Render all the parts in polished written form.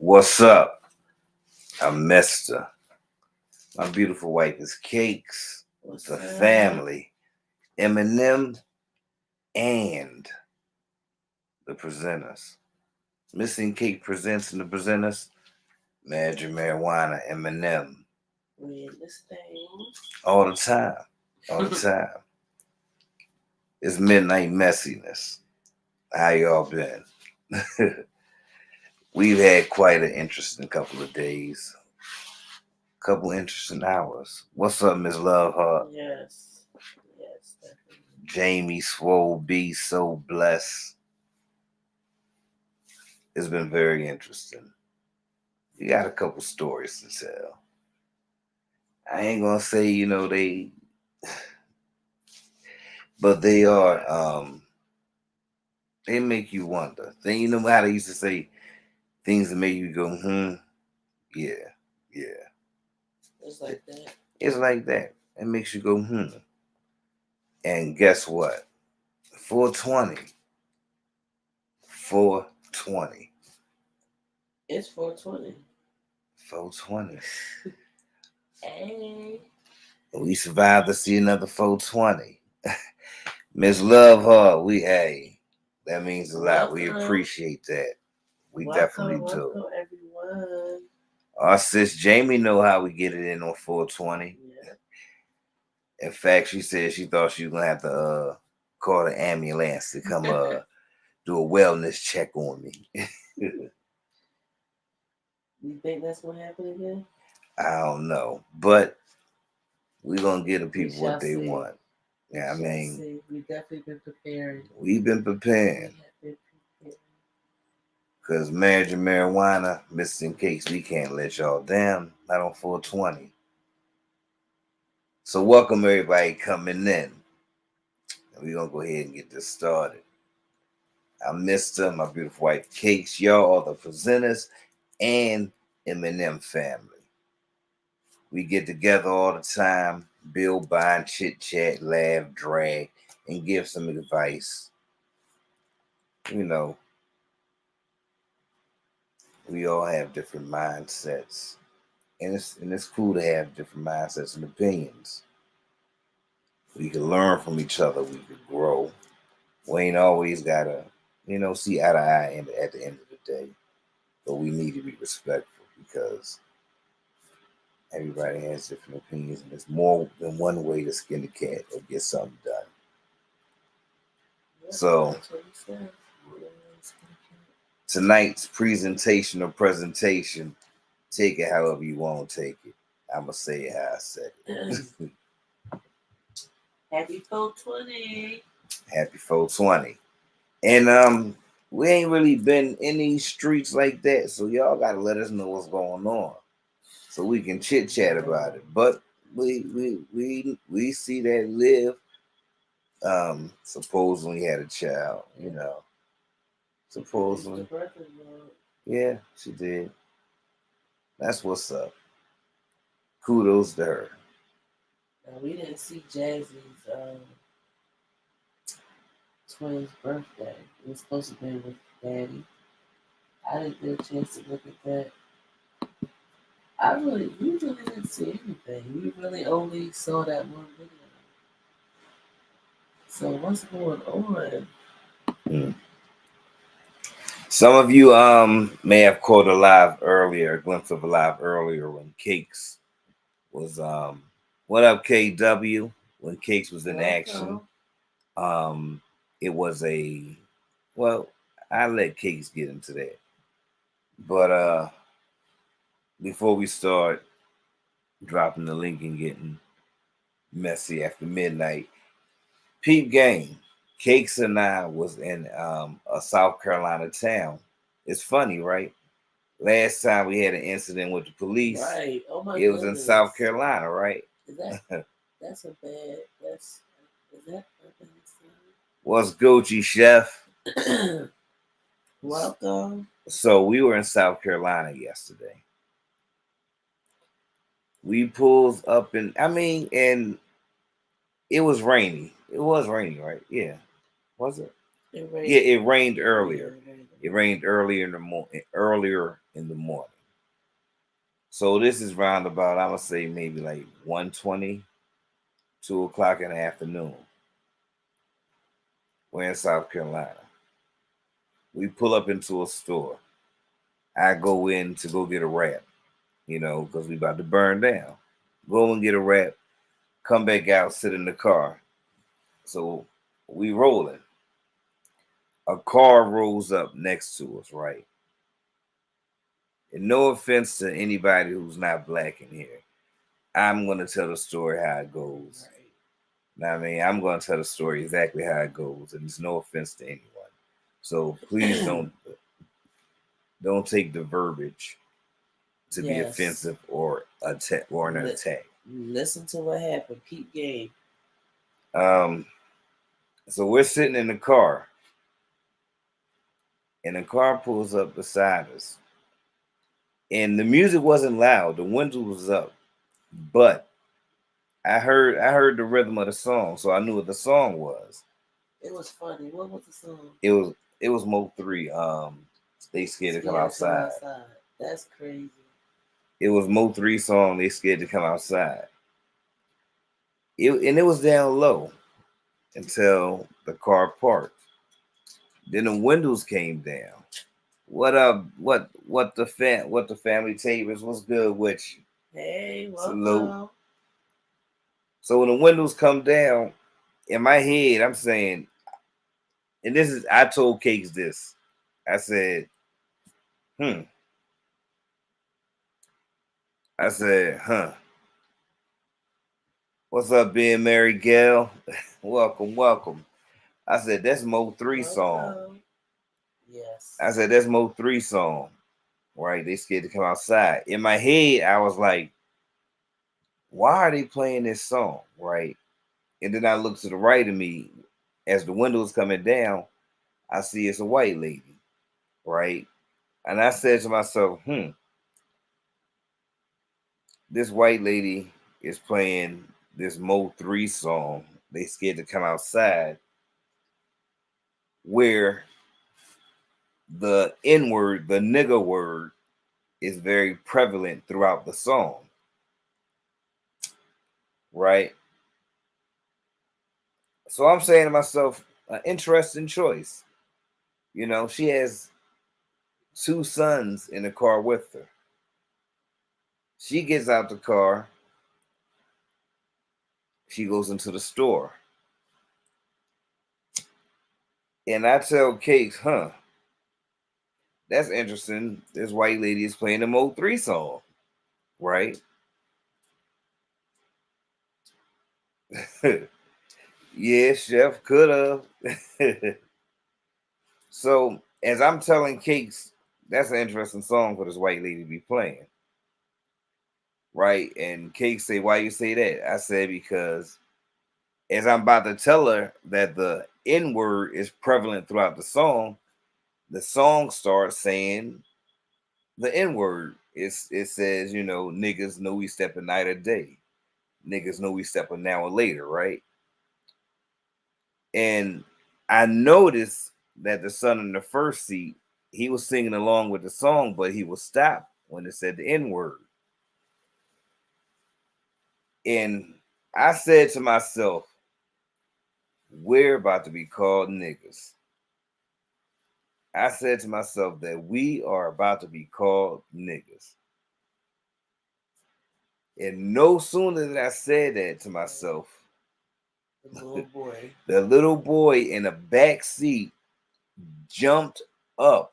What's up? I'm Mister. My beautiful wife is Cakes. What's The up? family, Eminem, and the presenters. Missing Cake presents and the presenters. Magic Marijuana, Eminem. We in this thing. All the time. All the time. It's midnight messiness. How y'all been? We've had quite an interesting couple of days. Couple interesting hours. What's up, Miss Loveheart? Yes. Yes, definitely. Jamie Swole B, so blessed. It's been very interesting. We got a couple stories to tell. I ain't gonna say, but they are, they make you wonder. Then you know how they used to say things that make you go, yeah, yeah. It's like that. It's like that. It makes you go, And guess what? 420. 420. It's 420. 420. Hey. We survived to see another 420. Miss Loveheart, that means a lot. We Welcome. appreciate that. We definitely Welcome, do. welcome, everyone. Our sis Jamie know how we get it in on 420. Yeah. In fact, she said she thought she was gonna have to call the ambulance to come do a wellness check on me. You think that's gonna happen again? I don't know, but we're gonna give the We people what shall they see. want. We Yeah, I shall mean, see. We've definitely been preparing. we've been We preparing have been preparing. because marriage and marijuana, missing cakes, we can't let y'all down. Not on 420. So welcome everybody coming in. We're gonna go ahead and get this started. I'm Mister, my beautiful wife Cakes. Y'all are the presenters and Eminem family. We get together all the time, build, bind, chit chat, laugh, drag, and give some advice. You know, we all have different mindsets. And it's cool to have different mindsets and opinions. We can learn from each other, we can grow. We ain't always gotta, see eye to eye at the end of the day. But we need to be respectful because everybody has different opinions, and there's more than one way to skin a cat or get something done. Yep, So that's what he said. Yeah, it's tonight's presentation, take it however you want to take it. I'ma say it how I said gonna it. Happy 420. Happy 420. And we ain't really been in these streets like that, so y'all gotta let us know what's going on. So we can chit chat about it. But we see that Liv supposedly had a child, She finished the supposedly. birthday month. Yeah, she did. That's what's up. Kudos to her. Now, we didn't see Jazzy's twins' birthday. It was supposed to be with Daddy. I didn't get a chance to look at that. We really didn't see anything. We really only saw that one video. So what's going on? Mm. Some of you may have caught a glimpse of a live earlier when Cakes was what up KW, when Cakes was in action. Welcome. Um it was well, I let Cakes get into that. But before we start dropping the link and getting messy after midnight, peep game. Cakes and I was in a South Carolina town. It's funny, right? Last time we had an incident with the police, Right. Oh my it was in South goodness. Carolina, right? Is that's a bad that's is that a bad What's Gucci, chef? sign? Welcome. So we were in South Carolina yesterday. We pulls up and it was rainy. It was rainy, right? Yeah. Was it? It Yeah, rained. it rained Yeah, earlier. it rained. It rained earlier in the earlier in the morning. So this is round about, I'm gonna say maybe like 1:20, 2 o'clock in the afternoon. We're in South Carolina. We pull up into a store. I go in to go get a wrap, because we about to burn down. Go and get a wrap, come back out, sit in the car. So we rolling. A car rolls up next to us, right? And no offense to anybody who's not black in here. I'm gonna tell the story how it goes. Right. Now, I mean, I'm gonna tell the story exactly how it goes, and it's no offense to anyone. So please don't take the verbiage to be Yes. offensive or attack or an Li- attack. listen to what happened. Peep game. Um, so we're sitting in the car, and the car pulls up beside us, and the music wasn't loud. The window was up, but I heard the rhythm of the song, so I knew what the song was. It was funny. What was the song? It was it was Mo 3. They scared to come Scared to come outside. outside. That's crazy. It was Mo 3 song. They scared to come outside. And it was down low until the car parked. Then the windows came down. What the family tapers? What's good with you? Hey, Salute. welcome. So when the windows come down, in my head, I'm saying, and this is I told Cakes this. I said, hmm. I said, huh. What's up, being married gal? Welcome, welcome. I said, that's Mo 3 song. Welcome. Yes. I said, that's Mo 3 song. Right? They scared to come outside. In my head, I was like, why are they playing this song? Right? And then I look to the right of me as the windows coming down, I see it's a white lady. Right? And I said to myself, this white lady is playing this Mo 3 song. They scared to come outside, where the N word, the nigger word, is very prevalent throughout the song, right? So I'm saying to myself, an interesting choice. She has two sons in the car with her. She gets out the car, she goes into the store. And I tell Cakes, that's interesting. This white lady is playing the Mo 3 song, right? Yeah, chef could have. So as I'm telling Cakes, that's an interesting song for this white lady to be playing, right? And Cakes say, why you say that? I said, because as I'm about to tell her that the N word is prevalent throughout the song starts saying the N word. It says, niggas know we stepping night or day. Niggas know we stepping now or later, right? And I noticed that the son in the first seat, he was singing along with the song, but he was stopped when it said the N word. And I said to myself, we're about to be called niggas. I said to myself that we are about to be called niggas. And no sooner than I said that to myself, The little boy. the little boy in the back seat jumped up.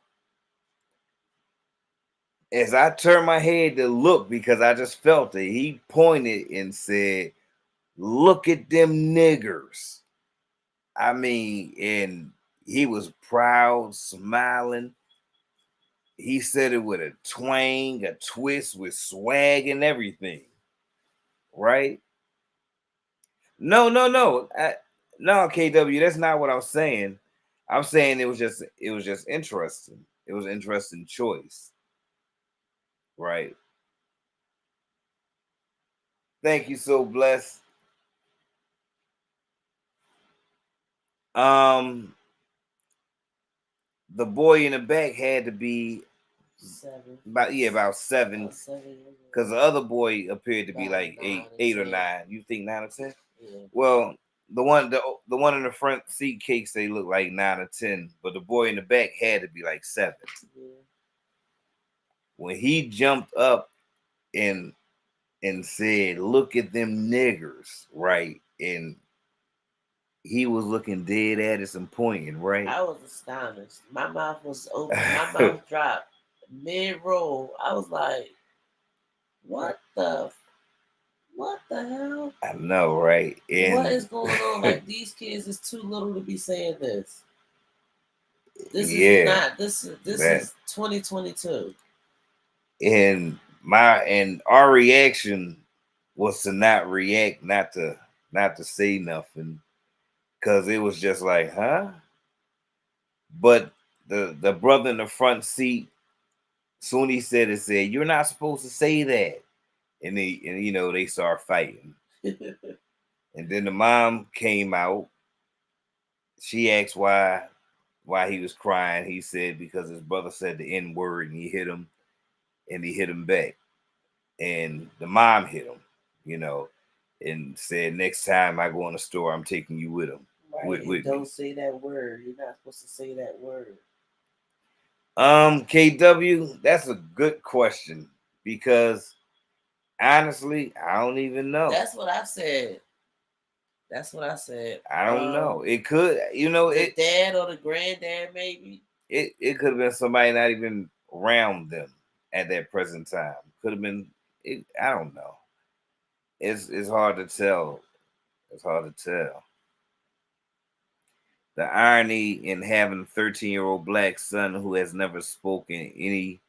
As I turned my head to look, because I just felt it, he pointed and said, look at them niggers. I mean, and he was proud, smiling. He said it with a twang, a twist, with swag and everything. Right? No, no, no. No, KW, that's not what I'm saying. I'm saying it was just interesting. It was an interesting choice. Right. Thank you, so blessed. Um the boy in the back had to be 7. about 7, About 7 years because the old. other boy appeared to be About like 9 or 8 or 10. 9. You think 9 or 10? Yeah. Well, the one in the front seat cakes they look like 9 or 10, but the boy in the back had to be like 7. Yeah. When he jumped up and said, "Look at them niggers," right, and he was looking dead at us and pointing, right. I was astonished. My mouth was open. My mouth dropped mid roll. I was like, "What the? What the hell? I know, right, What and is going on? Like these kids is too little to be saying this. This is yeah, not. This that is 2022." and our reaction was to not react, not to say nothing, because it was just like, huh? But the brother in the front seat, soon he said it, said, "You're not supposed to say that," and they start fighting, and then the mom came out. She asked why he was crying. He said because his brother said the N word and he hit him back, and the mom hit him, you know, and said, "Next time I go in the store, I'm taking you with him, Right, and with don't me." say that word. You're not supposed to say that word. KW, that's a good question, because honestly, I don't even know. That's what I said. That's what I said. I don't know. It could, The dad or the granddad, maybe. it could have been somebody not even around them at that present time. Could have been it. I don't know. It's hard to tell. It's hard to tell. The irony in having a 13-year-old black son who has never spoken any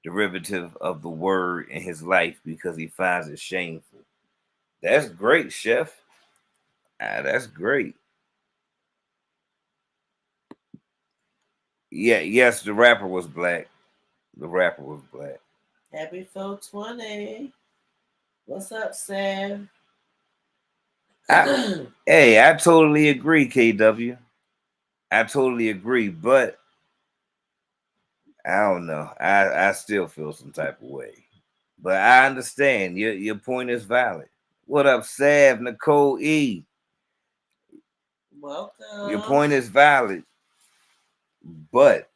derivative of the word in his life because he finds it shameful. That's great, Chef. That's great. Yeah, yes, the rapper was black. The rapper was black. Happy 420. What's up, Sam? I, hey, I totally agree, KW. I totally agree, but I don't know. I still feel some type of way. But I understand. Your point is valid. What up, Sav, Nicole E? Your Welcome. point is valid, but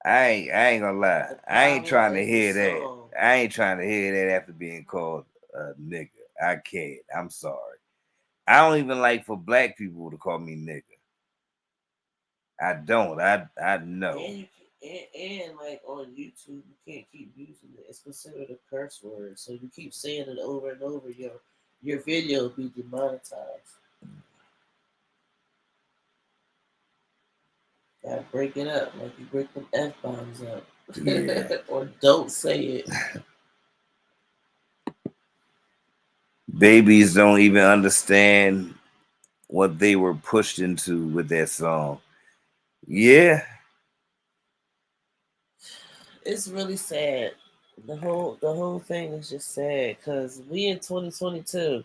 I ain't gonna lie. The I ain't power trying to in the hear that. song. I ain't trying to hear that after being called a nigga. I can't. I'm sorry. I don't even like for black people to call me nigga. I don't. I know. And you and like on YouTube, you can't keep using it. It's considered a curse word, so you keep saying it over and over. Your video will be demonetized. Gotta break it up, like you break them f bombs up, Yeah. or don't say it. Babies don't even understand what they were pushed into with that song. Yeah. It's really sad. The whole thing is just sad because we in 2022,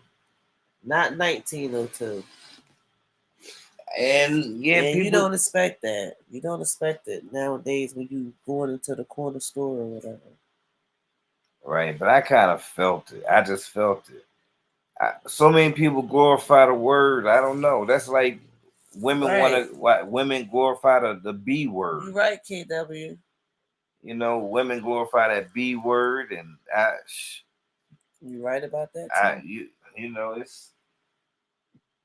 not 1902. And yeah, And you people don't expect that. You don't expect it nowadays when you going into the corner store or whatever. right, but I kind of felt it. I just felt it. So many people glorify the word. I don't know. That's like women want Right. to. What women glorify the B word. You right, KW. Women glorify that B word, and You right about that too.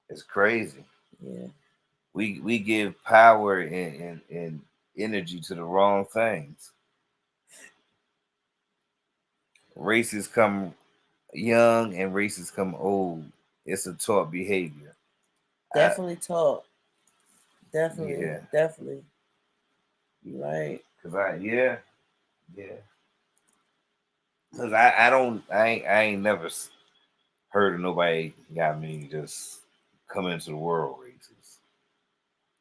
it's crazy. Yeah. We give power and energy to the wrong things. Races come young and races come old. It's a taught behavior. I, Definitely taught. Definitely. yeah, Definitely. You right. cause yeah, cause I ain't never heard of nobody got me just come into the world races.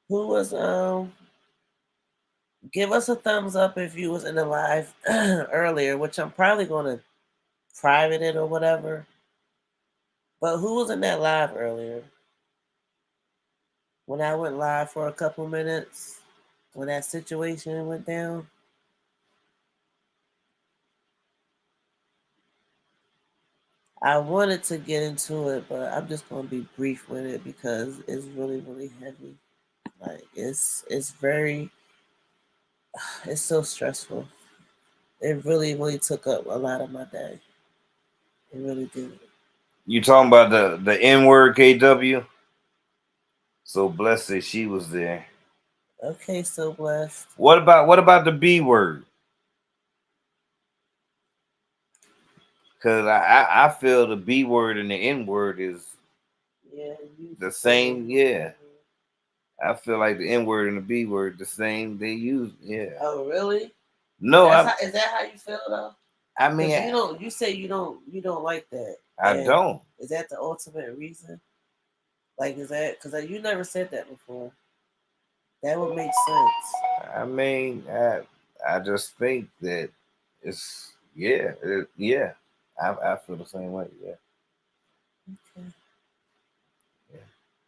Who was give us a thumbs up if you was in the live earlier, which I'm probably gonna private it or whatever. But who was in that live earlier? When I went live for a couple minutes? when that situation went down. I wanted to get into it, but I'm just gonna be brief with it because it's really, really heavy. Like it's very it's so stressful. It really, really took up a lot of my day. It really did. You talking about the N word KW? So blessed that she was there. Okay, so blessed. What about the B word? Because I feel the B word and the N word is Yeah, you the the same. same. Yeah, Mhm. I feel like the N word and the B word the same. They use, yeah. Oh, really? No, Is that how you feel though? I Because mean you say you don't like that, I and don't. is that the ultimate reason? Like, is that because you never said that before? That would make sense. I mean I just think that it's yeah. I feel the same way. Yeah, Okay. yeah.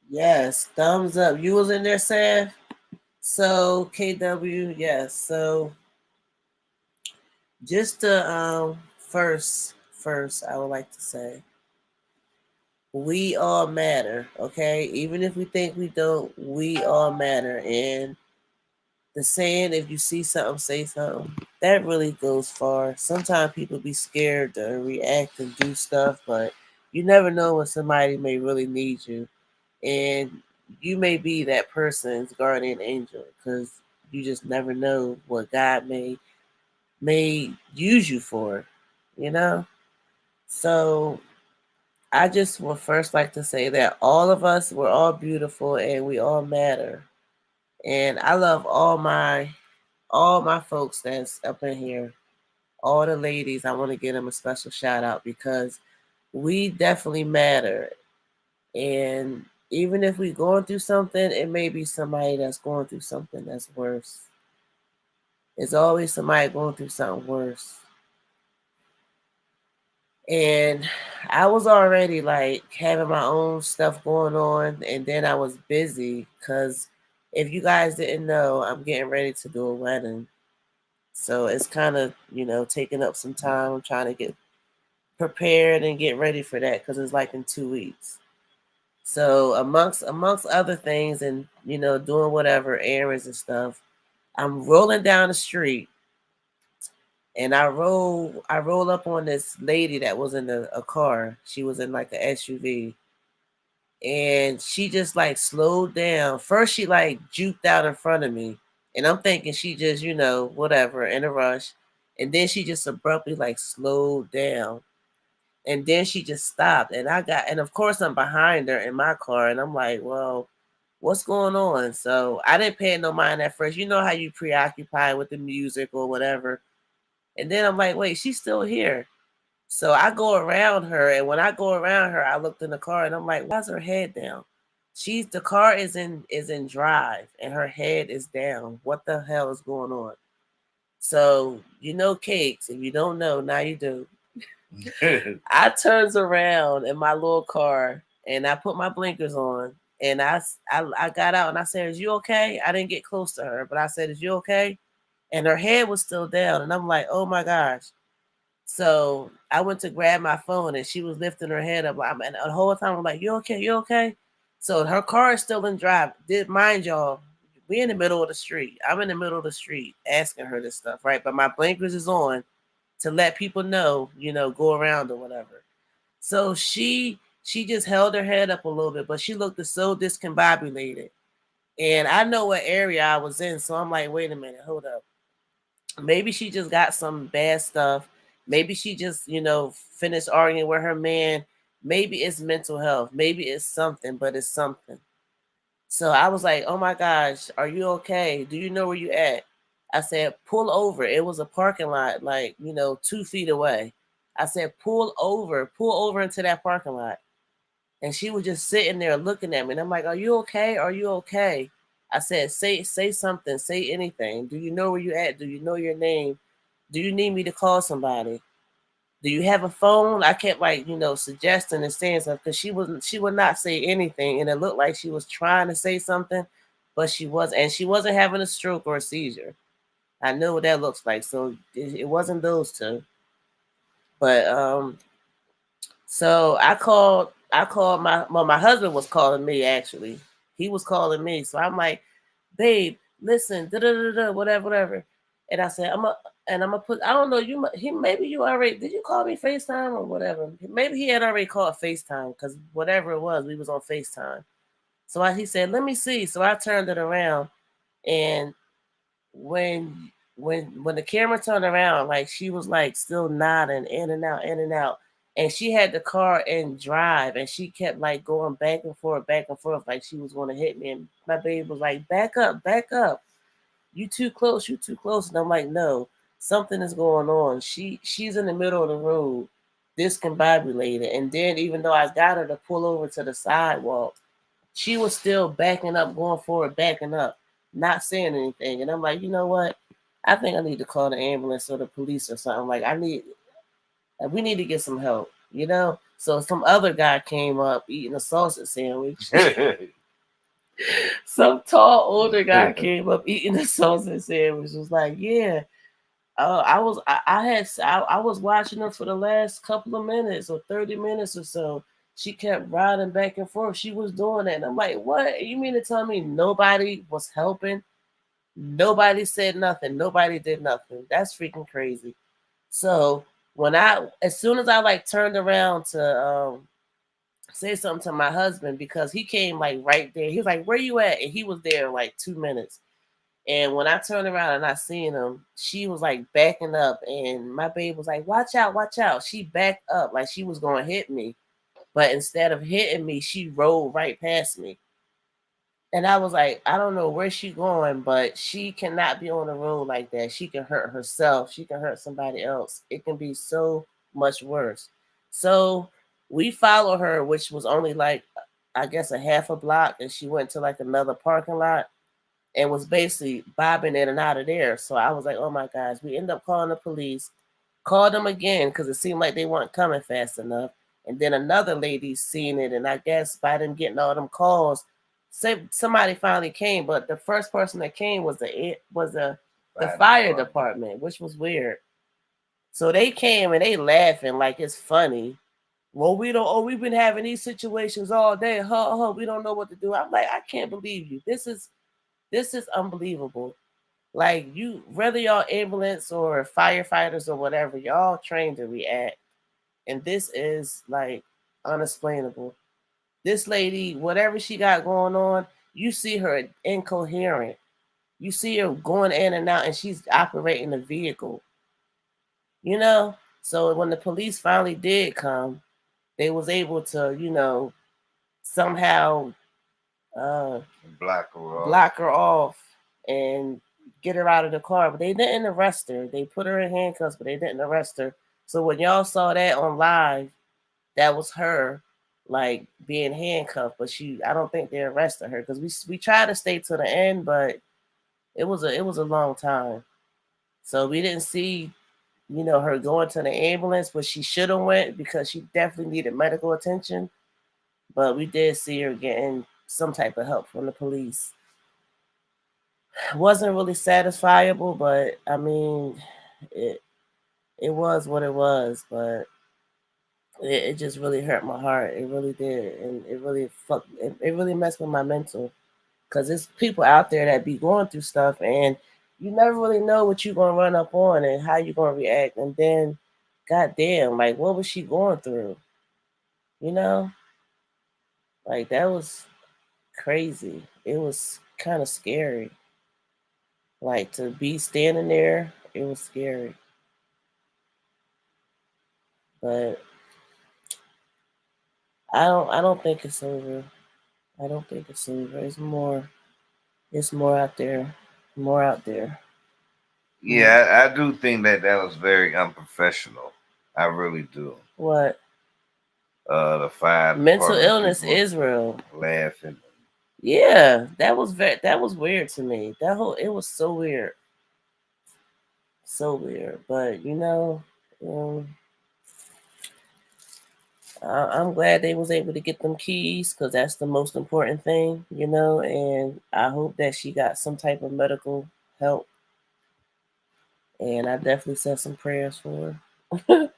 Yes, thumbs up. You was in there, Sam. So KW, yes. So just to first, I would like to say we all matter. Okay, even if we think we don't, we all matter. And the saying, "If you see something, say something," that really goes far. Sometimes people be scared to react and do stuff, but you never know when somebody may really need you, and you may be that person's guardian angel because you just never know what God may use you for, you know? So I just would first like to say that all of us, we're all beautiful and we all matter. And I love all my folks that's up in here, all the ladies. I want to give them a special shout out because we definitely matter. And even if we're going through something, it may be somebody that's going through something that's worse. It's always somebody going through something worse. And I was already like having my own stuff going on, and then I was busy because if you guys didn't know, I'm getting ready to do a wedding. So it's kind of, taking up some time. I'm trying to get prepared and get ready for that because it's like in 2 weeks. So amongst other things, and doing whatever errands and stuff, I'm rolling down the street, and I roll up on this lady that was in a car. She was in like an SUV, and she just like slowed down. First, she like juked out in front of me, and I'm thinking she just whatever in a rush, and then she just abruptly like slowed down, and then she just stopped, and of course I'm behind her in my car, and I'm like, well, what's going on? So I didn't pay no mind at first. You know how you preoccupy with the music or whatever. And then I'm like, wait, she's still here. So I go around her, and when I go around her, I looked in the car, and I'm like, why's her head down? The car is in drive, and her head is down. What the hell is going on? So cakes. If you don't know, now you do. I turns around in my little car, and I put my blinkers on, and I got out, and I said, "Is you okay?" I didn't get close to her, but I said, "Is you okay?" And her head was still down, and I'm like, "Oh my gosh." So I went to grab my phone, and she was lifting her head up. And the whole time I'm like, "You okay? You okay?" So her car is still in drive. Did mind y'all, we in the middle of the street. I'm in the middle of the street asking her this stuff, right? But my blinkers is on to let people know, go around or whatever. So she just held her head up a little bit, but she looked so discombobulated. And I know what area I was in, so I'm like, wait a minute, hold up. Maybe she just got some bad stuff. Maybe she just, finished arguing with her man. Maybe it's mental health. Maybe it's something, but it's something. So I was like, oh my gosh, are you okay? Do you know where you at? I said, pull over. It was a parking lot, like, 2 feet away. I said, pull over into that parking lot. And she was just sitting there looking at me. And I'm like, are you okay? Are you okay? I said, say something, say anything. Do you know where you at? Do you know your name? Do you need me to call somebody? Do you have a phone? I kept like, suggesting and saying something because she would not say anything. And it looked like she was trying to say something, but she wasn't having a stroke or a seizure. I know what that looks like, so it wasn't those two. But so I called my husband was calling me actually. He was calling me, so I'm like, babe, listen, da da da da, whatever, whatever. And I said, I'm gonna put. I don't know. He maybe you already did. You call me FaceTime or whatever? Maybe he had already called FaceTime because whatever it was, we was on FaceTime. So he said, let me see. So I turned it around, and when when the camera turned around, like she was like still nodding in and out, in and out. And she had the car in drive and she kept like going back and forth, like she was gonna hit me. And my baby was like, back up, back up. You too close, you too close. And I'm like, no, something is going on. She's in the middle of the road, discombobulated. And then even though I got her to pull over to the sidewalk, she was still backing up, going forward, backing up, not saying anything. And I'm like, you know what? I think I need to call the ambulance or the police or something. Like we need to get some help, you know? So some other guy came up eating a sausage sandwich. Some tall older guy came up eating a sausage sandwich. Was like, yeah. I was watching her for the last couple of minutes or 30 minutes or so. She kept riding back and forth. She was doing that, and I'm like, "What? You mean to tell me nobody was helping? Nobody said nothing. Nobody did nothing. That's freaking crazy." So as soon as I like turned around to say something to my husband because he came like right there. He was like, "Where you at?" And he was there in like 2 minutes. And when I turned around and I seen him, she was like backing up, and my baby was like, "Watch out, watch out!" She backed up like she was going to hit me, but instead of hitting me, she rolled right past me. And I was like, I don't know where she going, but she cannot be on the road like that. She can hurt herself. She can hurt somebody else. It can be so much worse. So we followed her, which was only like, I guess, a half a block, and she went to like another parking lot and was basically bobbing in and out of there. So I was like, oh my gosh. We ended up calling the police, called them again because it seemed like they weren't coming fast enough. And then another lady seen it, and I guess by them getting all them calls, somebody finally came. But the first person that came was the fire department, which was weird. So they came and they laughing like it's funny. Well, we don't. Oh, we've been having these situations all day. We don't know what to do. I'm like, I can't believe you. This is unbelievable. Like you, whether y'all ambulance or firefighters or whatever, y'all trained to react, and this is like unexplainable. This lady, whatever she got going on, you see her incoherent. You see her going in and out, and she's operating the vehicle. You know. So when the police finally did come, they was able to, somehow uh, block her off and get her out of the car. But they didn't arrest her. They put her in handcuffs, but they didn't arrest her. So when y'all saw that on live, that was her like being handcuffed. But I don't think they arrested her because we tried to stay to the end, but it was a long time. So we didn't see her going to the ambulance, but she should have went because she definitely needed medical attention. But we did see her getting some type of help from the police. Wasn't really satisfiable, but I mean, it it was what it was. But it just really hurt my heart. It really did, and it really it really messed with my mental because there's people out there that be going through stuff, and you never really know what you're gonna run up on and how you're gonna react, and then, goddamn, like what was she going through? You know, like that was crazy. It was kind of scary. Like to be standing there, it was scary. But I don't think it's over. I don't think it's over. It's more. It's more out there. More out there. Yeah, I do think that was very unprofessional. I really do. What? The fire Mental illness is real. Laughing. Yeah, that was weird to me. It was so weird. So weird. But um, I'm glad they was able to get them keys because that's the most important thing, you know. And I hope that she got some type of medical help. And I definitely said some prayers for her.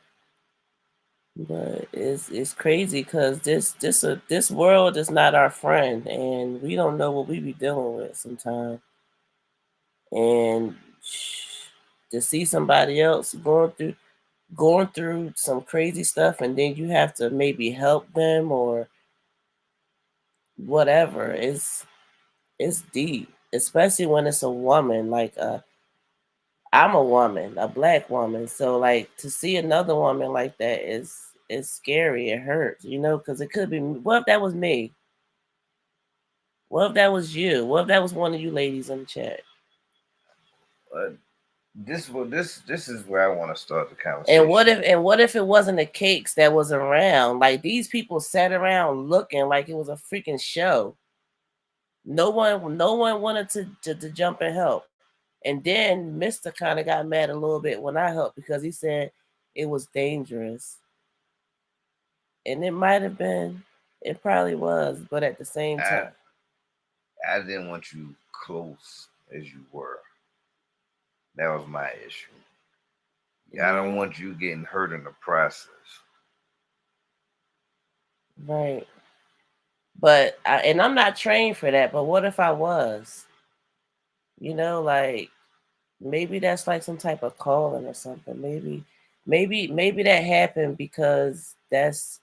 But it's crazy because this world is not our friend, and we don't know what we be dealing with sometimes. And to see somebody else going through some crazy stuff, and then you have to maybe help them or whatever, it's deep, especially when it's a woman. Like I'm a woman, a black woman, so like to see another woman like that is scary. It hurts, you know, because it could be. What if that was me? What if that was you? What if that was one of you ladies in the chat? But this is where I want to start the And conversation. what if it wasn't the cakes that was around? Like these people sat around looking like it was a freaking show. No one wanted to jump and help. And then Mister kind of got mad a little bit when I helped because he said it was dangerous. And it might have been, it probably was, but at the same I time, I didn't want you close as you were. That was my issue. I don't yeah, want you getting hurt in the process. right. And I'm not trained for that. But what if I was? You know, like maybe that's like some type of calling or something. Maybe that happened because that's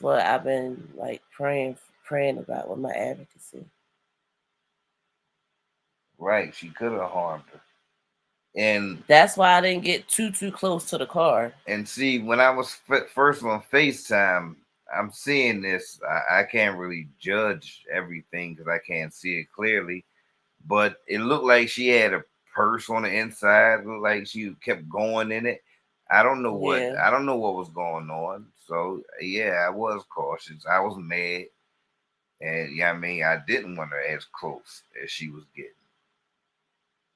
what I've been like praying about with my advocacy. Right? She could have harmed her. And That's why I didn't get too close to the car. see, when I was first on FaceTime, I'm seeing this. I can't really judge everything because I can't see it clearly. But it looked like she had a purse on the inside. It looked like she kept going in it. Yeah, I don't know what was going on. So yeah, I was cautious. I was mad, and yeah, I mean, I didn't want her as close as she was getting.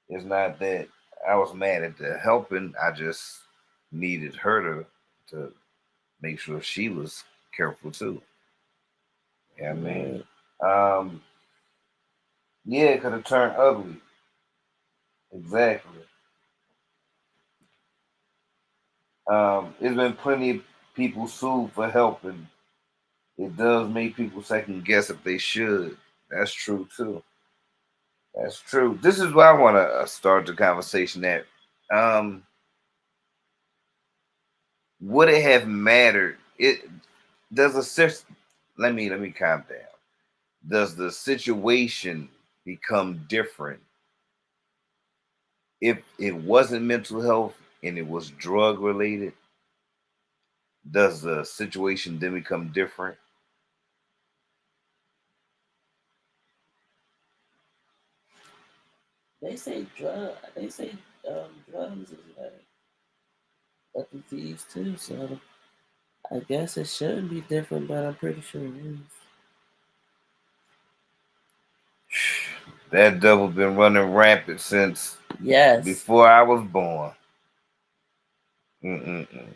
It's not that I was mad at the helping. I just needed her to make sure she was careful too. Yeah, I mean, right. um, yeah, it could have turned ugly. Exactly. There's been plenty of people sued for helping. It does make people second guess if they should. That's true too. That's true. This is where I want to start the conversation at. Um, would it have mattered? It does a let me calm down. Does the situation become different if it wasn't mental health and it was drug related? Does the situation then become different? They say drugs is like a disease too. So I guess it shouldn't be different, but I'm pretty sure it is. That devil been running rampant since Yes. before I was born. Mm-mm-mm.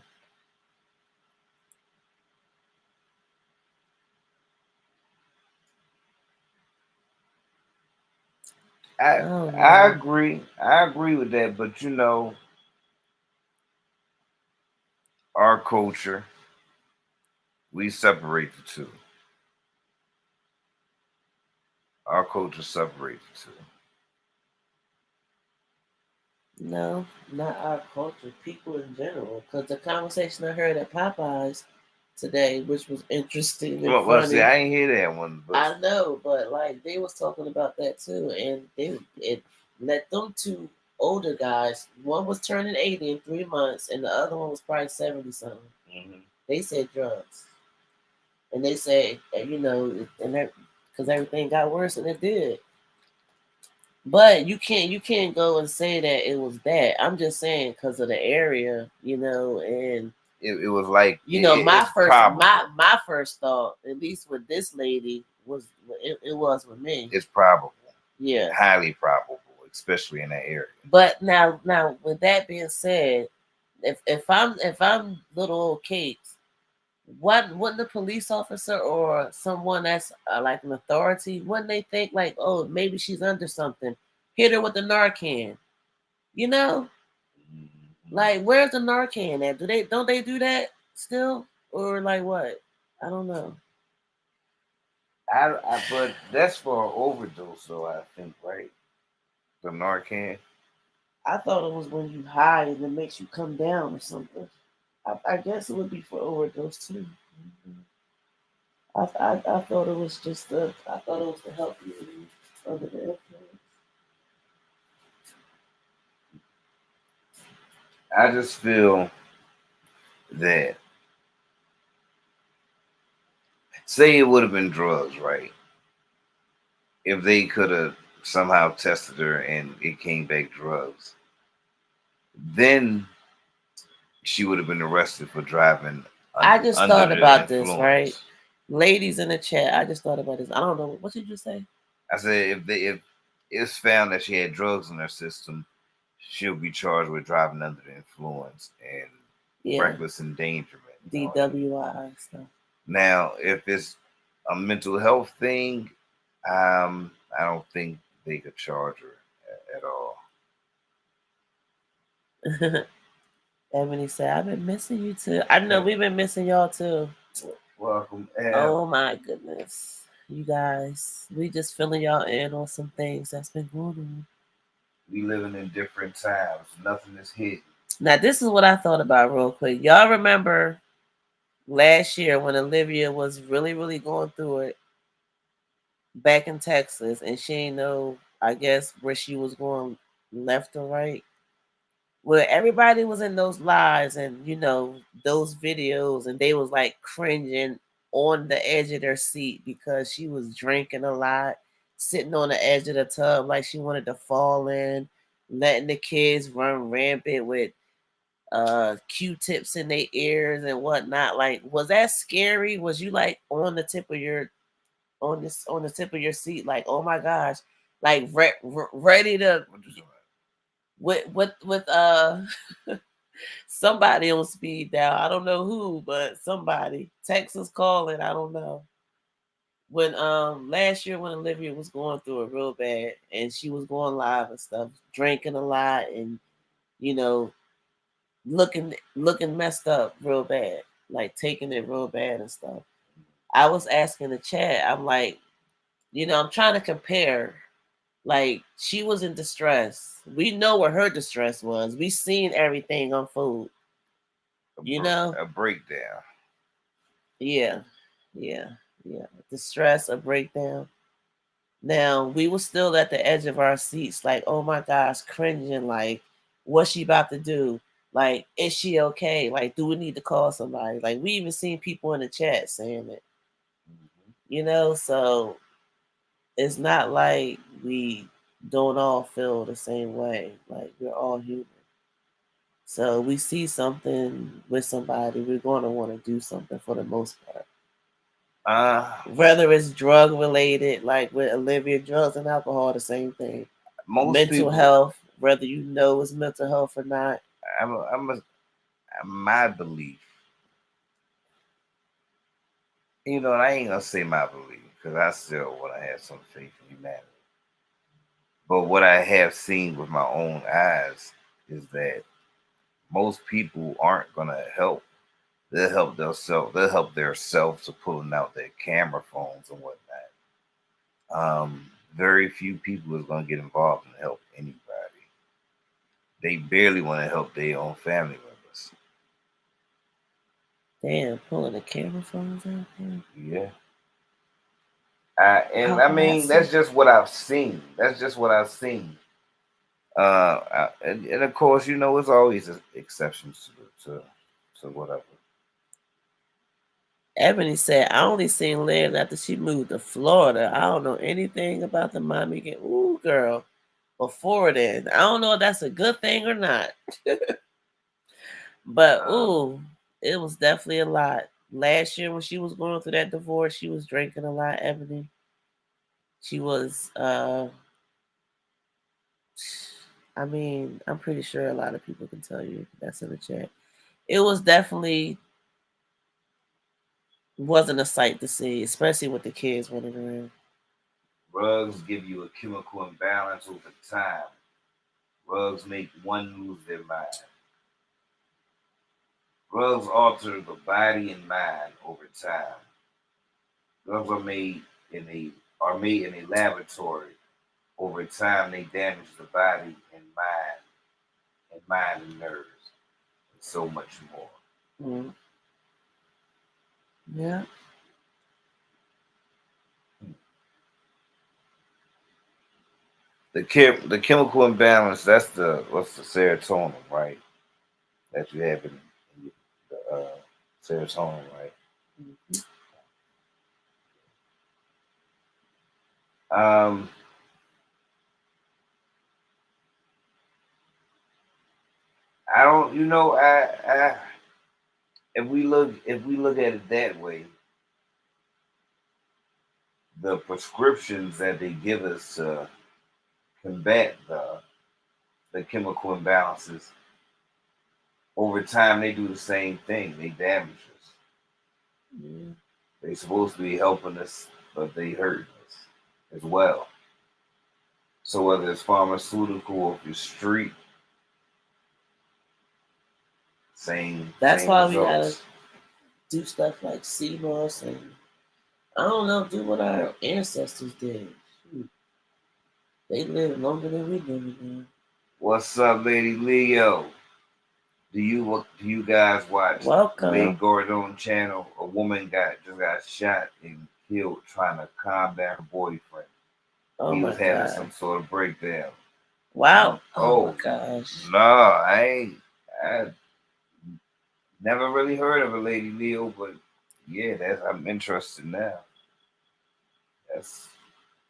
I Oh I no. agree. I agree with that. But you know, our culture, we separate the two. Our culture separates the two. No, not our culture, people in general. Because the conversation I heard at Popeyes today, which was interesting and Well, see, funny. I ain't hear that one, but I know, but like they was talking about that too, and it let them two older guys. One was turning 80 in 3 months, and the other one was probably 70 something. mhm. They said drugs, and they said, you know, and that because everything got worse, and it did. But you can't go and say that it was that. I'm just saying because of the area, you know, and It was like you know, my it's first probable. my first thought, at least with this lady, was it was with me. It's probable, Yeah. highly probable, especially in that area. But now with that being said, if I'm little old cakes, what wouldn't the police officer or someone that's like an authority, wouldn't they think like, oh, maybe she's under something? Hit her with the Narcan, you know? Mhm. Like, where's the Narcan at? Do they don't they do that still, or like what? I don't know. But that's for overdose, though. I think, right? The Narcan. I thought it was when you high and it makes you come down or something. I guess it would be for overdose too. I thought it was just I thought it was to help you under the influence. I just feel that, say it would have been drugs, right? If they could have somehow tested her and it came back drugs, then she would have been arrested for driving I just under thought the about this, right? influence. Ladies in the chat, I just thought about this. I don't know what did you say? I said if it's found that she had drugs in her system, she'll be charged with driving under the influence and Yeah, reckless endangerment. And DWI stuff. now, if it's a mental health thing, I don't think they could charge her at all. Ebony said, I've been missing you too. I know we've been missing y'all too. Welcome, Ab. Oh my goodness. You guys, we just filling y'all in on some things that's been going on. We living in different times. Nothing is hidden. Now, this is what I thought about real quick. Y'all remember last year when Olivia was really, really going through it back in Texas and she didn't know, I guess, where she was going, left or right? Where everybody was in those lives and those videos, and they was like cringing on the edge of their seat because she was drinking a lot, sitting on the edge of the tub like she wanted to fall in, letting the kids run rampant with Q-tips in their ears and whatnot. Like, was that scary? Was you like on the tip of your on the tip of your seat, like, oh my gosh, like ready to with somebody on speed dial. I don't know who, but somebody. Texas calling. I don't know. When last year when Olivia was going through it real bad and she was going live and stuff, drinking a lot and you know looking messed up real bad, like taking it real bad and stuff. I was asking the chat. I'm like, I'm trying to compare. Like, she was in distress. We know what her distress was. We seen everything unfold. A breakdown. Yeah, yeah, yeah. Distress, a breakdown. Now we were still at the edge of our seats, like, oh my gosh, cringing, like, what's she about to do? Like, is she okay? Like, do we need to call somebody? Like, we even seen people in the chat saying it, so it's not like we don't all feel the same way. Like, we're all human. So we see something with somebody, we're going to want to do something for the most part. Whether it's drug related, like with Olivia, drugs and alcohol, the same thing. Most Mental people, health, whether it's mental health or not. my belief, and I ain't gonna say my belief because I still want to have some faith in humanity. But what I have seen with my own eyes is that most people aren't gonna help. They'll help themselves. They'll help their self to pulling out their camera phones and whatnot. Very few people is gonna get involved and help anybody. They barely want to help their own family members. Damn, pulling the camera phones out there. Yeah. And I mean, that's just what I've seen. That's just what I've seen. And of course, it's always exceptions to whatever. Ebony said, I only seen Liz after she moved to Florida. I don't know anything about the mommy get. Ooh, girl. Before then, I don't know if that's a good thing or not. But ooh, it was definitely a lot. Last year when she was going through that divorce, she was drinking a lot, Ebony. She was I mean, I'm pretty sure a lot of people can tell you that's in the chat. It was definitely Wasn't a sight to see, especially with the kids running around. Drugs give you a chemical imbalance over time. Drugs make one lose their mind. Drugs alter the body and mind over time. Drugs are made in a laboratory. Over time, they damage the body and mind and nerves, and so much more. Mm. Yeah, The chemical imbalance, that's the what's the serotonin, right? That you have in the serotonin, right? Um, I don't, if we look at it that way, the prescriptions that they give us to combat the chemical imbalances over time they do the same thing. They damage us. yeah. They're supposed to be helping us, but they hurt us as well. So whether it's pharmaceutical or if it's street, That's same why we gotta results. do stuff like CMOS and I don't know, do what our ancestors did. Shoot, they lived longer than we live now. What's up, Lady Leo? Do you guys watch Ray Welcome. Gordon channel? A woman just got shot and killed trying to calm down her boyfriend. Oh He my was having god. some sort of breakdown. Wow. Oh my Oh gosh. no, I never really heard of a Lady Leo, but yeah, that's I'm interested now. That's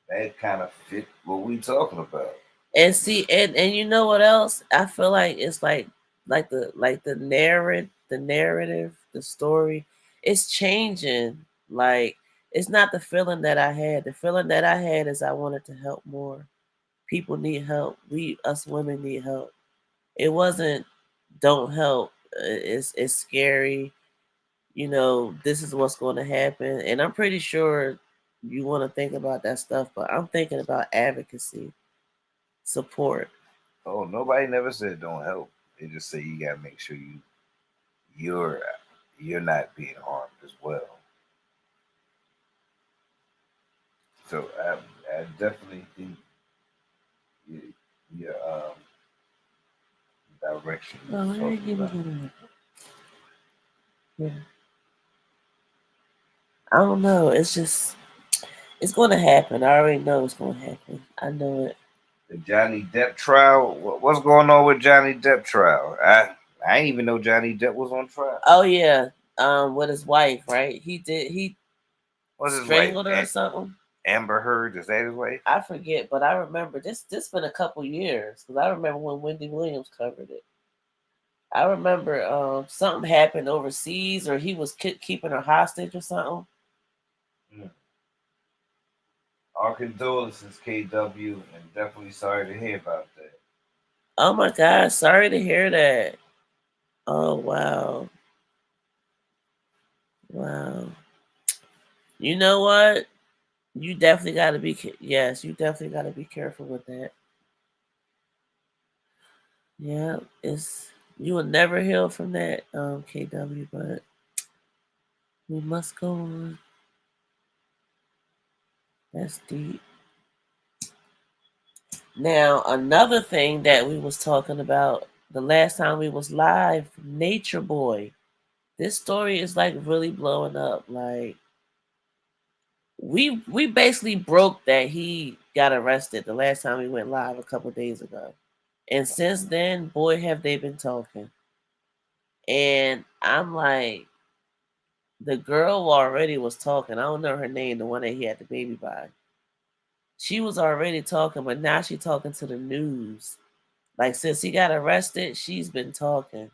that kind of fit what we talking about. And see, and you know what else? I feel like it's like the narrative, the story, it's changing. Like it's not the feeling that I had. The feeling that I had is I wanted to help more. People need help. We us women need help. It wasn't don't help. It's scary. You know, this is what's going to happen. And I'm pretty sure you want to think about that stuff, but I'm thinking about advocacy, support. Oh, nobody never said don't help. They just say you gotta make sure you're you're not being harmed as well. So I definitely think your, your direction Oh, you're I talking give about. it yeah. I don't know. It's just it's going to happen. I already know it's going to happen. I know it. The Johnny Depp trial. What's going on with Johnny Depp trial? I didn't even know Johnny Depp was on trial. Oh yeah, with his wife, right? He What's his wife? strangled her or something. Amber Heard. Is that his wife? I forget, but I remember this been a couple years because I remember when Wendy Williams covered it. I remember something happened overseas, or he was keeping her hostage or something. Hmm. Our condolences, KW, and definitely sorry to hear about that. Oh my God, sorry to hear that. Oh wow, wow. You know what? You definitely got to be. Yes, you definitely got to be careful with that. Yeah, it's you will never heal from that, KW. But we must go on. That's deep. Now another thing that we was talking about the last time we was live, Nature Boy. This story is like really blowing up. Like we basically broke that he got arrested the last time we went live a couple days ago, and since then, boy, have they been talking. And I'm like, the girl already was talking. I don't know her name, the one that he had the baby by. She was already talking, but now she's talking to the news. Like since he got arrested, she's been talking.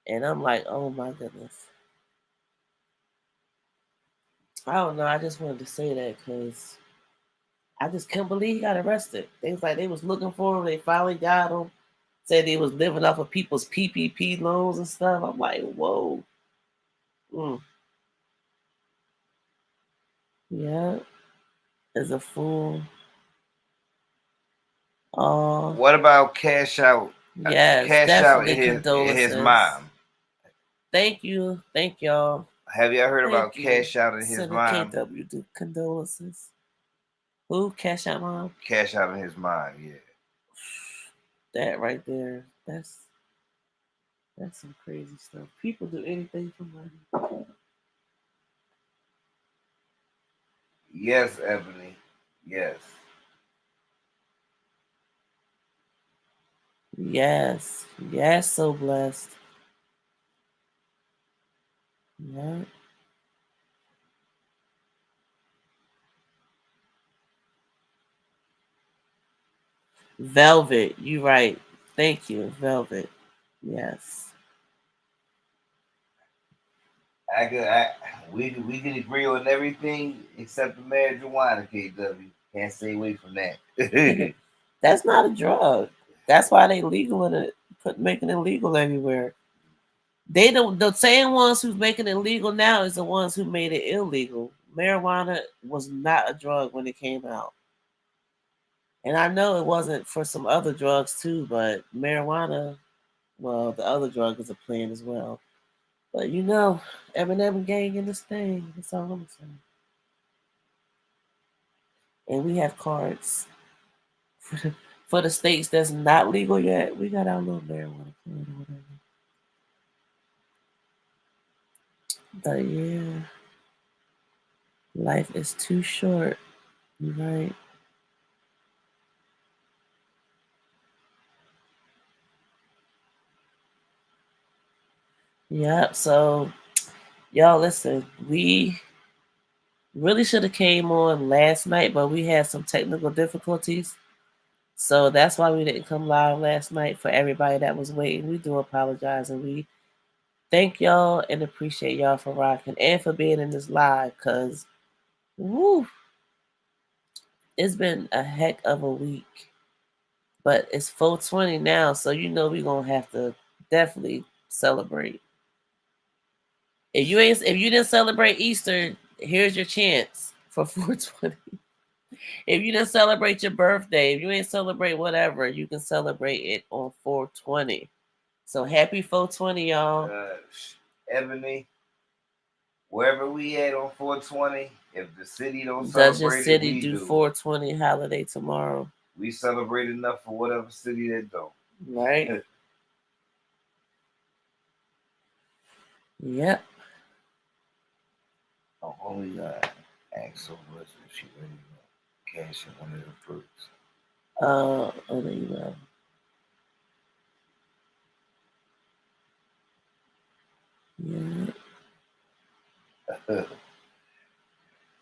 And I'm like, oh my goodness. I don't know. I just wanted to say that because I just couldn't believe he got arrested. They was like they was looking for him. They finally got him. Said he was living off of people's PPP loans and stuff. I'm like, whoa. Mm. Yeah, is a fool. Oh, What about Cash Out? yes, Cash Out definitely and his condolences. mom. Thank you. Thank y'all. Have y'all heard Thank about you. Cash Out and his Sending mom? KW to condolences. Who? Cash Out Mom? Cash Out and his mom, yeah. That right there. That's some crazy stuff. People do anything for money. Yes, Ebony. Yes. Yes. Yes, so blessed. Yeah. Velvet, you right. Thank you, Velvet. Yes. We can agree on everything except the marijuana, KW. Can't stay away from that. That's not a drug. That's why they legal in it, making it legal everywhere. They don't. The same ones who's making it legal now is the ones who made it illegal. Marijuana was not a drug when it came out, and I know it wasn't for some other drugs too. But marijuana, well, the other drug is a plan as well. But you know, Eminem gang in this thing. That's all I'm saying. And we have cards for the states that's not legal yet. We got our little marijuana card or whatever. But yeah, life is too short. Right? Yep. So y'all listen, we really should have came on last night, but we had some technical difficulties. So that's why we didn't come live last night. For everybody that was waiting, we do apologize, and we thank y'all and appreciate y'all for rocking and for being in this live. Cause woo, it's been a heck of a week. But it's 420 now, so you know we're gonna have to definitely celebrate. If you didn't celebrate Easter, here's your chance for 420. If you didn't celebrate your birthday, if you ain't celebrate whatever, you can celebrate it on 420. So happy 420, y'all. Ebony, wherever we at on 420, if the city don't Does your celebrate it, city we do do. 420 holiday tomorrow? We celebrate enough for whatever city that don't. Right? Yep. Oh, only God ask so much if she really cash in one of the perks. Oh, there you go. Yeah.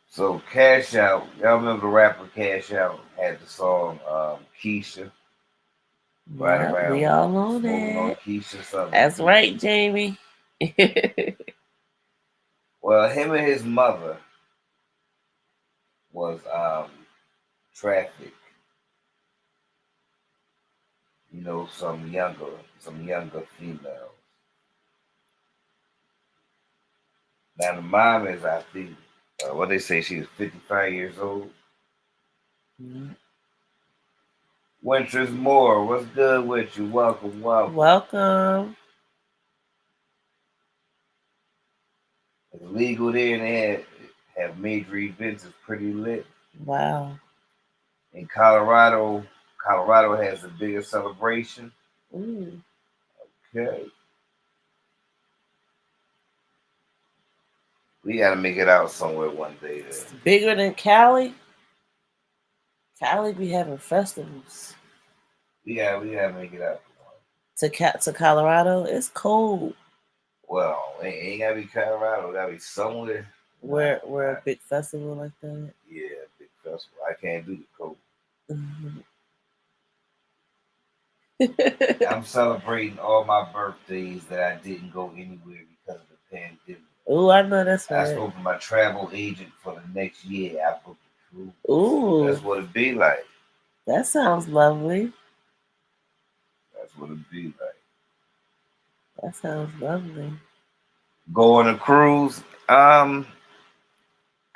So Cash Out, y'all remember the rapper Cash Out had the song Keisha, right Yep. We around all on smoking on that. Keisha something. That's right, Jamie. Well, him and his mother was trafficked. You know, some younger females. Now the mom is, I think, what they say, she was 55 years old. Wintress Moore, what's good with you? Welcome, welcome. Welcome. It's legal there, and they have major events. It's pretty lit. Wow. In Colorado, Colorado has the biggest celebration. Ooh. Okay, we got to make it out somewhere one day. There, It's bigger than Cali. Cali be having festivals. we got to make it out. To Colorado, it's cold. Well, it ain't gotta be Colorado. It gotta be somewhere. Nah, Where a big festival like that. yeah, big festival. I can't do the cold. Mhm. I'm celebrating all my birthdays that I didn't go anywhere because of the pandemic. Ooh, I know that's I right. spoke to my travel agent for the next year. I booked a cruise. Ooh, That's what it be like. that sounds lovely. That's what it be like. That sounds lovely. Go on a cruise.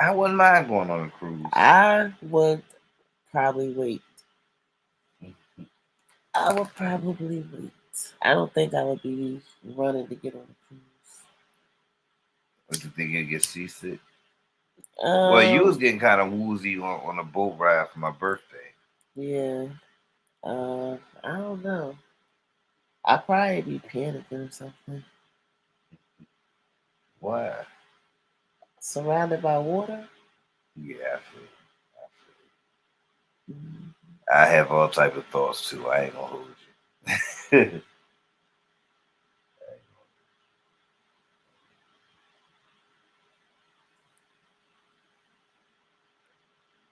I wouldn't mind going on a cruise. I would probably wait. I would probably wait. I don't think I would be running to get on a cruise. But you think you'd get seasick? Well, you was Um, getting kind of woozy on a boat ride for my birthday. yeah. I don't know. I'd probably be panicking or something. Why? Surrounded by water. Yeah, Mm. I have all type of thoughts too. I ain't gonna hold you.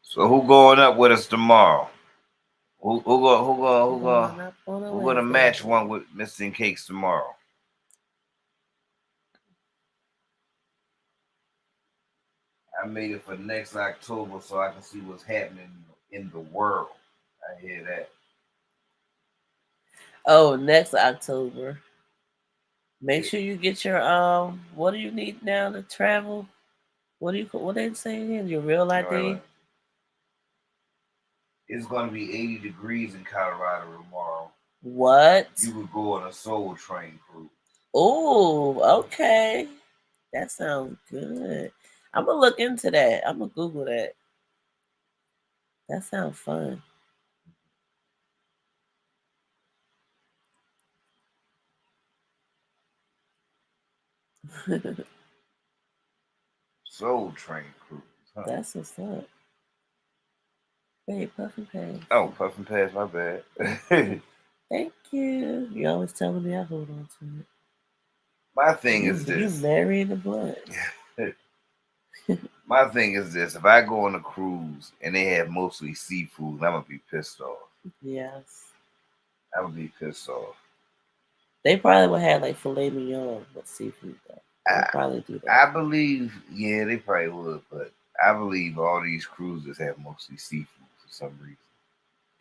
So who going up with us tomorrow? Going up on a Who gonna Wednesday. match one with MESSINESS tomorrow? I made it for next October so I can see what's happening in the world. I hear that. Oh, next October. Make Yeah. sure you get your what do you need now to travel? What they say again? Your real All right, ID? right. It's gonna be 80 degrees in Colorado tomorrow. What? You could go on a Soul Train cruise. Oh, okay. That sounds good. I'm gonna look into that. I'm gonna Google that. That sounds fun. Soul Train cruise, huh? That's what's up. Hey, Puffy Pass. Oh, puffing past my bad. Thank you. You always telling me I hold on to it. My thing is You this. marry in the blood. My thing is this. If I go on a cruise and they have mostly seafood, I'm gonna be pissed off. Yes. I'm gonna be pissed off. They probably would have like filet mignon with seafood though. They'll I, probably do that. I believe, yeah, they probably would, but I believe all these cruises have mostly seafood for some reason.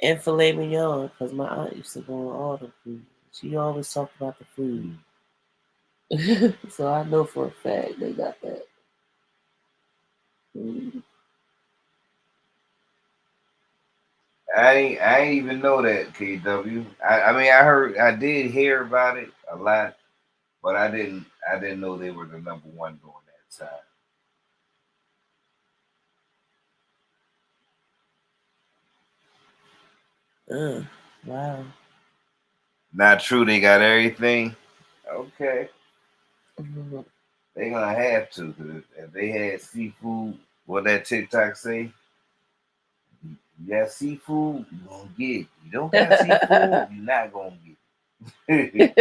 And filet mignon, because my aunt used to go on all the food. She always talked about the food. Mm. So I know for a fact they got that. Mm. I ain't even know that KW. I mean I did hear about it a lot, but I didn't know they were the number one during that time. Wow. Not true. They got everything. Okay, Mhm. they gonna have to. 'Cause if they had seafood, what that TikTok say? You got seafood, you gonna get it. You don't got seafood, you're not gonna get it.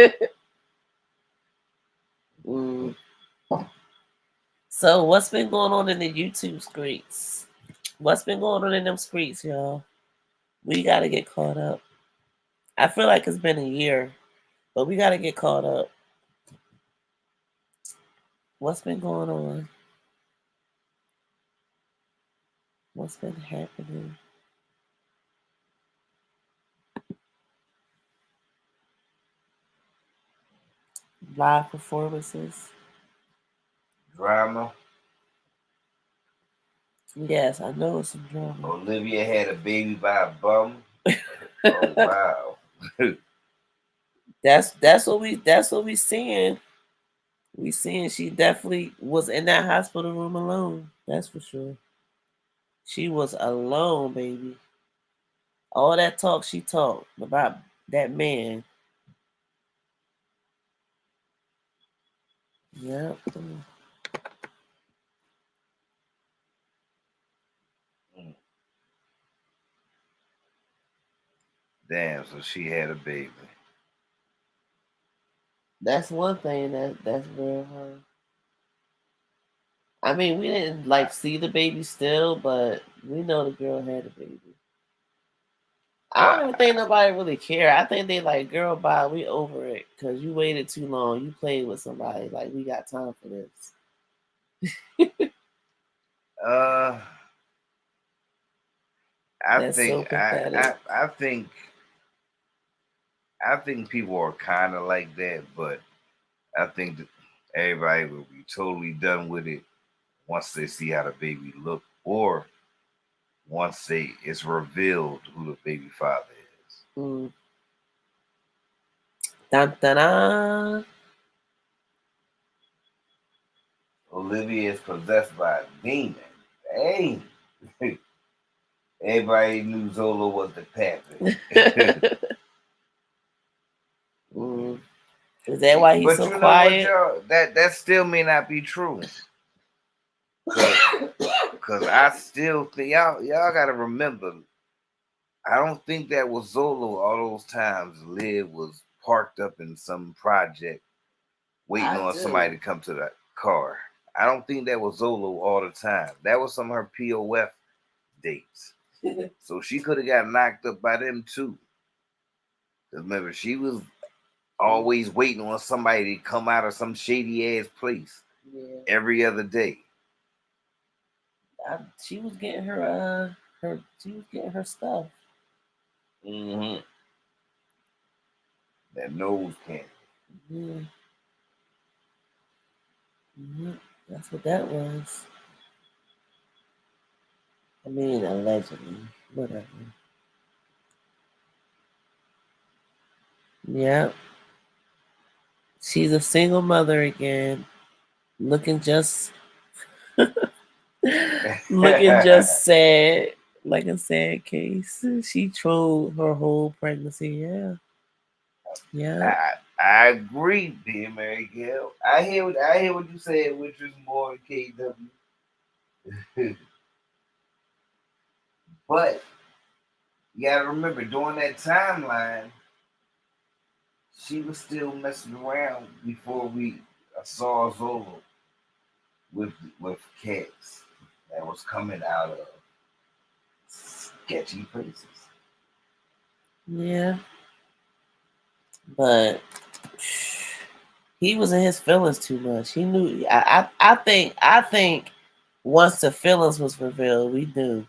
Mm. So what's been going on in the YouTube streets? What's been going on in them streets, y'all? We gotta get caught up. I feel like it's been a year, but we gotta get caught up. What's been going on? What's been happening? Live performances. Drama. Yes, I know it's some drama. Olivia had a baby by a bum. Oh wow. That's what we seeing. We seeing she definitely was in that hospital room alone. That's for sure. She was alone, baby. All that talk she talked about that man. Yep. Mm. Damn, so she had a baby. That's one thing that's real hard. I mean, we didn't I, like see the baby still, but we know the girl had a baby. I I, don't even think nobody really care. I think they like, girl, bye, we over it because you waited too long. You played with somebody. Like we got time for this. uh, I That's so think pathetic. I think people are kind of like that, but I think that everybody will be totally done with it once they see how the baby look, or once it's revealed who the baby father is. Mm. Dun, dun, dun. Olivia is possessed by a demon. Hey, everybody knew Zola was the pappy. Mm. Is that why he's But so you know what, quiet? y'all? That still may not be true. Cause I still think y'all gotta remember. I don't think that was Zolo all those times. Liv was parked up in some project waiting I on somebody to do. come to the car. I don't think that was Zolo all the time. That was some of her POF dates. So she could have got knocked up by them too. Cause remember, she was always waiting on somebody to come out of some shady ass place every other day. She was getting she was getting her stuff. Mm-hmm. That nose candy. Yeah. Mm-hmm. That's what that was. I mean, allegedly. Whatever. Yep. She's a single mother again, looking just looking just sad, like a sad case. She trolled her whole pregnancy. Yeah, yeah. I agree, dear Mary Gill. I hear what you said, which was more KW. But you gotta remember, during that timeline, she was still messing around before we saw Zola with cats that was coming out of sketchy places. Yeah, but he was in his feelings too much. He knew. I think once the feelings was revealed, we knew.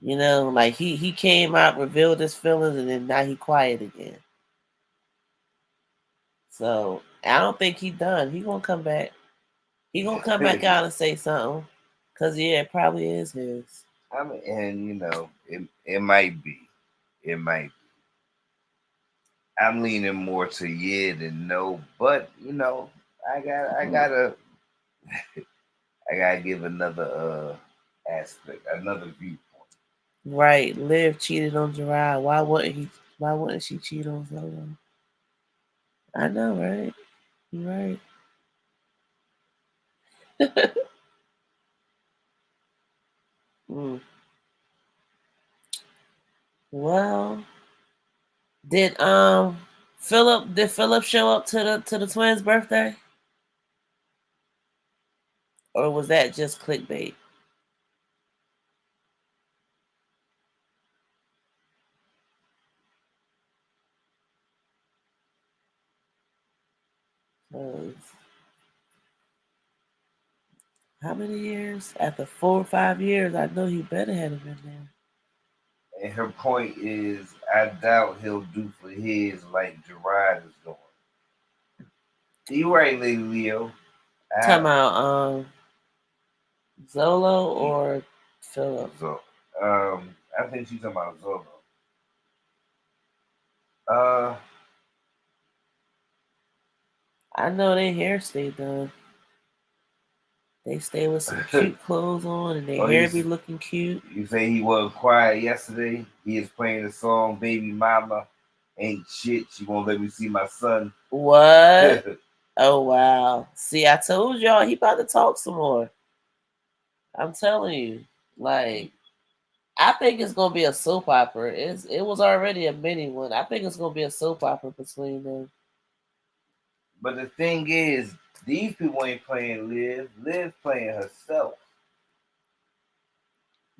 You know, like he came out, revealed his feelings, and then now he quiet again. So I don't think he done. He gonna come back. He gonna come back out and say something. Cause yeah, it probably is his. I mean, and it might be, it might. I'm leaning more to yeah than no, but I gotta I gotta give another aspect, another viewpoint. Right. Liv cheated on Gerard. Why wouldn't he? Why wouldn't she cheat on someone? I know, right? You're right. Mm. Well, did Philip show up to the twins' birthday, or was that just clickbait? 'Cause how many years? After 4 or 5 years, I know he better have been there. And her point is, I doubt he'll do for his like Gerard is doing. You right, Lady Leo. Talking I about Zolo or Philip? so I think she's talking about Zolo. Uh, I know their hair stay done. They stay with some cute clothes on, and their oh, hair be looking cute. you say he wasn't quiet yesterday. He is playing the song "Baby Mama Ain't Shit." She won't let me see my son. What? Oh wow! See, I told y'all he about to talk some more. I'm telling you, like I think it's gonna be a soap opera. It was already a mini one. I think it's gonna be a soap opera between them. But the thing is, these people ain't playing Liv. Liv playing herself.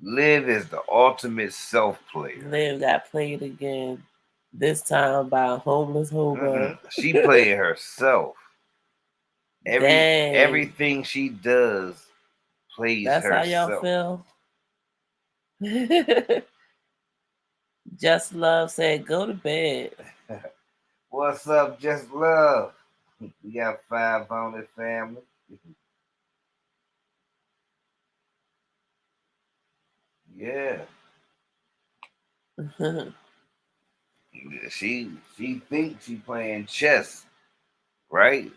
Liv is the ultimate self player. Liv got played again. This time by a homeless hobo. She playing herself. Dang. Everything she does plays That's how y'all herself. feel? Just Love said, go to bed. What's up, Just Love? We got 5 on the family. Yeah, she thinks she playing chess, right?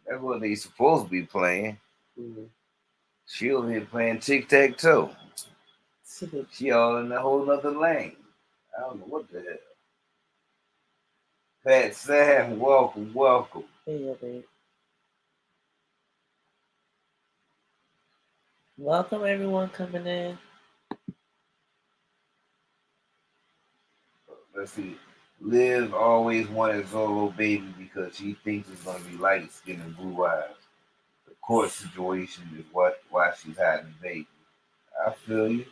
That's what they supposed to be playing. She over here playing tic tac toe. She all in a whole nother lane. I don't know what the hell. Pat Sam, welcome, welcome. Yeah, babe. Welcome everyone coming in. Let's see. Liv always wanted Zolo baby because she thinks it's gonna be light skin and blue eyes. The court situation is why she's hiding the baby. I feel you.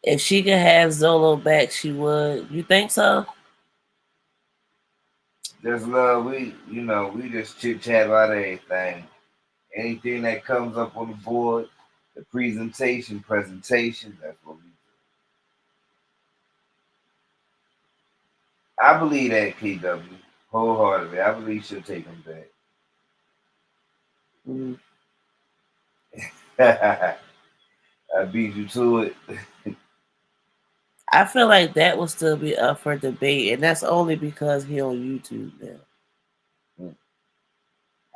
If she could have Zolo back, she would. You think so? Just love, we just chit chat about everything. Anything that comes up on the board, the presentation, that's what we do. I believe that KW wholeheartedly. I believe she'll take him Mm. back. I beat you to it. I feel like that will still be up for debate, and that's only because he on YouTube now.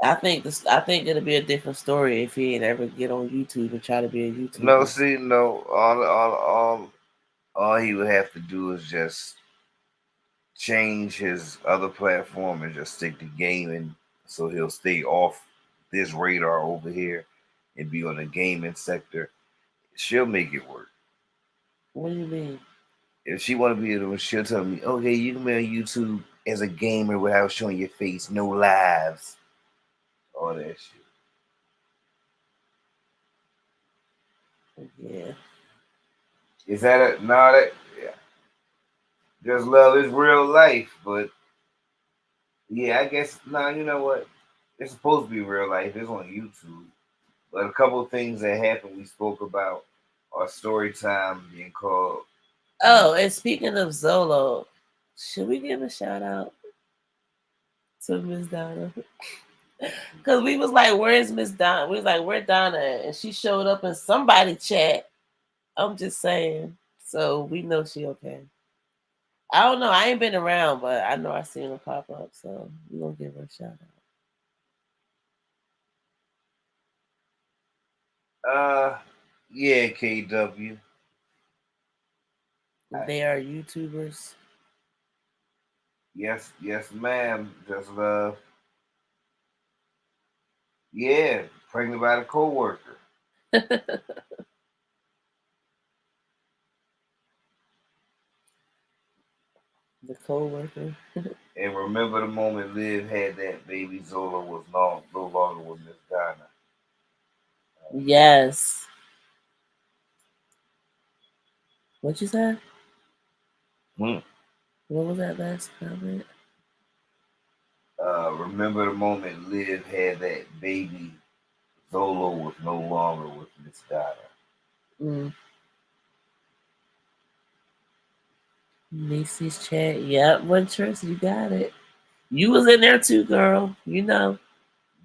I think it'll be a different story if he ain't ever get on YouTube and try to be a No, YouTuber. see, no. All he would have to do is just change his other platform and just stick to gaming, so he'll stay off this radar over here and be on the gaming sector. She'll make it work. What do you mean? If she want to be able, she'll tell me, "Okay, you can be on YouTube as a gamer without showing your face, no lives, all that shit." Yeah. Is that a no? That yeah, just love is real life, but yeah, I guess no. You know what? It's supposed to be real life. It's on YouTube, but a couple of things that happened we spoke about are story time being called. Oh, and speaking of Zolo, should we give a shout out to Miss Donna? Because we was like, where's Miss Donna? We was like, where Donna at? And she showed up in somebody chat. I'm just saying. So we know she okay. I don't know. I ain't been around, but I know I seen her pop up. So we gonna give her a shout Uh, yeah, KW. out. They are YouTubers. Yes, yes, ma'am. Just love. Yeah, pregnant by the coworker. The co-worker. And remember the moment Liv had that baby Zola was no longer with Miss Donna. Yes. What you said? Hmm. What was that last comment? Remember the moment Liv had that baby Zolo was no longer with Miss Donna. Mm. Macy's chat. Yep, Wintress, you got it. You was in there too, girl. You know.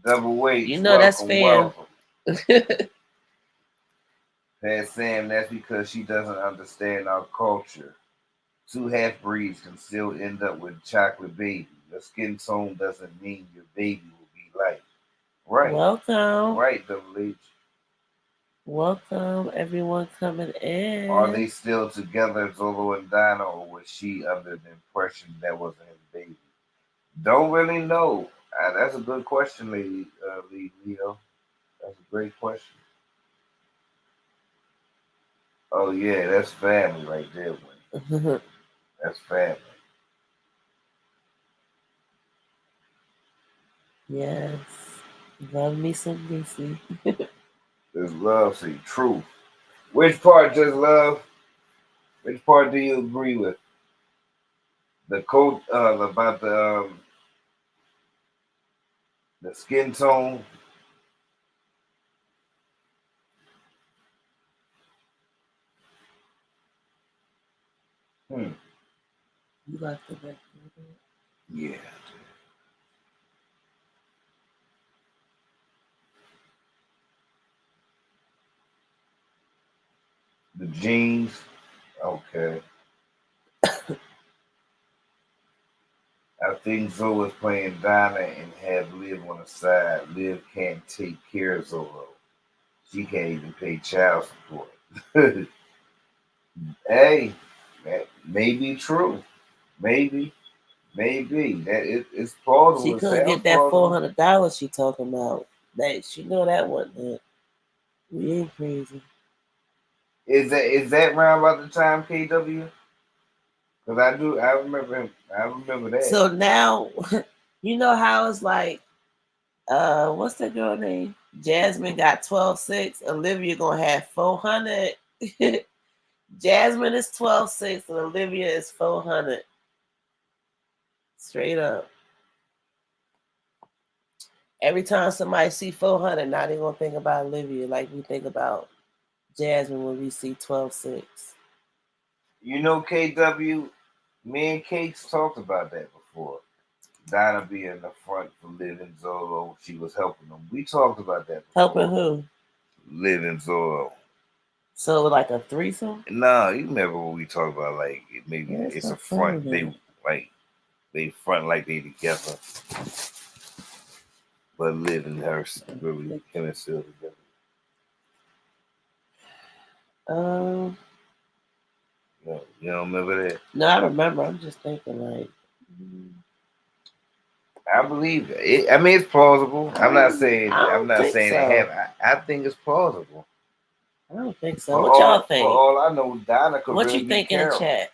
Double You Waits, know that's welcome, fam. welcome. Pat Sam, that's because she doesn't understand our culture. Two half breeds can still end up with chocolate baby. Your skin tone doesn't mean your baby will be light. Right, Welcome. right, Double H. Welcome, everyone coming Are in. they still together, Zolo and Dinah, or was she under the impression that wasn't his baby? Don't really know. That's a good question, Leo. That's a great question. Oh yeah, that's family right there, Wayne. That's family. Yes. Love me some Macy. There's love, see truth. Which part does love? Which part do you agree with? The coat about the skin tone. Hmm. You like the back. Yeah. The jeans. Okay. I think Zoe is playing Donna and have Liv on the side. Liv can't take care of Zoe. She can't even pay child support. Hey, that may be true. Maybe, maybe it's She plausible. It couldn't sounds get that plausible. $400 she talking about. That she know that wasn't it. We ain't crazy. Is that round about the time KW? Because I remember him. I remember that. So now, you know how it's like, what's that girl name? Jasmine got 12.6. Olivia gonna have 400. Jasmine is 12.6 and Olivia is 400. Straight up. Every time somebody see 400, now they gonna think about Olivia like we think about Jasmine when we see 12.6. You know, KW, me and Cakes talked about that before. Donna being in the front for Liv and Zolo, she was helping them. We talked about that Helping before. who? Liv and Zolo. So like a threesome? No, you remember what we talked about? Like maybe Yeah, it's it's a not funny front. then. They front like they together, but Liv and her really him and still together. Um, You don't remember that? no, I remember. I'm just thinking like, I believe it. I mean, it's plausible. I'm not saying. I I'm don't not think saying it so. happened. I think it's plausible. I don't think so. For What y'all all, for think? all I know, Donna could What really you be think in the Carol. chat?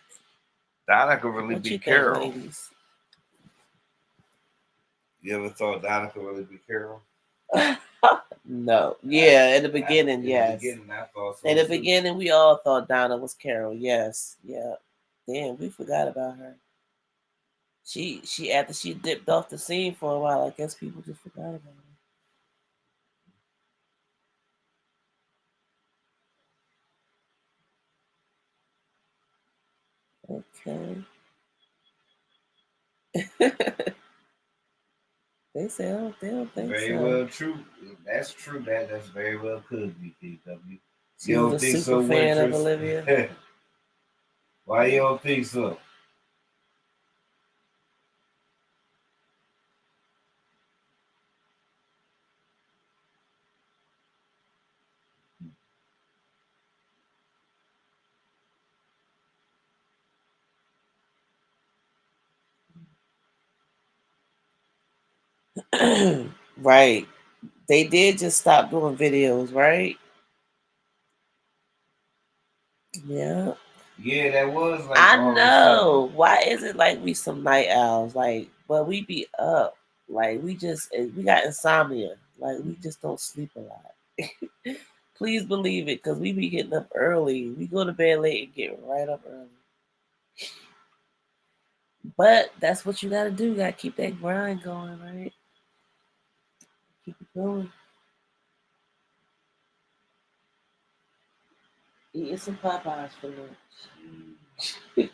Donna could really What be you think, Carol. ladies? You ever thought Donna could really be Carol? No. Yeah, in the beginning, In the yes. beginning, I thought so In the too. beginning, we all thought Donna was Carol. Yes. Yeah. Damn, we forgot about her. She after she dipped off the scene for a while, I guess people just forgot about her. Okay. They say they don't think Very so. well true. That's true. That's very well could be KW. She You was don't a think super so, fan of waitress? Olivia. Why you don't think so? Right. They did just stop doing videos, right? Yeah. Yeah, that was like I all of a sudden. know. Why is it like we some night owls? Like, but we be up. Like we got insomnia. Like we just don't sleep a lot. Please believe it, because we be getting up early. We go to bed late and get right up early. But that's what you gotta do. You gotta keep that grind going, right? Keep it going. Eating some Popeyes for lunch.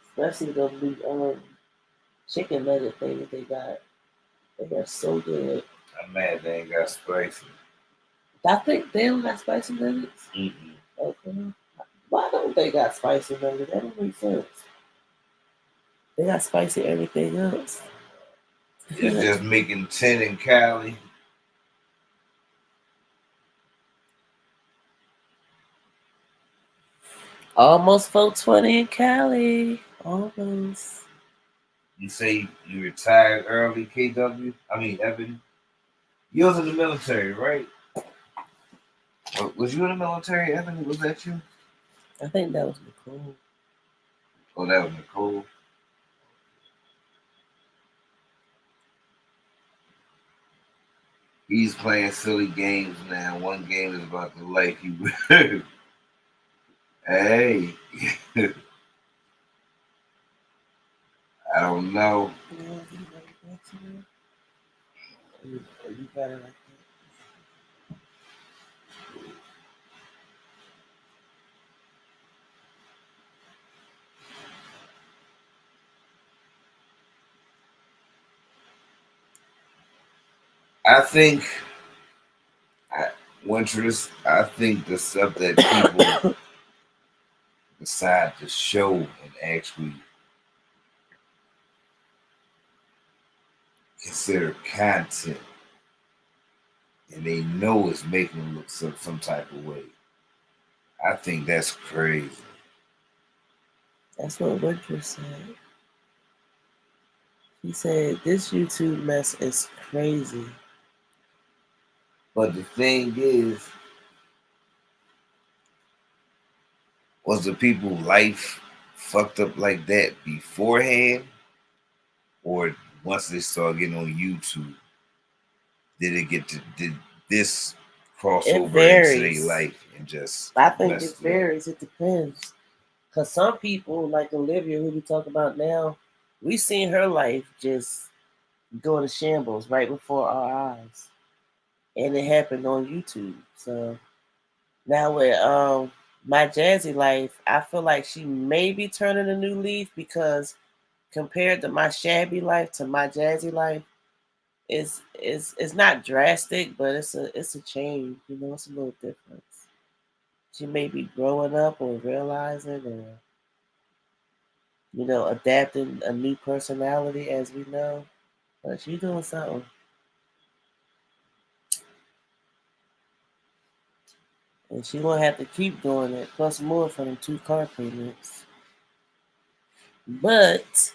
Especially those chicken nugget things they got. They are so good. I'm mad they ain't got spicy. I think they don't got spicy nuggets. Mm-mm. Okay. Why don't they got spicy nuggets? That don't make sense. They got spicy everything else. It's just making 10 in Cali. Almost 420 in Cali. Almost. You say you retired early, KW? I mean, Evan. You was in the military, right? Was you in the military, Evan? Was that you? I think that was Nicole. Oh, that was Nicole. He's playing silly games now. One game is about the life he lived. Hey, I don't know. You better like I think Winter's, I think the stuff that people decide to show and actually consider content, and they know it's making them look some type of way. I think that's crazy. That's what Winter said. He said this YouTube mess is crazy. But the thing is, was the people life fucked up like that beforehand, or once they started getting on YouTube, did this cross It over into their varies. life and just I think it messed it up? varies. It depends. Cause some people like Olivia, who we talk about now, we seen her life just go to shambles right before our eyes, and it happened on YouTube. So now with my jazzy life, I feel like she may be turning a new leaf because compared to my shabby life to my jazzy life, it's not drastic, but it's a change. You know, it's a little difference. She may be growing up or realizing, or adapting a new personality as we know. But she's doing something, and she gonna have to keep doing it, plus more for them 2 car payments. But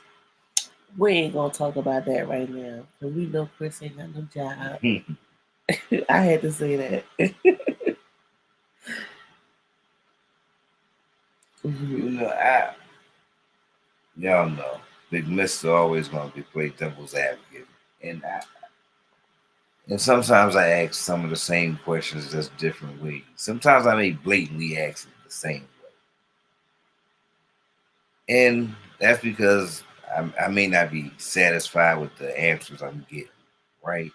we ain't gonna talk about that right now, cause we know Chris ain't got no job. I had to say that. You know, I y'all know, Big Mister always gonna be play devil's advocate, and sometimes I ask some of the same questions just different ways. Sometimes I may blatantly ask it the same way, and that's because I may not be satisfied with the answers I'm getting. Right?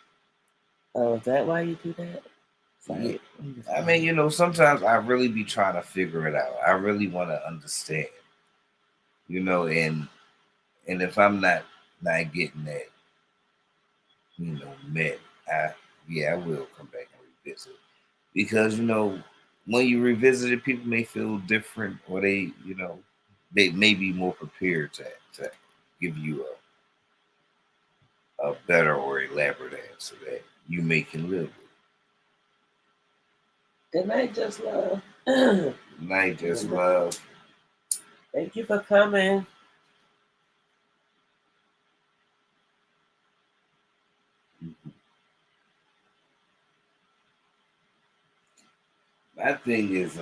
Oh, is that why you do that? Yeah. Sorry. I mean, sometimes I really be trying to figure it out. I really want to understand. And if I'm not getting that, met, I yeah, I will come back and revisit because when you revisit it, people may feel different, or they may be more prepared to give you a better or elaborate answer that you may can live with. Good night, just love. Night, just love. Thank you for coming. My thing is,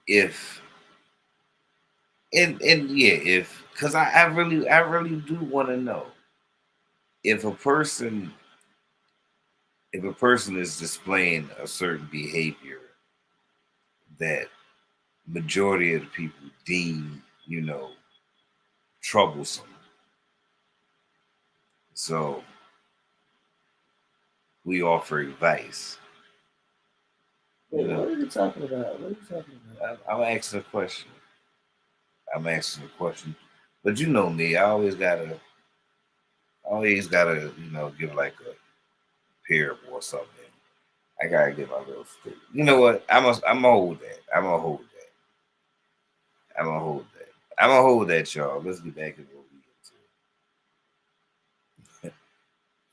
if and yeah, if because I really do want to know if a person is displaying a certain behavior that majority of the people deem troublesome. So we offer advice. Wait, what are you talking about? What are you talking about? I'm asking a question. I'm asking a question. But you know me, I always gotta give like a parable or something. I gotta give my little stick. You know what? I'm gonna hold that. I'm gonna hold that. I'm gonna hold that. I'm gonna hold that, y'all. Let's get back into what we into.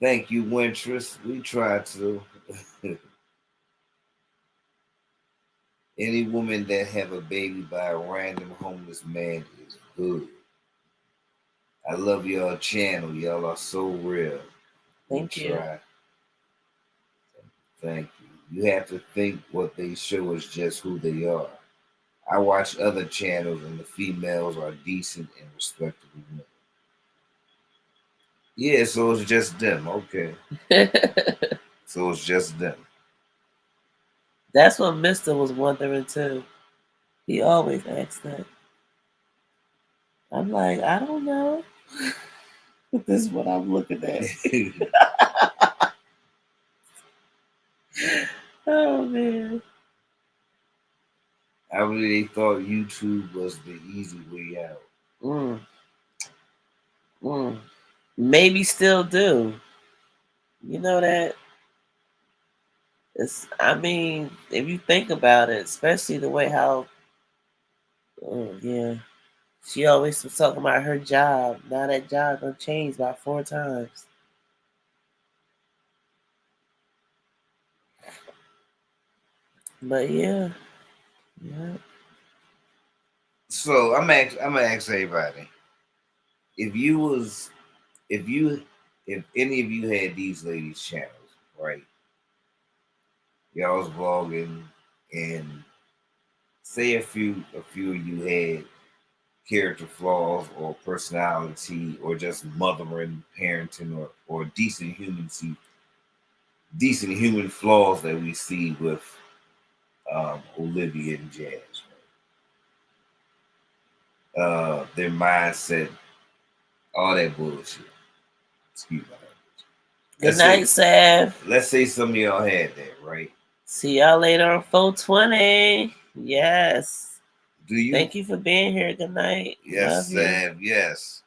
Thank you, Wintress. We try to. Any woman that have a baby by a random homeless man is good. I love y'all channel. Y'all are so real. We Thank you. try. Thank you. You have to think what they show is just who they are. I watch other channels and the females are decent and respectable women. Yeah, so it's just them. Okay. So it's just them. That's what Mister was wondering too. He always asks that. I'm like, I don't know. This is what I'm looking at. Oh man. I really thought YouTube was the easy way out. Mm, mm. maybe still do. You know that it's. I mean, if you think about it, especially the way how, oh yeah, she always was talking about her job. Now that job done changed about 4 times. But yeah, yeah. So I'm gonna ask everybody if you was if you if any of you had these ladies' channels, right? Y'all was vlogging, and say a few of you had character flaws or personality or just mothering, parenting, or decent human flaws that we see with Olivia and Jazz. Their mindset, all that bullshit. Excuse me. Good Let's say night, Sav. let's say some of y'all had that, right? See y'all later on 420. Yes. Do you? Thank you for being here. Good night. Yes, Love you. Sav. Yes.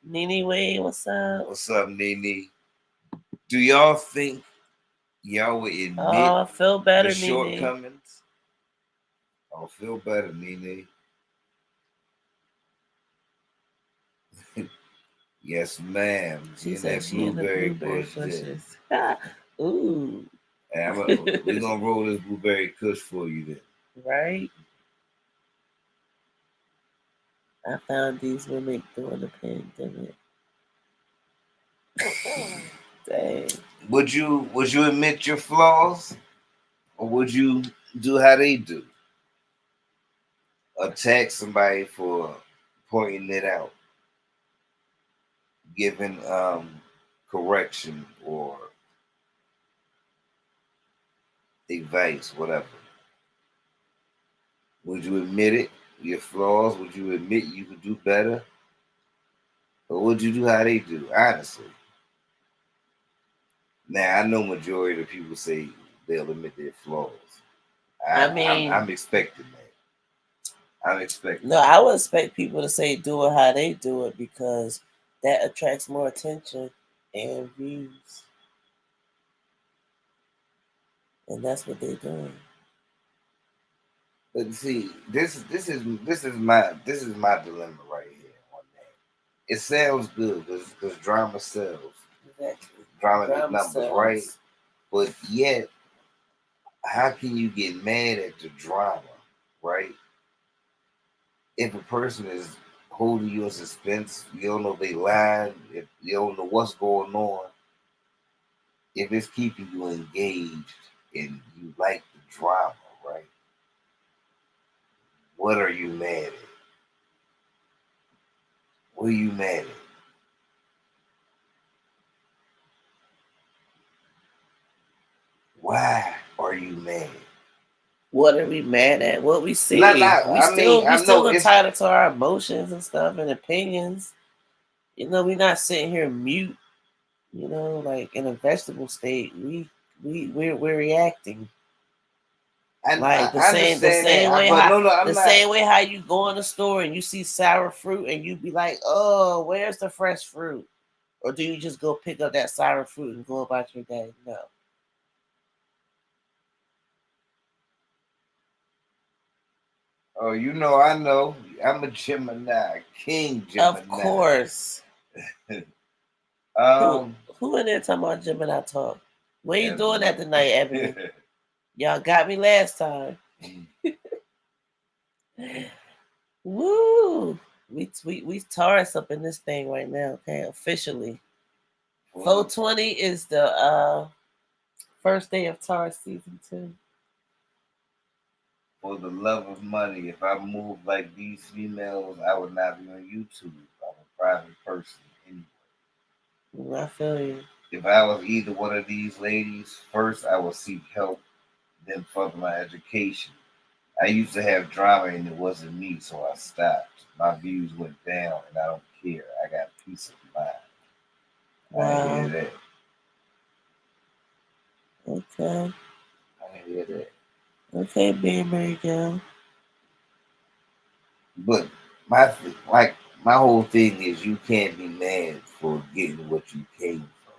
Nene Wade, what's up? What's up, Nene? Do y'all think y'all would admit Oh, I feel the better, Nene. shortcomings? I'll feel better, Nene. Yes, ma'am. She In said that she in the blueberry blueberry bush, there. bushes. Ooh. And we're gonna roll this blueberry kush for you then. Right? I found these women during the pandemic. Dang. Would you admit your flaws, or would you do how they do? Attack somebody for pointing it out, giving correction or advice, whatever. Would you admit it? Your flaws? Would you admit you could do better? Or would you do how they do? Honestly. Now I know majority of the people say they'll admit their flaws. I I'm mean, I'm expecting that. I'm expecting no, I that. would expect people to say do it how they do it because that attracts more attention and views. And that's what they're doing. But see, this is my dilemma right here on that. It sounds good because drama sells. Exactly. Drama make Drama numbers, right? sells. But yet, how can you get mad at the drama, right? If a person is holding you in suspense, you don't know if they lied, if you don't know what's going on, if it's keeping you engaged and you like the drama, right? What are you mad at? What are you mad at? Why are you mad? What are we mad at? What we Not, see. not. We I mean, still we I know still it's. entitled to our emotions and stuff and opinions. You know, we're not sitting here mute, you know, like in a vegetable state. We're reacting. Like the I same the understand same that, way but how no, the I'm not. same way how you go in the store and you see sour fruit and you be like, oh, where's the fresh fruit? Or do you just go pick up that sour fruit and go about your day? No. Oh, I know. I'm a Gemini, King Of Gemini. course. Who um, who in there talking about Gemini talk? What you doing Ebony. that tonight, Ebony? Y'all got me last time. Woo! We Taurus up in this thing right now, okay? Officially. for the 420 is the first day of Taurus season 2. for the love of money. If I moved like these females, I would not be on YouTube. I'm a private person anyway. I feel you. If I was either one of these ladies, first I would seek help, then further my education. I used to have drama and it wasn't me, so I stopped. My views went down and I don't care. I got peace of mind. I hear Wow. that. Okay. I hear that. Okay, being married girl. But my like my whole thing is you can't be mad for getting what you came for.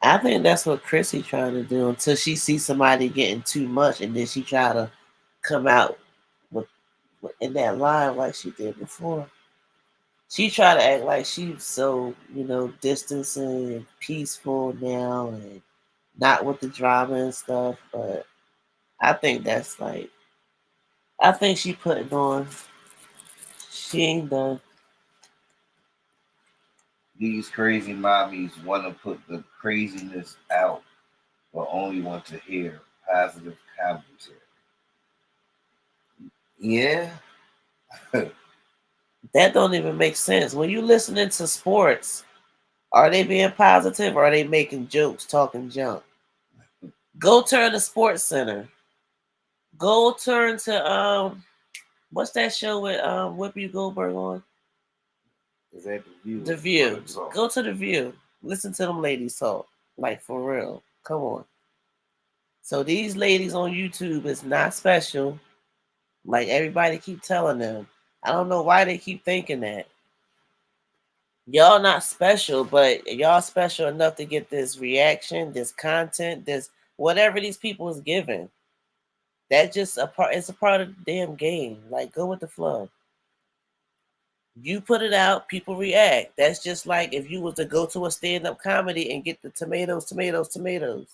I think that's what Chrissy trying to do until she sees somebody getting too much, and then she try to come out with, in that line like she did before. She try to act like she's so distancing and peaceful now, and not with the drama and stuff. But I think that's like I think she putting on. She ain't done. These crazy mommies want to put the craziness out, but only want to hear positive commentary. Yeah, That don't even make sense. When you listening to sports, are they being positive or are they making jokes, talking junk? Go turn to Sports Center. Go turn to what's that show with Whoopi Goldberg on? is that the view? The View. Go to the View. Listen to them ladies talk. Like for real. Come on. So these ladies on YouTube is not special. Like everybody keep telling them. I don't know why they keep thinking that. Y'all not special, but y'all special enough to get this reaction, this content, this whatever these people is giving. That just a part. It's a part of the damn game. Like go with the flow. You put it out, people react. That's just like if you was to go to a stand-up comedy and get the tomatoes, tomatoes, tomatoes,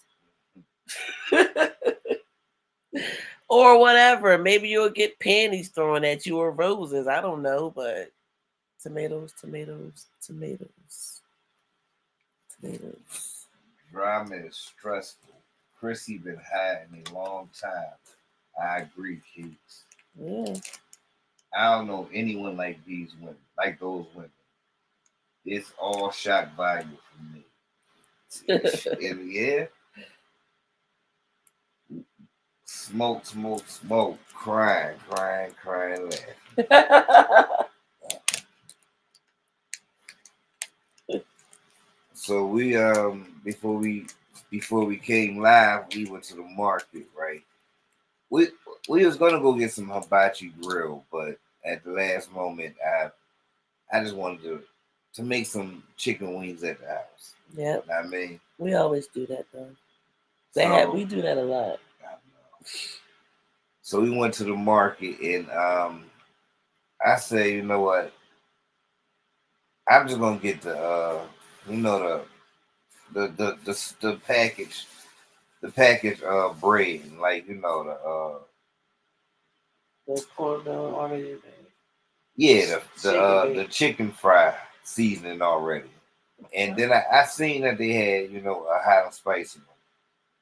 or whatever. Maybe you'll get panties thrown at you or roses. I don't know, but tomatoes, tomatoes, tomatoes, tomatoes. Drama is stressful. Chrissy been hiding a long time. I agree, Keeks. Yeah. I don't know anyone like these women, like those women. It's all shock value for me. And yeah, smoke, smoke, smoke, crying, crying, crying, laughing. So we before we came live, we went to the market, right? We we was gonna go get some hibachi grill, but at the last moment, I just wanted to make some chicken wings at the house. Yep. I mean, we always do that though. We do that a lot. So we went to the market, and I say, you know what? I'm just gonna get you know, the package, bread, like you know The cornmeal already made. yeah, the chicken fry seasoning already. And then I seen that they had, you know, a hot and spicy one.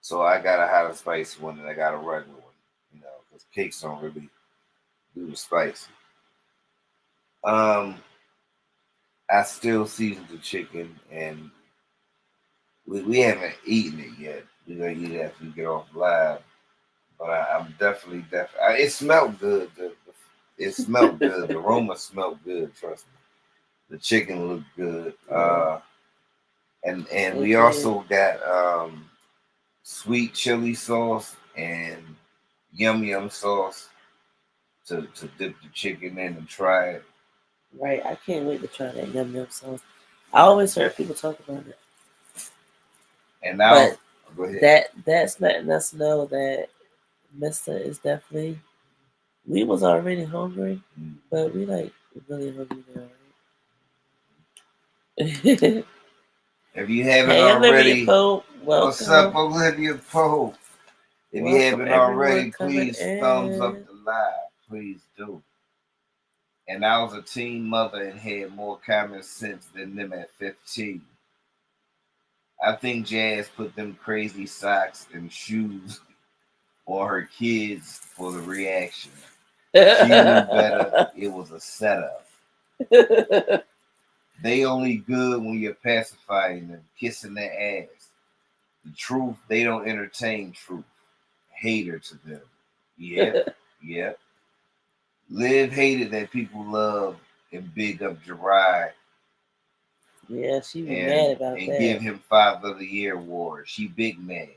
So I got a hot and spicy one, and I got a regular one, you know, because cakes don't really do the spicy. Um, I still season the chicken, and we haven't eaten it yet. We're gonna eat it after we get off live. But I'm definitely. It smelled good. It smelled good. The aroma smelled good. Trust me. The chicken looked good. And we also got sweet chili sauce and yum yum sauce to dip the chicken in and try it. Right, I can't wait to try that yum yum sauce. I always heard people talk about it. And now, but that's letting us know that Mister is definitely. We was already hungry, but we like really hungry now. Right? If you haven't hey, already, Olivia Pope, welcome. What's up, Olivia Pope? If you haven't already, please thumbs up the live. Please do. And I was a teen mother and had more common sense than them at 15. I think Jazz put them crazy socks and shoes on her kids for the reaction. She knew better. It was a setup. They only good when you're pacifying them, kissing their ass. The truth, they don't entertain truth. Hater to them. Yep, yep. Liv hated that people love and big up Jirai. Yeah, she was mad about that. And give him Father of the Year award. She big mad.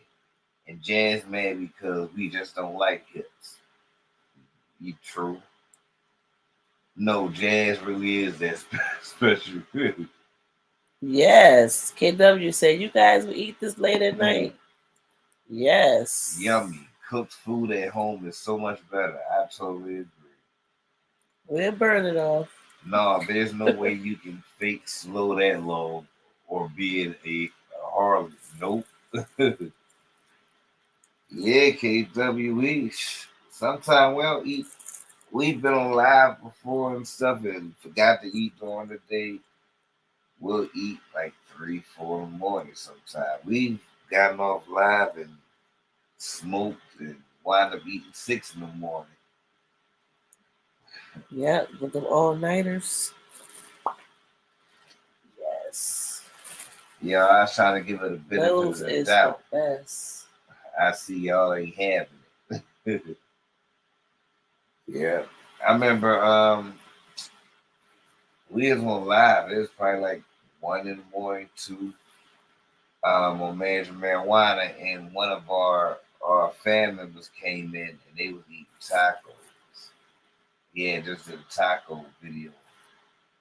And Jazz mad because we just don't like hips. You true. No, jazz really is that special. Yes. KW said, you guys will eat this late at night. Yes. Yummy. Cooked food at home is so much better. I totally agree. We'll burn it off. No, there's no way you can fake slow that long or be in a Harley. Nope. Yeah, KWE. Sometimes we'll eat. We've been on live before and stuff and forgot to eat during the day. We'll eat like 3, 4 in the morning sometimes. We've gotten off live and smoked and wind up eating 6 in the morning. Yep, with them all-nighters. Yes. Yeah, I was trying to give it a benefit of Those the is the doubt. best. I see y'all ain't having it. Yeah. I remember we was on live. It was probably like 1 in the morning, two on Management Marijuana, and one of our fan members came in and they was eating tacos. Yeah, just did a taco video.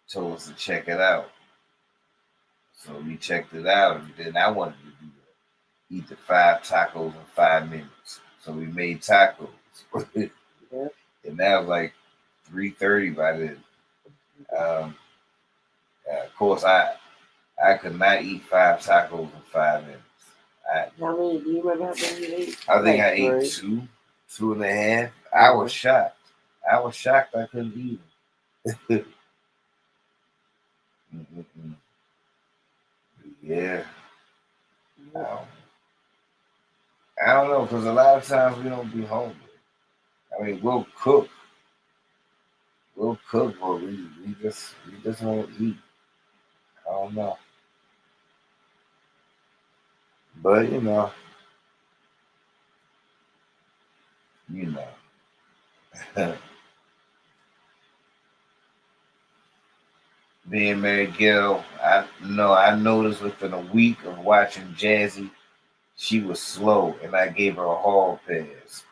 Told us to check it out. So we checked it out, and then I wanted to do that. Eat the 5 tacos in 5 minutes. So we made tacos. Yep. And that was like 3:30 by then. Um, of course, I could not eat 5 tacos in 5 minutes. I How many? Do you remember how many you ate? I think Like I ate three. two, 2.5. I was shocked. I was shocked I couldn't eat them. Mm-mm-mm. Yeah. Um, I don't know, because a lot of times we don't be hungry. I mean, we'll cook, but we just won't eat. I don't know, but you know, being married girl, I know I noticed within a week of watching Jazzy, she was slow, and I gave her a hall pass.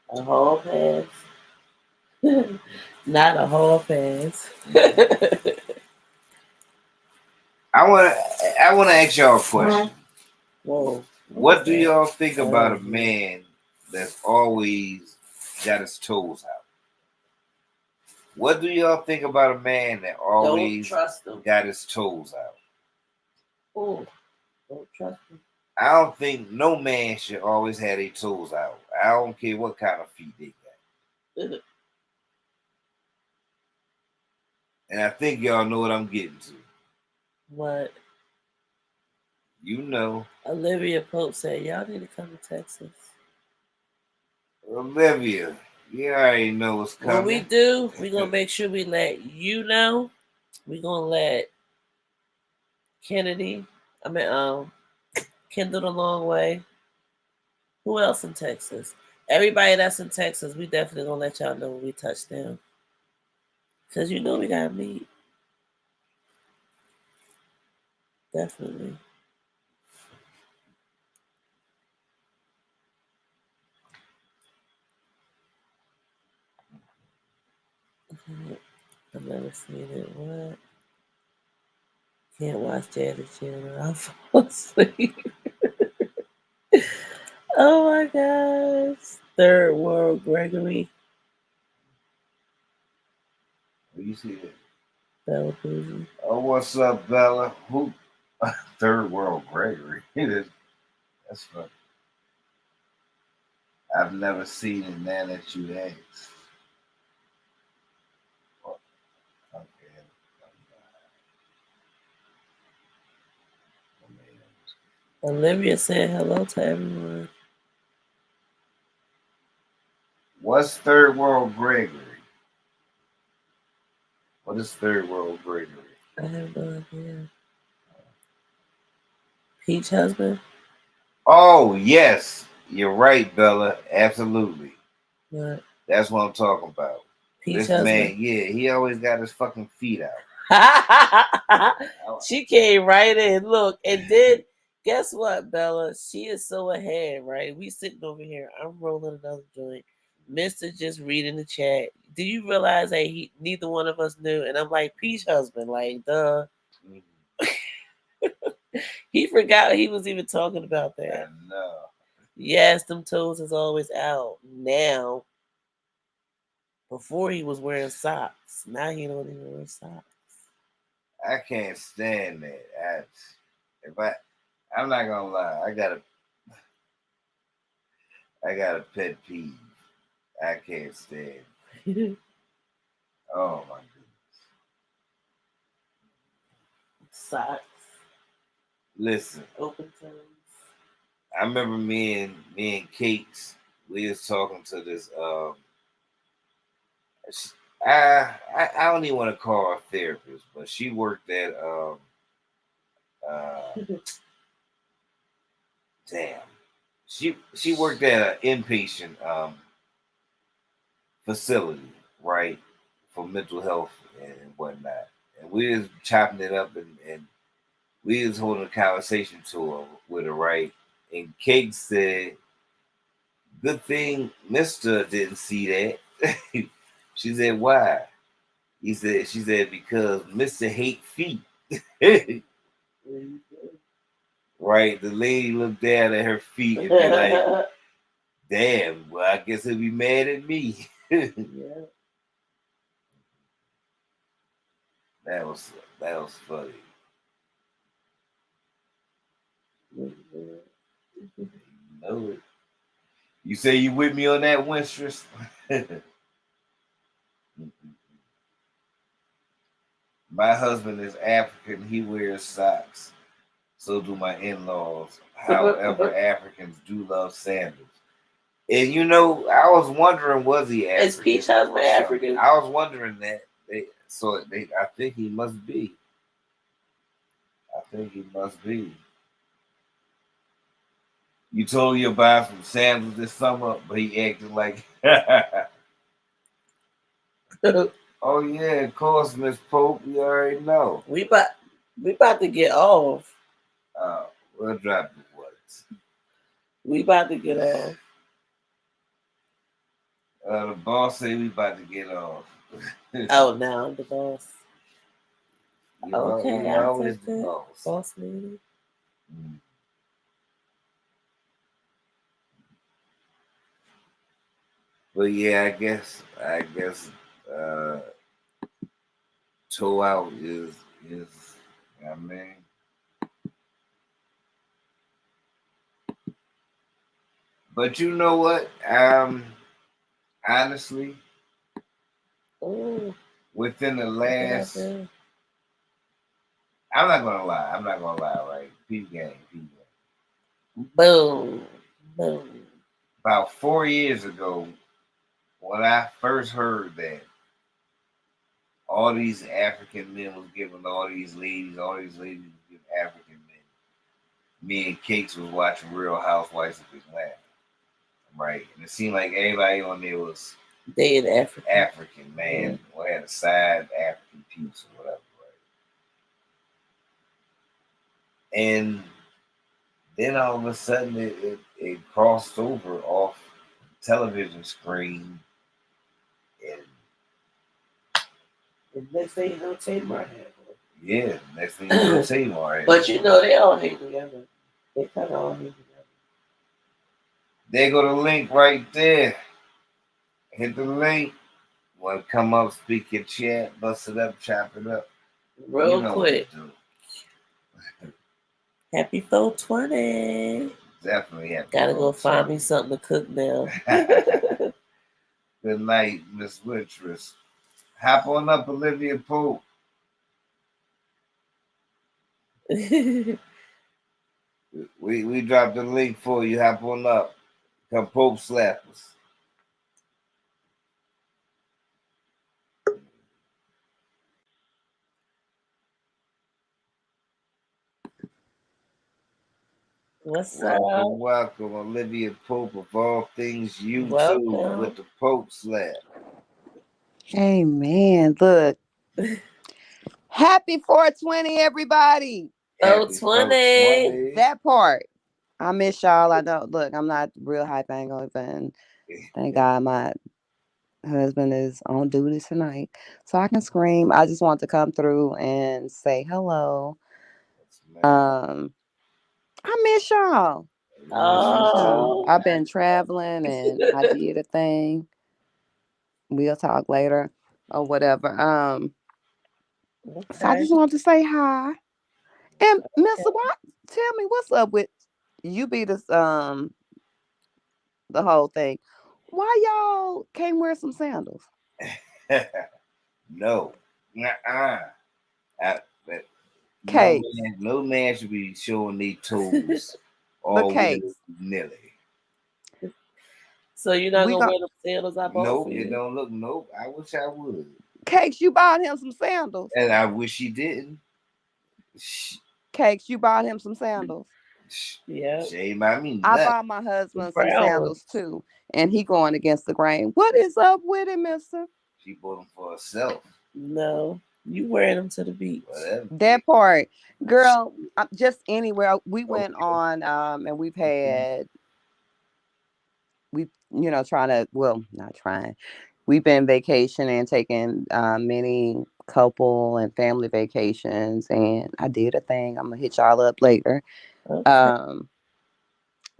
A whole pass. Not a whole pass. I wanna ask y'all a question. Whoa. What do y'all think about a Oh, yeah. man that's always got his toes out? What do y'all think about a man that Don't always trust them. got his toes out? Oh, don't trust them. I don't think no man should always have their toes out. I don't care what kind of feet they got. And I think y'all know what I'm getting to. What? You know. Olivia Pope said, y'all need to come to Texas. Olivia, you already know what's coming. When we do, we're going to make sure we let you know. We're going to let Kennedy, Kendall the Long Way. Who else in Texas? Everybody that's in Texas, we definitely going to let y'all know when we touch down. Because you know we got to meet. Definitely. I've never seen it. What? Can't watch Janet Channel. I'll fall asleep. Oh my gosh. Third World Gregory. You see it? Bella Bougie. Oh, what's up, Bella? Who? Third World Gregory. That's funny. I've never seen it now that you asked. Okay. Olivia said hello to everyone. What's Third World Gregory? What is Third World Gregory? I have no idea. Peach husband? Oh, yes. You're right, Bella. Absolutely. What? That's what I'm talking about. Peach This husband? man, yeah, he always got his fucking feet out. She came right in. Look, and then guess what, Bella? She is so ahead, right? We sitting over here. I'm rolling another joint. Mister just reading the chat. Do you realize that neither one of us knew? And I'm like, Peach husband, like, duh. He forgot he was even talking about that. No. Yes, them toes is always out. Now, before he was wearing socks. Now he don't even wear socks. I can't stand that. I'm not gonna lie, I got a pet peeve. I can't stand. Oh my goodness. Socks. Listen. Open toes. I remember me and Cakes, we was talking to this I don't even want to call her a therapist, but she worked at damn. She worked at an inpatient facility, right, for mental health and whatnot. And we was chopping it up, and we was holding a conversation to her with her, right? And Kate said, "Good thing Mister didn't see that." She said, "Why?" She said, "Because Mister hate feet." Right? The lady looked down at her feet and be like, "Damn, well, I guess he'll be mad at me." Yeah. That was funny. You know it. You say you with me on that, Winstress? My husband is African. He wears socks. So do my in-laws. However, Africans do love sandals. And you know, I was wondering, was he African? Is Peach husband African? I was wondering that. I think he must be. I think he must be. You told you buy some sandals this summer, but he acted like. Oh yeah, of course, Miss Pope. You already know. We about to get off. We'll drop the words. We about to get off. The boss say we about to get off. Oh, now I'm the boss. Okay, I'll take the boss lady. Mm. But yeah, I guess uh toe out is I mean, but you know what? Honestly, ooh, within the last, I'm not gonna lie, right? Peep game, peep game. Boom, boom. About 4 years ago, when I first heard that all these African men was giving all these ladies was giving African men. Me and Cakes was watching Real Housewives of Atlanta, right? And it seemed like everybody on there was they in African. African man, or had a side African piece or whatever, right? And then all of a sudden it crossed over off television screen, and next thing you know, Tamar had one. Yeah, next thing you know, Tamar had. But you know, they all hang together. They kind of all hang together. There go the link right there. Hit the link. Want to come up, speak your chat, bust it up, chop it up. Real quick. Happy 420. Definitely happy. Gotta go find me something to cook now. Good night, Miss Wintress. Hop on up, Olivia Pope. we dropped the link for you. Hop on up. Come Pope slap us. What's welcome, up? Welcome, Olivia Pope of all things YouTube welcome. With the Pope slap. Amen. Look. Happy 420, everybody. 420. That part. I miss y'all. I don't look, I'm not real hype. I ain't gonna even Thank God my husband is on duty tonight, so I can scream. I just want to come through and say hello. Yes, man. Um, I miss y'all. We I miss you miss y'all. too. Oh, I've been traveling and I did a thing. We'll talk later or whatever. So I okay. just wanted to say hi. And Mr. Okay. Watt, tell me what's up with you be this the whole thing. Why y'all can't wear some sandals? No. Uh-uh. I, that- no Cakes. man, no man should be showing their toes But all willy cakes. nilly. So you're not We gonna got wear the sandals I bought for Nope, it you? don't look. Nope, I wish I would, cakes, you bought him some sandals. and I wish he didn't. Sh- Cakes, you bought him some sandals. Yeah, Shame I mean I nothing. bought my the husband some brown sandals ones. too. And he going against the grain. What is up with it, mister? She bought them for herself. No, you wearing them to the beach. Whatever. That part. Girl, just anywhere. We went Okay. on and Okay. we trying to, well, not trying. We've been vacationing, taking many couple and family vacations, and I did a thing. I'm gonna hit y'all up later. Okay. Um,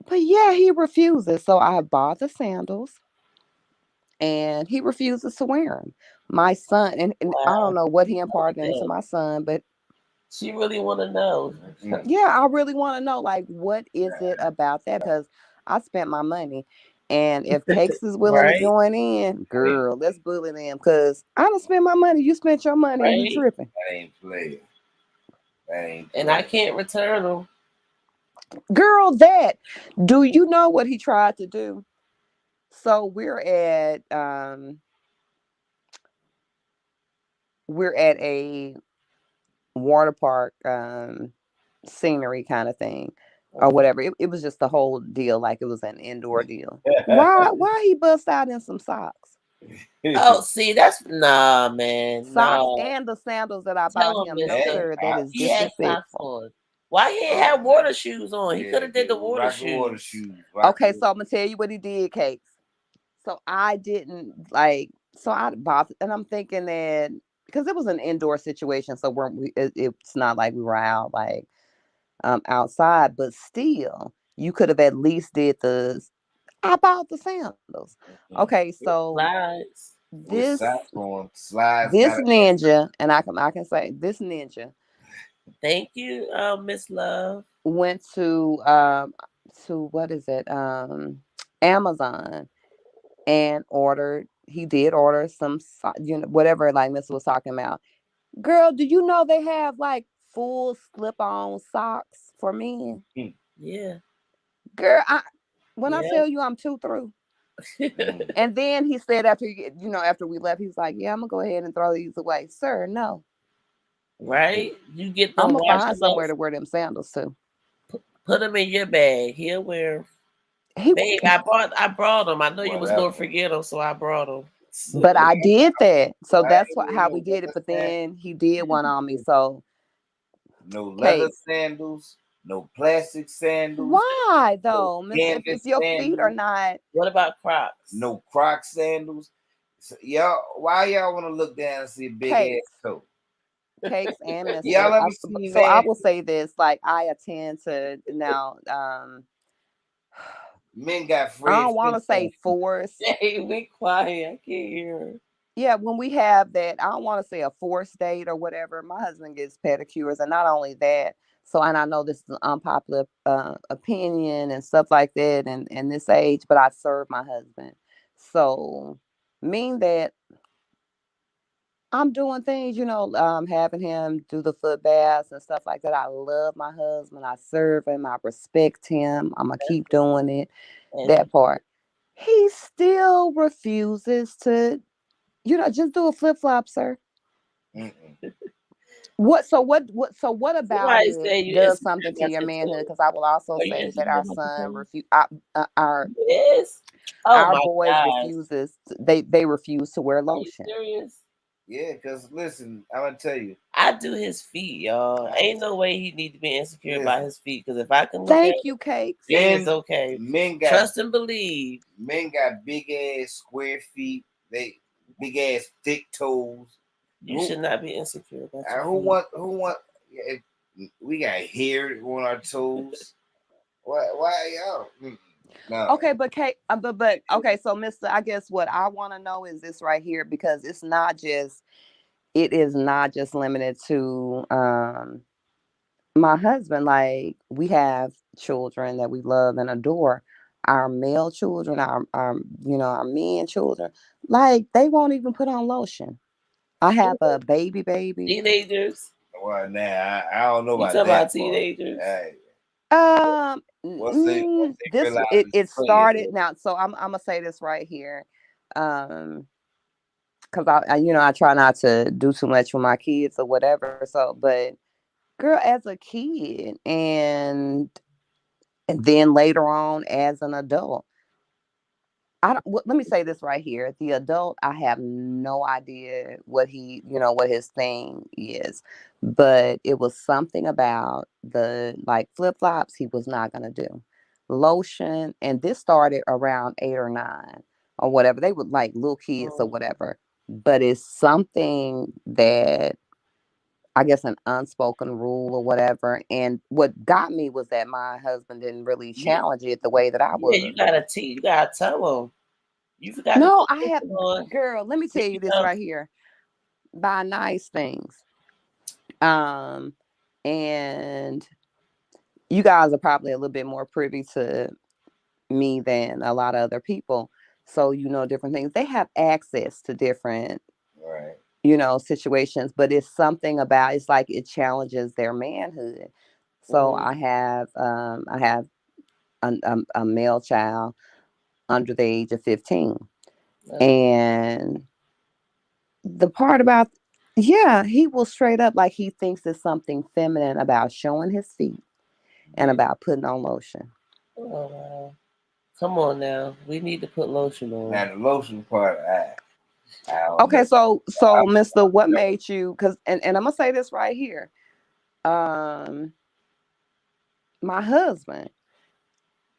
but yeah, he refuses. So I bought the sandals, and he refuses to wear them. My son, and I don't Wow. know what You he like imparted into that. my son, but She really want to know. Mm. yeah, I really want to know, like, what is it about that? Because I spent my money. And if Cakes is willing to Right? join in, girl, let's bully them. Because I don't spend my money. You spent your money and you Right? tripping. That ain't playing. That ain't And I playing. can't return them. Girl, that. Do you know what he tried to do? So we're at a water park scenery kind of thing or Okay. whatever. It was just the whole deal, like it was an indoor deal. Why he bust out in some socks? Oh, see, that's nah, man. Socks No. and the sandals that I bought Tell him, him. No, Hey, mister. sir, that I, is He had socks disrespectful. on. Why he ain't oh, have water shoes on? He could yeah, have did get the water rock the water shoes. shoes. Rock the Okay, water. so I'm gonna tell you what he did, Cakes. So I didn't like. So I bought, and I'm thinking that because it was an indoor situation, so it's not like we were out like outside, but still, you could have at least did the. I bought the sandals. Mm-mm. Okay, It so slides. With this socks on, slides this gotta ninja, and I can say this ninja Thank you, Miss Love. went to what is it Amazon and ordered. He did order some whatever like Miss was talking about. Girl, do you know they have like full slip-on socks for men? mm, Yeah. Girl, when I Yeah. tell you I'm two through. And then he said after we left, he's like, "Yeah, I'm gonna go ahead and throw these away, sir. No, Right? You get I'm them, gonna wash find them somewhere up, to wear them sandals to." put them in your bag. He'll wear 'em. He, Babe, I brought them. I know you was whatever. gonna forget them, so I brought them. but I did that, so I that's ain't wearing how no we did it. leather But sandals. then he did one on me. So, No leather Case, sandals. No plastic sandals. why No though, Mister? If canvas your feet are sandals. not What about Crocs? No Croc sandals. So y'all, why y'all want to look down and see a big ass Cakes, toe? Cakes and Y'all Mister, ever seen so I man? will say this: like I attend to now. Men got I Fred don't want to say Flintstone feet. Hey, force. be quiet. I can't hear her. Yeah, when we have that, I don't want to say a forced date or whatever. My husband gets pedicures, and not only that. So, and I know this is an unpopular opinion and stuff like that, and this age, but I serve my husband. So, mean that I'm doing things, having him do the foot baths and stuff like that. I love my husband. I serve him. I respect him. I'm gonna keep doing it. As you That part. He still refuses to, just do a flip flop, sir. Mm-mm. So what about somebody it say you does something Instagram to your message manhood? too. Because I will also Are you say that our Instagram message son too? our Yes. Oh our my boys gosh. they refuse to wear Are you lotion. serious? Yeah, cause listen, I'm gonna tell you. I do his feet, y'all. Ain't no way he need to be insecure about his feet. Because if I can look at Thank you, Cakes. then it's okay. Men got Trust and believe. Men got big ass square feet. They big ass thick toes. You should not be insecure about your Who feet. Who want? We got hair on our toes. Why y'all? No. Okay, but Kate, but okay. So, Mister, I guess what I want to know is this right here, because it's not just. It is not just limited to my husband. Like, we have children that we love and adore. Our male children, our our men children, like, they won't even put on lotion. I have a baby. Teenagers. Well, now I don't know You about talking that about teenagers? Once they This realize it it's clean, started now. So I'm gonna say this right here, because I try not to do too much with my kids or whatever. So, but girl, as a kid, and then later on as an adult, let me say this right here. The adult, I have no idea what his thing is, but it was something about the, like, flip flops he was not gonna do, lotion, and this started around 8 or 9 or whatever. They were like little kids or whatever, but it's something that, I guess, an unspoken rule or whatever. And what got me was that my husband didn't really challenge it the way that I Yeah, you would. gotta you gotta tell them. You forgot to No, put I have, lotion on. girl, let me tell you this right here. Buy nice things. Um, and you guys are probably a little bit more privy to me than a lot of other people. So, different things. They have access to different, right? situations, but it's something about, it's like it challenges their manhood. So I have a male child under the age of 15. And the part about, yeah, he will straight up, like, he thinks there's something feminine about showing his feet and about putting on lotion. Oh wow. Come on now. We need to put lotion on. Now the lotion part, I don't Okay, know. so Mister, what made you, because, and I'm gonna say this right here. Um my husband,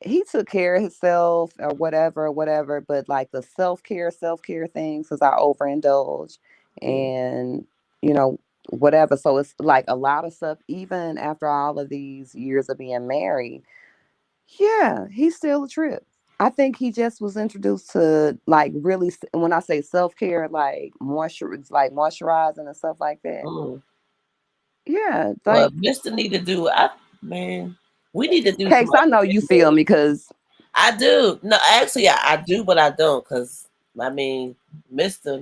he took care of himself or whatever, but like the self care things, because I overindulge, and you know whatever. So it's like a lot of stuff. Even after all of these years of being married, yeah, he's still a trip. I think he just was introduced to, like, really, when I say self care, like moisturizing and stuff like that. Yeah, Well, like, Mister need to do. Man, we need to do some Case, I know you feel me, because I do. No, actually, I do, but I don't, because I mean, Mister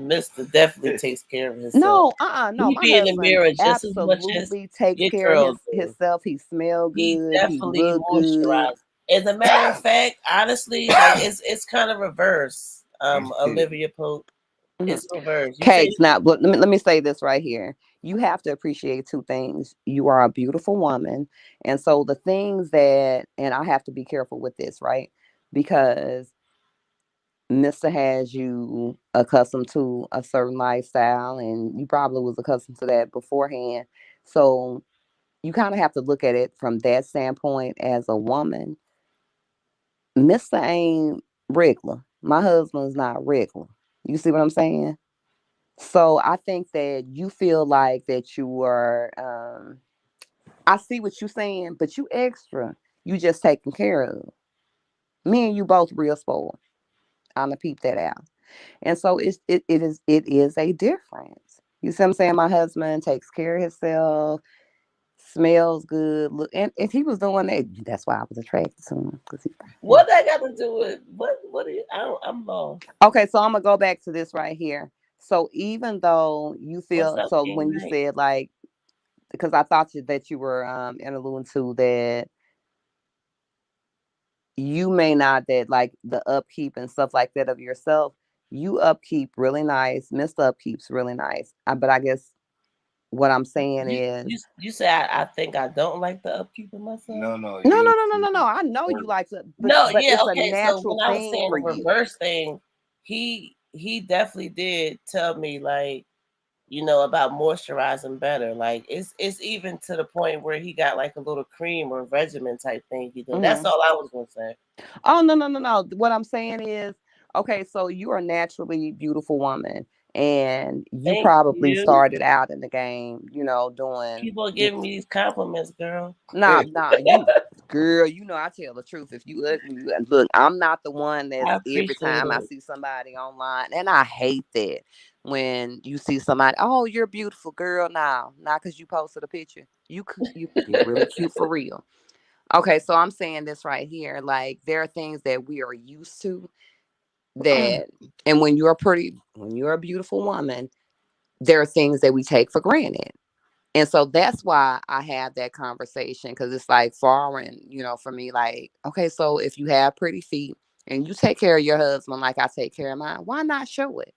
definitely takes care of himself. no, He my be in the husband mirror just as much as absolutely takes your care of girl do. himself. He smell He good, he definitely look good. moisturized. As a matter of fact, honestly, like it's kind of reverse. Olivia Pope, Mhm. it's reverse. You say Cakes, now, but let me say this right here. You have to appreciate two things. You are a beautiful woman. And so the things that, and I have to be careful with this, right? Because Mr. has you accustomed to a certain lifestyle, and you probably was accustomed to that beforehand. So you kind of have to look at it from that standpoint. As a woman, Mr. ain't regular. My husband's not regular. You see what I'm saying? So I think that you feel like that you are, I see what you're saying, but you extra. You just taken care of. Me and you both real spoiled. I'm gonna peep that out. And so it is a difference. You see what I'm saying? My husband takes care of himself, smells good, look, and if he was doing that, that's why I was attracted to him. what that got to do with what? What? I'm lost. Okay, so I'm gonna go back to this right here. So even though you What's feel, up, so King when you Knight? said, like, because I thought that you were alluding to that, you may not, that, like, the upkeep and stuff like that of yourself, you upkeep really nice. Mr. Upkeep's really nice. But I guess what I'm saying is, You say I think I don't like the upkeep of myself. No, no, no, no, no, no, no. I know you like to, No, but yeah, it's a okay. So natural when I was thing saying for the you. reverse thing, he definitely did tell me, like, about moisturizing better. Like it's even to the point where he got like a little cream or regimen type thing he do. That's Hmm. all I was gonna say. Oh, no, no, no, no. What I'm saying is, okay, so you're a naturally beautiful woman, and you Thank probably you. started out in the game, doing Keep on this. giving me these compliments, girl. Nah, nah, you girl, I tell the truth. If you ugly, look, I'm not the one I that's every appreciate time I it. see somebody online, and I hate that when you see somebody, oh, you're beautiful, girl. Now, not because you posted a picture. You're really cute for real. Okay, so I'm saying this right here. Like, there are things that we are used to that, and when you're a beautiful woman, there are things that we take for granted. And so that's why I have that conversation, because it's like foreign, for me. Like, okay, so if you have pretty feet and you take care of your husband like I take care of mine, why not show it?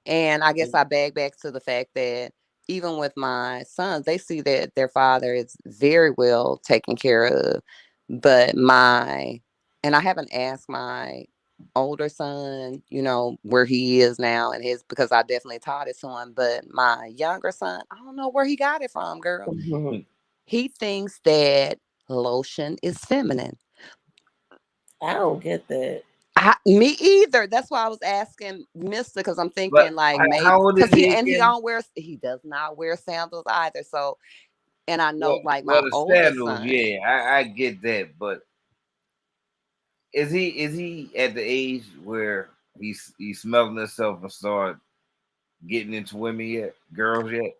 And I guess I back to the fact that even with my sons, they see that their father is very well taken care of. But and I haven't asked my older son, where he is now and because I definitely taught it to him. But my younger son, I don't know where he got it from, girl. He thinks that lotion is feminine. I don't get that. Me either. That's why I was asking Mister, because I'm But thinking like how maybe old is because he again? he does not wear sandals either. So, and I Well, know like well, my the oldest sandals, son, yeah, I get that, but is he at the age where he's smelling himself and start getting into women yet, girls yet?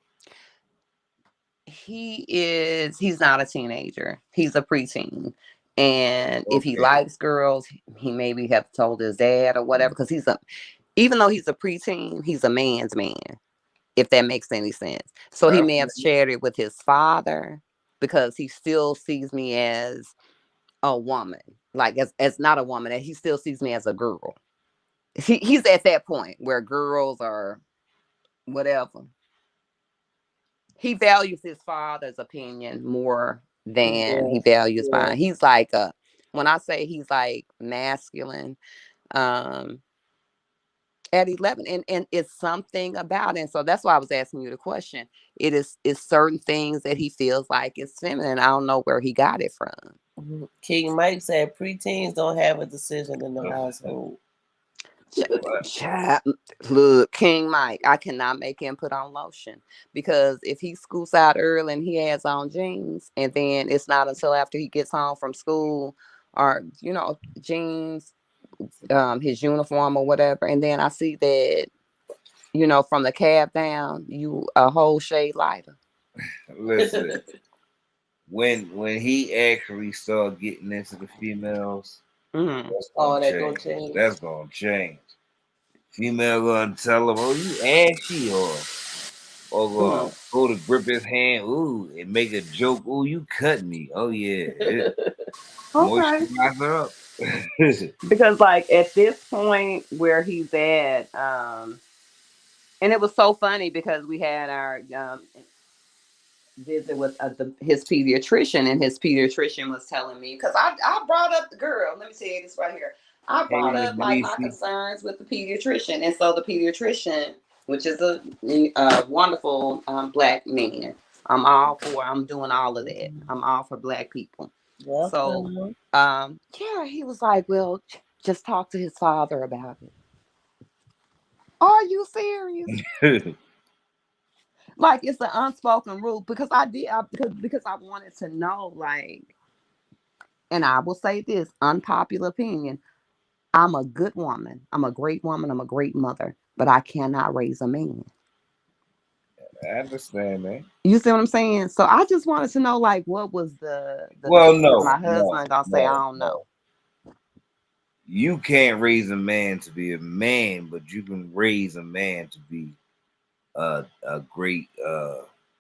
he's not a teenager. He's a preteen. And if he Okay, likes girls, he maybe have told his dad or whatever, because even though he's a preteen, he's a man's man, if that makes any sense. So he I may feel have you. shared it with his father because he still sees me as a woman, like as not a woman, and he still sees me as a girl. He's at that point where girls are whatever. He values his father's opinion more than Yeah, he values yeah. mine. He's like when I say he's like masculine, um, at 11, and it's something about it. And so that's why I was asking you the question. It's certain things that he feels like it's feminine. I don't know where he got it from. King Mike said preteens don't have a decision in the household. Child, look, King Mike, I cannot make him put on lotion, because if he scoots out early and he has on jeans, and then it's not until after he gets home from school, or jeans, his uniform or whatever, and then I see that, from the cab down, you a whole shade lighter. Listen, when he actually start getting into the females, Mm-hmm. that's gonna Oh, that gonna change. change. That's gonna change. Female gonna tell him, "Oh, you ashy," or Mm-hmm. go to grip his hand, ooh, and make a joke. Ooh, you cut me. Oh yeah, it Okay. moisturize her up. Because like at this point where he's at, and it was so funny because we had our visit with his pediatrician, and his pediatrician was telling me, because I brought up the girl. Let me tell you this right here. I brought Hey, up like my Lacey. concerns with the pediatrician, and so the pediatrician, which is a wonderful black man. I'm doing all of that. I'm all for black people. So, Welcome. yeah, he was like, well, just talk to his father about it. Are you serious? Like, it's an unspoken rule, because because I wanted to know, like, and I will say this unpopular opinion: I'm a good woman, I'm a great woman, I'm a great mother, but I cannot raise a man. I understand, man. You see what I'm saying? So I just wanted to know, like, what was the Well, thing? Is no, my no, husband gonna say I no, don't know? no. You can't raise a man to be a man, but you can raise a man to be a great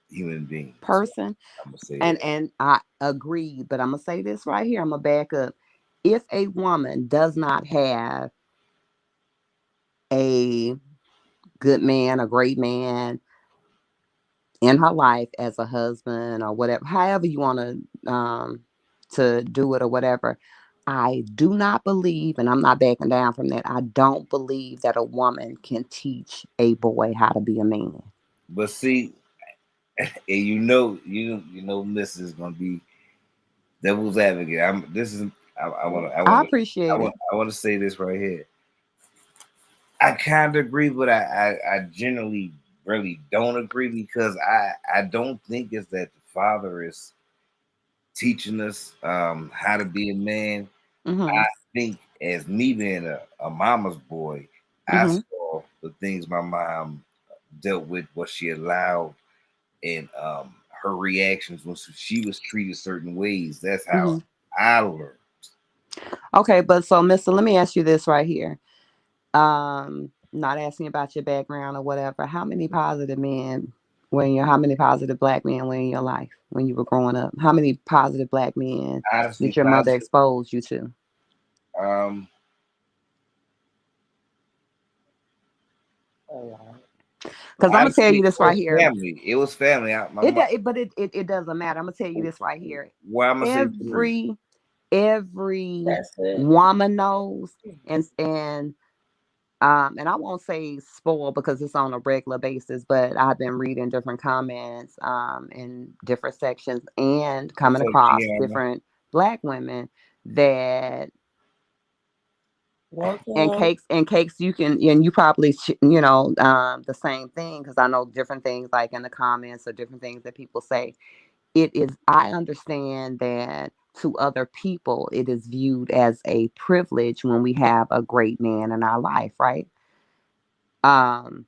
human being. So Person. I'm gonna say And that. and I agree, but I'm gonna say this right here. I'm gonna back up. If a woman does not have a good man, a great man in her life as a husband or whatever, however you want to do it or whatever, I do not believe, and I'm not backing down from that. I don't believe that a woman can teach a boy how to be a man. But see, and you know, Miss is gonna be devil's advocate. I'm. This is. I want to. I I want to. appreciate it. I want to say this right here. I kind of agree, but I generally really don't agree because I don't think it's that the father is teaching us how to be a man. Mm-hmm. I think as me being a mama's boy, I Mm-hmm. saw the things my mom dealt with, what she allowed, and her reactions when she was treated certain ways. That's how Mm-hmm. I learned. Okay, but so, Mister, let me ask you this right here. Not asking about your background or whatever. How many positive black men were in your life when you were growing up? How many positive black men Honestly, did your mother positive. expose you to? Um, Oh, wow. Because I'm gonna tell honestly, you it this right was here. family. It was family. My It, mom. do- it but it doesn't matter. I'm gonna tell you this right here. Well, I'm gonna say three. Every That's it. woman knows, and I won't say spoil because it's on a regular basis, but I've been reading different comments in different sections and coming What's up, across Kiana? different black women that Welcome. and cakes you can, and you probably the same thing, because I know different things like in the comments or different things that people say. It is, I understand that to other people it is viewed as a privilege when we have a great man in our life, right? um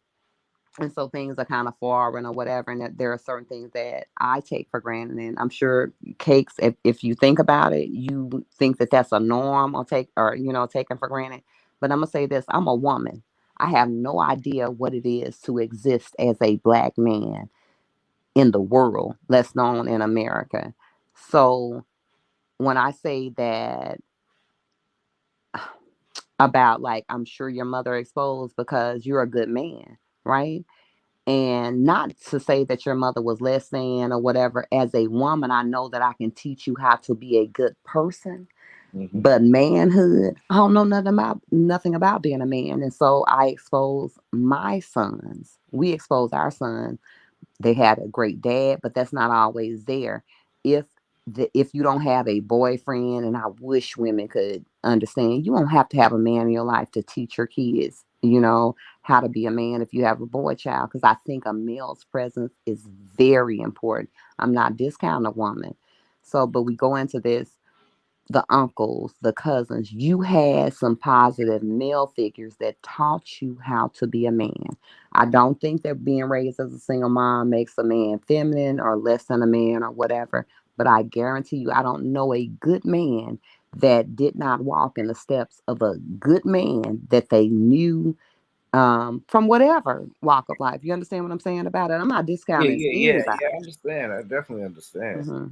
and so things are kind of foreign or whatever, and that there are certain things that I take for granted, and I'm sure cakes, if you think about it, you think that that's a norm or taken for granted. But I'm gonna say this: I'm a woman. I have no idea what it is to exist as a black man in the world, less known in America. So when I say that about, like, I'm sure your mother exposed because you're a good man, right? And not to say that your mother was less than or whatever. As a woman, I know that I can teach you how to be a good person. Hmm. But manhood, I don't know nothing about being a man. And so I expose my sons. We expose our sons. They had a great dad, but that's not always there. If if you don't have a boyfriend, and I wish women could understand, you don't have to have a man in your life to teach your kids, how to be a man if you have a boy child. Because I think a male's presence is very important. I'm not discounting a woman. So, but we go into this, the uncles, the cousins, you had some positive male figures that taught you how to be a man. I don't think that being raised as a single mom makes a man feminine or less than a man or whatever. But I guarantee you, I don't know a good man that did not walk in the steps of a good man that they knew, from whatever walk of life. You understand what I'm saying about it? I'm not Yeah, discounting yeah, yeah, anybody. yeah. I understand. I definitely understand. Mhm.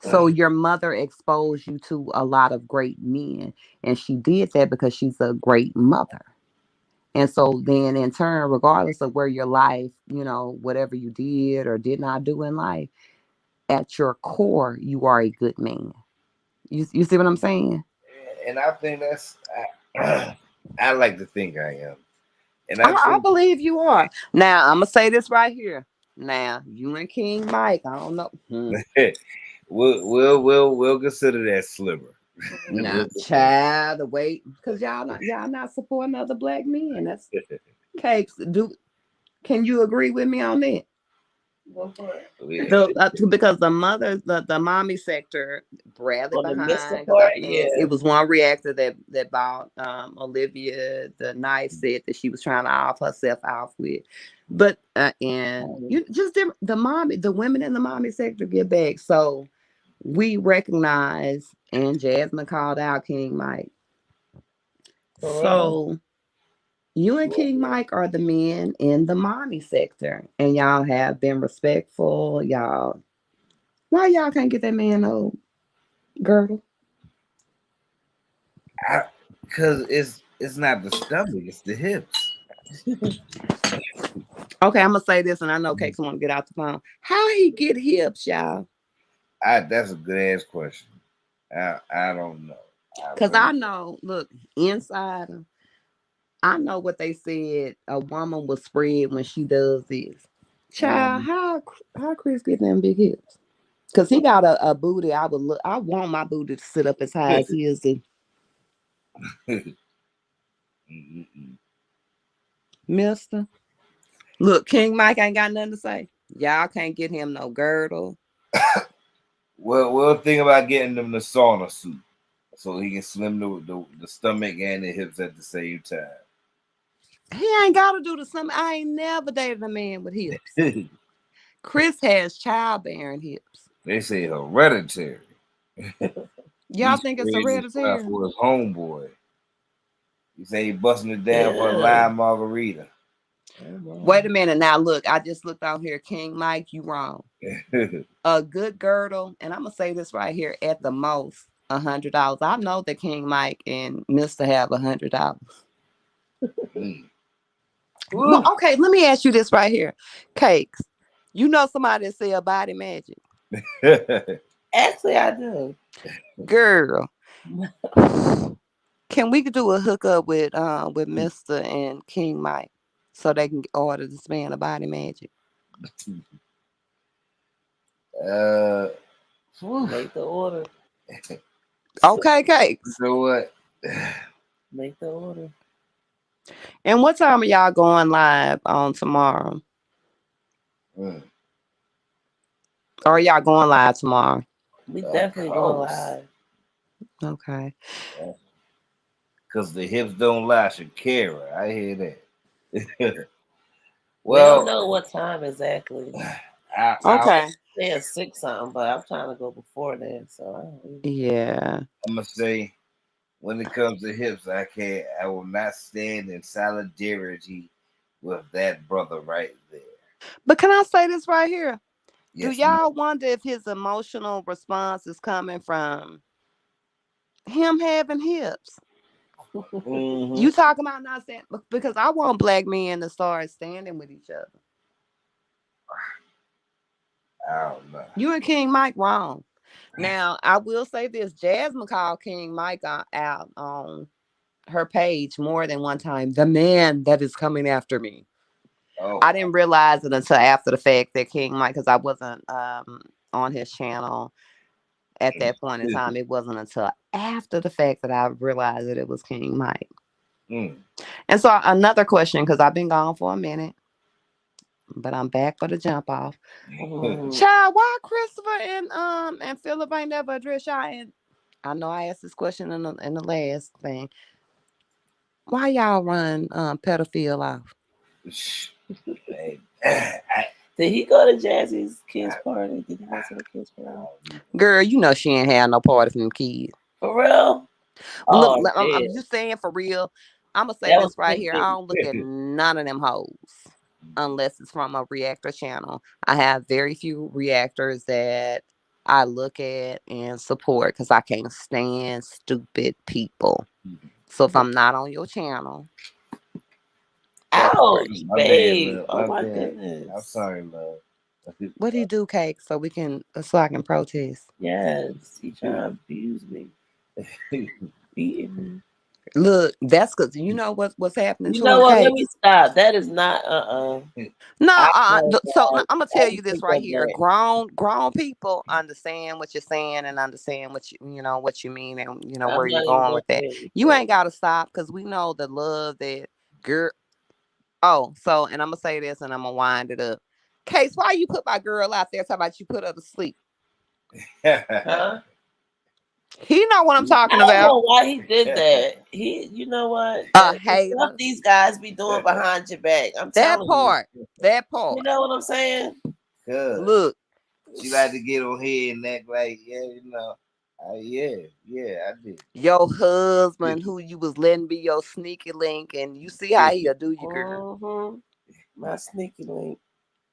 So your mother exposed you to a lot of great men, and she did that because she's a great mother. And so then in turn, regardless of where your life, whatever you did or did not do in life, at your core, you are a good man. You see what I'm saying? And I think that's I like to think I am, and I I think believe you are. Now I'm gonna say this right here. Now you and King Mike, I don't know. we'll consider that sliver. Now, We'll consider child, the wait, because y'all not supporting other black men. That's cakes. Can you agree with me on that? Go for it. Because the mother, the mommy sector, Bradley On the Mr. behind, because I part, think yeah. it was one reactor that bought Olivia the knife set that she was trying to off herself off with. But and Um, you just the women in the mommy sector get back. So we recognize, and Jasmine called out King Mike. for real. So you and King Mike are the men in the mommy sector, and y'all have been respectful. Y'all, why y'all can't get that man no girdle? because it's not the stomach, it's the hips. Okay, I'm gonna say this, and I know Cakes want to get out the phone. How he get hips, y'all? That's a good ass question. I don't know. I Cause really I know, look, inside I know what they said a woman will spread when she does this. Child, don't. how Chris get them big hips? Cause he got a booty. I want my booty to sit up as high as his. And Mm-mm. Mister, look, King Mike ain't got nothing to say. Y'all can't get him no girdle. Well, we'll think about getting them the sauna suit so he can slim the stomach and the hips at the same He ain't got to do the something. I ain't never dated a man with hips. time. Chris has childbearing hips. They say hereditary. He Y'all think it's spreads his stuff hereditary? for his homeboy. He say he busting it down for a Yeah. lime margarita. Oh, wow. Wait a minute now. Look, I just looked out here. King Mike, you wrong. A good girdle, and I'm gonna say this right here, at the most $100. I know that King Mike and Mister have $100. Mm. Well, Woo. okay, let me ask you this right here, Cakes. You know somebody that sell body magic, Actually, I do. girl. Can we do a hookup with Mister and King Mike so they can order this man a body magic? uh, whew. Make the order. Okay, Cakes. So what? Make the order. And what time are y'all going live on tomorrow? Mm. Or are y'all going live tomorrow? We Of definitely going course. live. Okay. Because the hips don't lie, Shakira. I hear that. We don't Well, know what time exactly. I, Okay. They at 6 something, but I'm trying to go before then. So I don't really... Yeah. I'm gonna say when it comes to hips, I will not stand in solidarity with that brother right there. But can I say this right here? Do Yes, ma'am. y'all wonder if his emotional response is coming from him having hips? Hmm. You talking about not saying, because I want black men to start standing with each other. I don't know. You and King Mike wrong. Now I will say this: Jasmine called King Mike out on her page more than one time. The man that is coming after me. Oh, I didn't realize it until after the fact that King Mike, because I wasn't on his channel at that point in time. It wasn't until after the fact that I realized that it was King Mike. mm. And so another question, because I've been gone for a minute, but I'm back for the jump off. Mhm. Child, why Christopher and Philip ain't never addressed y'all? And I know I asked this question in the last thing. Why y'all run pedophile off? Hey, Did he go to Jazzy's kids party? Did he go to the kids party? Girl, you know she ain't had no party from them kids. For real? Look, Oh, I'm yeah. just saying for real. I'm gonna say That was this right here. I pimping. don't look at none of them hoes unless it's from a reactor channel. I have very few reactors that I look at and support because I can't stand stupid people. So if I'm not on your channel, that part. Ouch, my bad, babe. love. Oh My my bad. I'm goodness. sorry, love. What do you do, Cake? So I can protest. Yes, he trying to abuse me, beating me. Look, that's because you know what's happening You to know him, what? Let Cake. me stop. That is not No, I know so that. I'm gonna I tell you can this pick right up here. that. Grown people understand what you're saying and understand what you mean and I'm where you're not even going gonna with that. say it. You ain't gotta stop because we know the love that girl. Oh, so and I'm gonna say this and I'm gonna wind it up. Case, why you put my girl out there talking about you put her to sleep? Huh? He know what I'm I talking don't about. know why he did that. You know what? A The stuff hater. these guys be doing behind your back. I'm That telling you. part. That You part. know what I'm saying? Cause Look, she like to get on here and act like, yeah, yeah, yeah, I your husband who you was letting be your sneaky link, and you see how he'll do you, girl. Mm-hmm. My sneaky link.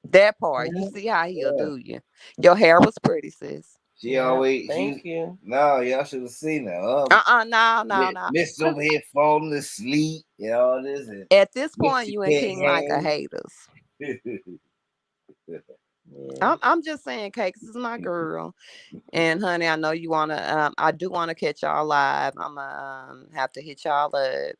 That part, you Yeah. see how he'll Yeah. do you. Your hair was pretty, sis. She Yeah. always Thank you. no, y'all should have seen her. No, no, no. Miss Cause over here falling asleep and all this, and at this point, Mister you and can't King Mike are hang. haters. Yeah. I'm just saying, Cakes is my girl. And honey, I know you wanna. I do wanna catch y'all live. I'ma have to hit y'all up.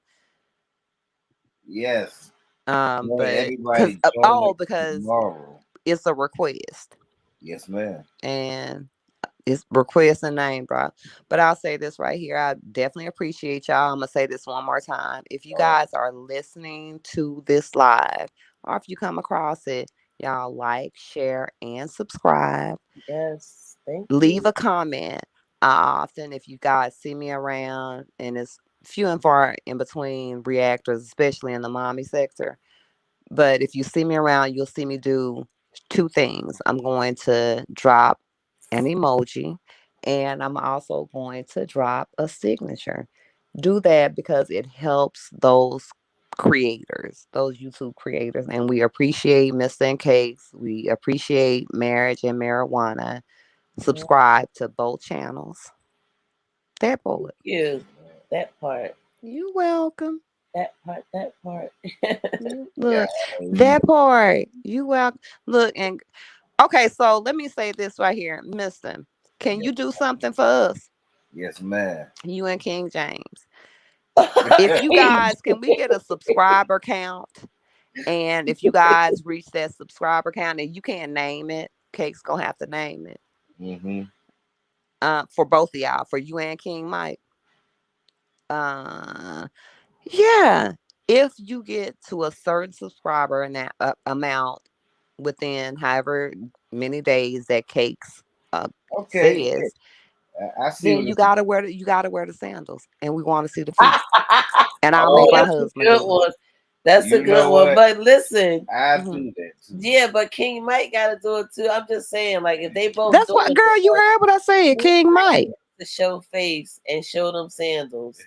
Yes. Man, But because everybody join us because tomorrow. it's a request Yes, ma'am. and it's request and name, bro. But I'll say this right here. I definitely appreciate y'all. I'm gonna say this one more time. If you Oh, guys are listening to this live, or if you come across it, y'all like, share, and subscribe. Yes. Thank Leave you. a comment. I often, if you guys see me around, and it's few and far in between reactors, especially in the mommy sector. But if you see me around, you'll see me do two things. I'm going to drop an emoji, and I'm also going to drop a signature. Do that because it helps those creators, those YouTube creators. And we appreciate MESSINESS. We appreciate Marriage and Marijuana. Yeah. Subscribe to both channels. That Thank boy. you. That part. You welcome. That part. That part. You yeah. look. That part. You welcome. Look, and okay, so let me say this right here, Mister. Can Yes, you do something for us? yes, ma'am. You and King James. If you guys, can we get a subscriber count? And if you guys reach that subscriber count, and you can't name it, Cake's gonna have to name it. Mm-hmm. For both of y'all, for you and King Mike. Uh, yeah. If you get to a certain subscriber and that amount within however many days that Cakes Okay. says, I see then what you gotta wear the sandals, and we want to see the feet. And I'll Oh, make my Oh, that's a husband good do it. one. That's a you good know one. what? But listen, I Mhm. do that too. yeah, but King Mike got to do it too. I'm just saying, like, if they both That's doing what, it, girl. You like, heard what I said, King King Mike Mike. needs to show face and show them sandals.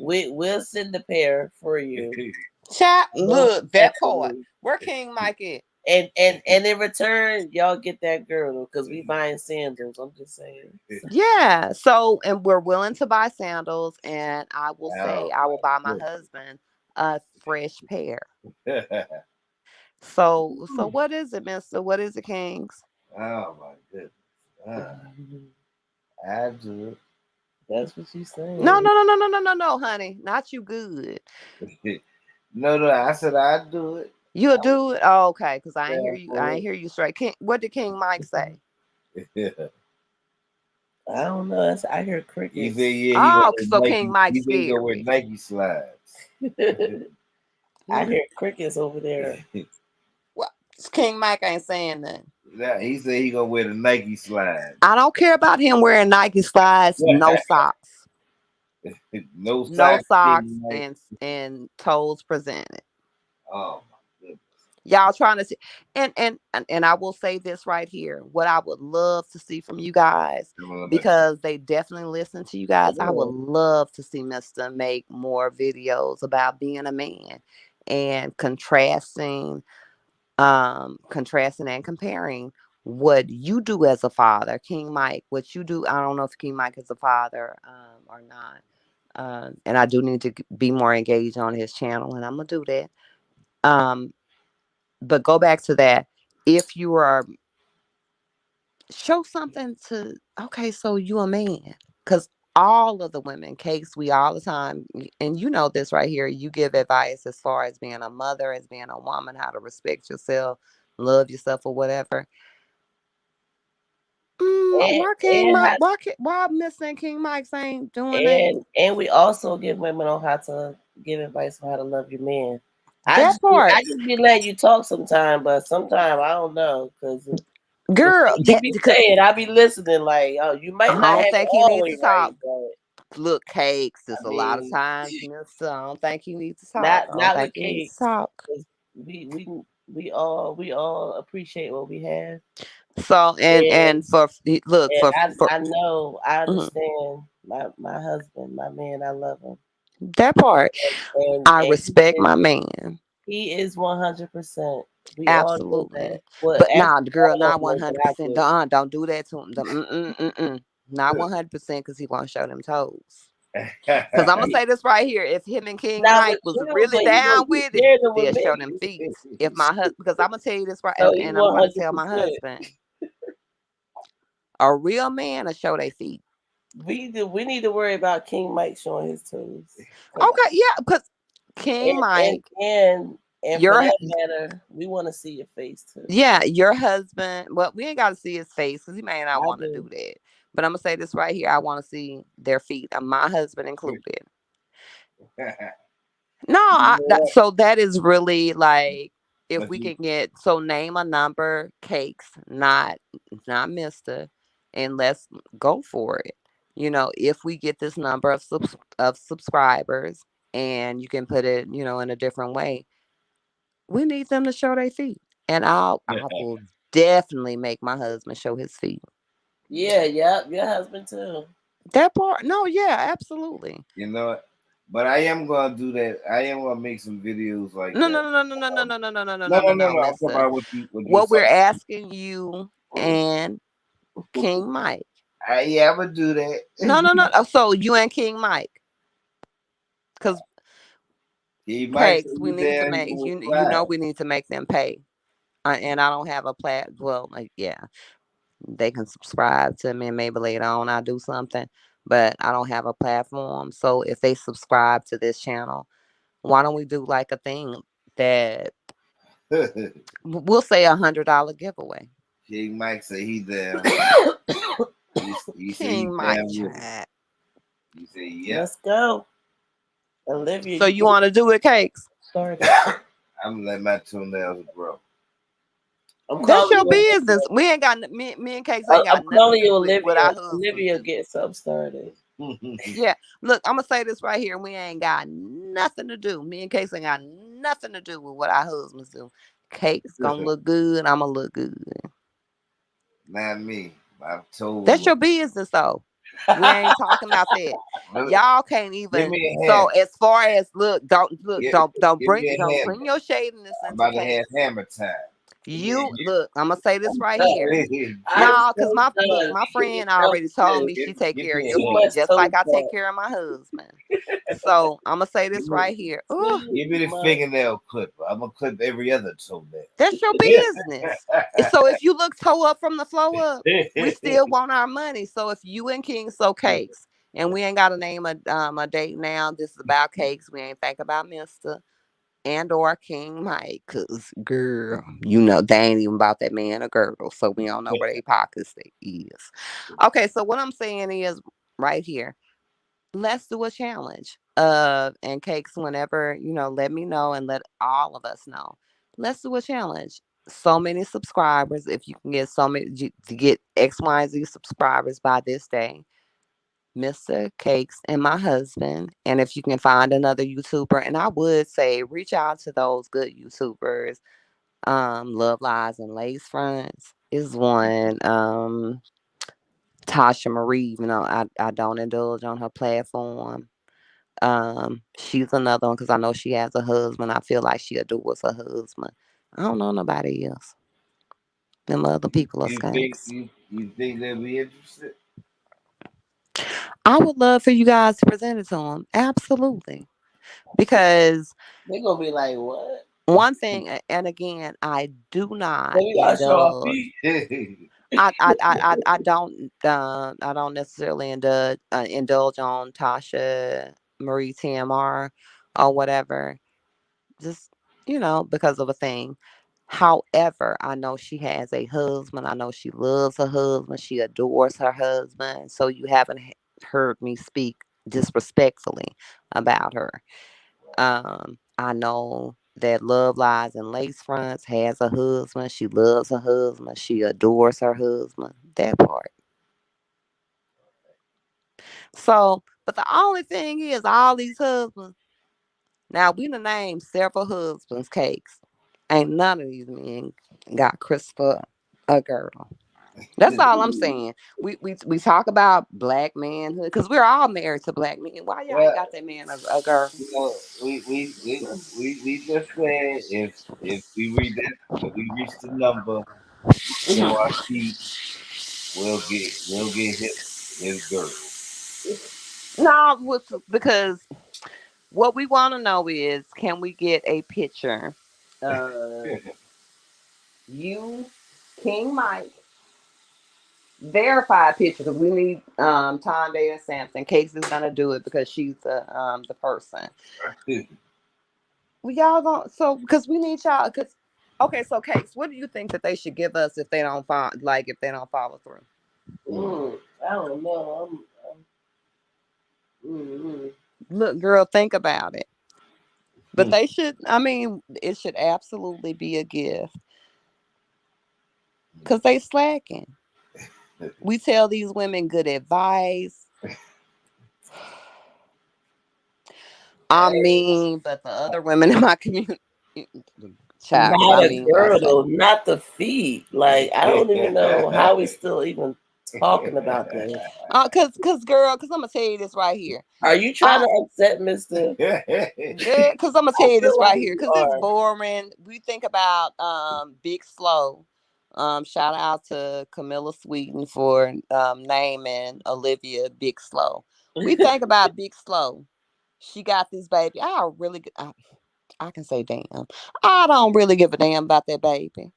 We'll send a pair for you, Chat. most Look that part. definitely. Where King Mike is? And in return, y'all get that girdle because we buying sandals. I'm just saying. Yeah. So, and we're willing to buy sandals, and I will say Oh I will buy my my husband a fresh pair. So what is it, Mister? What is it, Kings? oh my goodness. Uh, Mhm. I do That's what you No, saying. no, no, no, no, no, no, no, honey. Not you good. it. No, no, I said I do it. You'll do it? Oh, okay, because I ain't hear Yeah, you. I for ain't hear you straight. King, what did King Mike say? it. I don't know. I hear He said, crickets. yeah, he gonna Oh, wear so King Nike. He Mike's said he gonna wear scary. Nike slides. I Hmm. hear crickets over there. Well, King Mike ain't saying nothing. Yeah, he said he gonna wear the Nike I slides. don't care about him wearing Nike slides. No socks. No No socks. socks King Mike. and toes presented. Oh my goodness. Y'all trying to see, and I will say this right here. What I would love to see from you guys, Come on, let's see. because they definitely listen to you guys. I would Yeah. love to see Mister make more videos about being a man and contrasting and comparing what you do as a father, King Mike, what you do. I don't know if King Mike is a father or not. And I do need to be more engaged on his channel, and I'm gonna do that. Um, but go back to that. If you are show something to, okay, so you a man, because all of the women, Cakes, we all the time, and you know this right here. You give advice as far as being a mother, as being a woman, how to respect yourself, love yourself, or whatever. And Why King and Mike? how, Why Missing King Mike's ain't doing that? and we also give women on how to give advice on how to love your man. That part, I just be letting you talk sometime, but sometime I don't know because the girl. stuff you That be because saying, I be listening like, oh, you I might not have don't it think he all needs way to right, talk. but Look, Cakes. There's I a lot of mean, times, Mister. I don't think he needs to talk. I don't not think with he needs to cakes. talk. 'Cause we all appreciate what we have, So and and look for I know I mhm, understand my husband, my man, I love him, that part. I and respect my man. he is 100%. We all know that. Absolutely. Well, But nah, actually, the girl, all of not them know, but I 100%. do. Don't do that to him. Not 100% because he won't show them toes. Because I'm gonna say this right here. If him and King Now with Mike was you, really but he gonna down keep with it, sharing them with they'll show them me. feet. If my husband, because I'm gonna tell you this right, So he and I'm gonna tell my 100%. husband, a real man will show their feet. We need to worry about King Mike showing his toes. Okay, yeah, because King And and Mike, and and for your that matter, we want to see your face too. yeah, your husband. Well, we ain't got to see his face because he may not I want to do do. that. But I'm gonna say this right here. I want to see their feet, and my husband included. No, You know what? so that is really like if But we you, can get so name a number, cakes, not Mister, and let's go for it. If we get this number of subscribers, and you can put it, in a different way, we need them to show their feet, and I will definitely make my husband show his feet. Yeah, yep, your husband too. That part, no, yeah, absolutely. you know what? But I am gonna do that. I am gonna make some videos like No, that. no, no, no, no, no, no, no, no, no, no, No, no, no, no, no, no, no. I'm talking Mister. about what you What saw. we're asking you and King Mike. Yeah, I'm gonna do that. No, no, no. So you and King Mike, because He might say cakes, we he need to there. He make will you. fly. We need to make them pay. And I don't have a plat. Well, like, yeah, they can subscribe to me, and maybe later on I'll do something. But I don't have a platform. So if they subscribe to this channel, why don't we do like a thing that we'll say $100 giveaway? King Mike say he there. He said he King Mike down with it. chat. He said, "Yep." Let's go. Olivia, So you you get want to do it, cakes? started. I'm gonna let my toenails grow. I'm That's calling your you business. Olivia. We ain't got me and Cakes ain't I'm got nothing calling to you do with what Olivia. our husbands Olivia, do. get something started. Yeah, look, I'm gonna say this right here. We ain't got nothing to do. Me and Cakes ain't got nothing to do with what our husbands do. Cakes gonna look good. I'ma look good. Not me. My toes That's look. your business, though. We ain't talking about that. Look, Y'all can't give even. me a So hand. as far as look, Give, give me don't a hand. bring your shadiness I'm into about to have Cakes. hammer time. Give me You look. I'm gonna say this I'm right done. here. I'm No, cause so done. my friend I'm already told serious. me she take give care of me a your Too hand. feet much just like toe I take talk. care of my husband. So I'm gonna say Give this me, right here. Ooh, Too give me the much. fingernail clipper. I'm gonna clip every other toenail. that's your business. So if you look toe up from the floor up, we still want our money. So if you and King so cakes, and we ain't got to name a date now. This is about cakes. We ain't think about Mister and or King Mike, cause girl, they ain't even about that man or girl, so we don't know where their pockets is. Okay, so what I'm saying is right here, let's do a challenge. And cakes, whenever let me know and let all of us know. Let's do a challenge. So many subscribers. If you can get so many to get X, Y, and Z subscribers by this day, Mr. Cakes and my husband. And if you can find another YouTuber, and I would say reach out to those good YouTubers. Love Lies and Lace Fronts is one. Tasha Marie, I don't indulge on her platform. She's another one because I know she has a husband. I feel like she adores her husband. I don't know nobody else. Them other people are skanks. You think they'll be interested? I would love for you guys to present it to them. Absolutely. Because They're gonna be like, what? one thing, and again, I do So not we gotta show our indulge. feet. I don't necessarily indulge on Tasha Marie TMR or whatever. Just because of a thing. However, I know she has a husband. I know she loves her husband. She adores her husband. So you haven't heard me speak disrespectfully about her. I know that Love Lies and Lace Fronts has a husband. She loves her husband. She adores her husband. That part. So, but the only thing is, all these husbands. Now we done named several husbands cakes. Ain't none of these men got Christopher a girl. That's all I'm saying. We talk about black manhood because we're all married to black men. Why y'all ain't Well, got that man a girl? you know, we just said if we read that if we reach the number, show our feet, we'll get his girl. No, because what we want to know is, can we get a picture of you, King Mike, verified picture, because we need Tom Data Sampson. Case is gonna do it because she's the person. We y'all don't, so because we need y'all, because okay, so Case, what do you think that they should give us if they don't follow, like if they don't follow through? I don't know. Mm-hmm. Look, girl, think about it. But Hmm. they should, I mean, it should absolutely be a gift because they slacking. We tell these women good advice. I mean, but the other women in my community, child, because I Not a mean, I girl say, though, not the feet. Like I don't even know how we still even talking about this. girl, because I'm gonna tell you this right here. Are you trying I, to upset Mister? yeah, because I'm gonna tell I you feel this like right here, you because it's are. boring. We think about Big Slow. Shout out to Camilla Sweeten for naming Olivia Big Slow. We think about Big Slow. She got this baby. I can say damn. I don't really give a damn about that baby.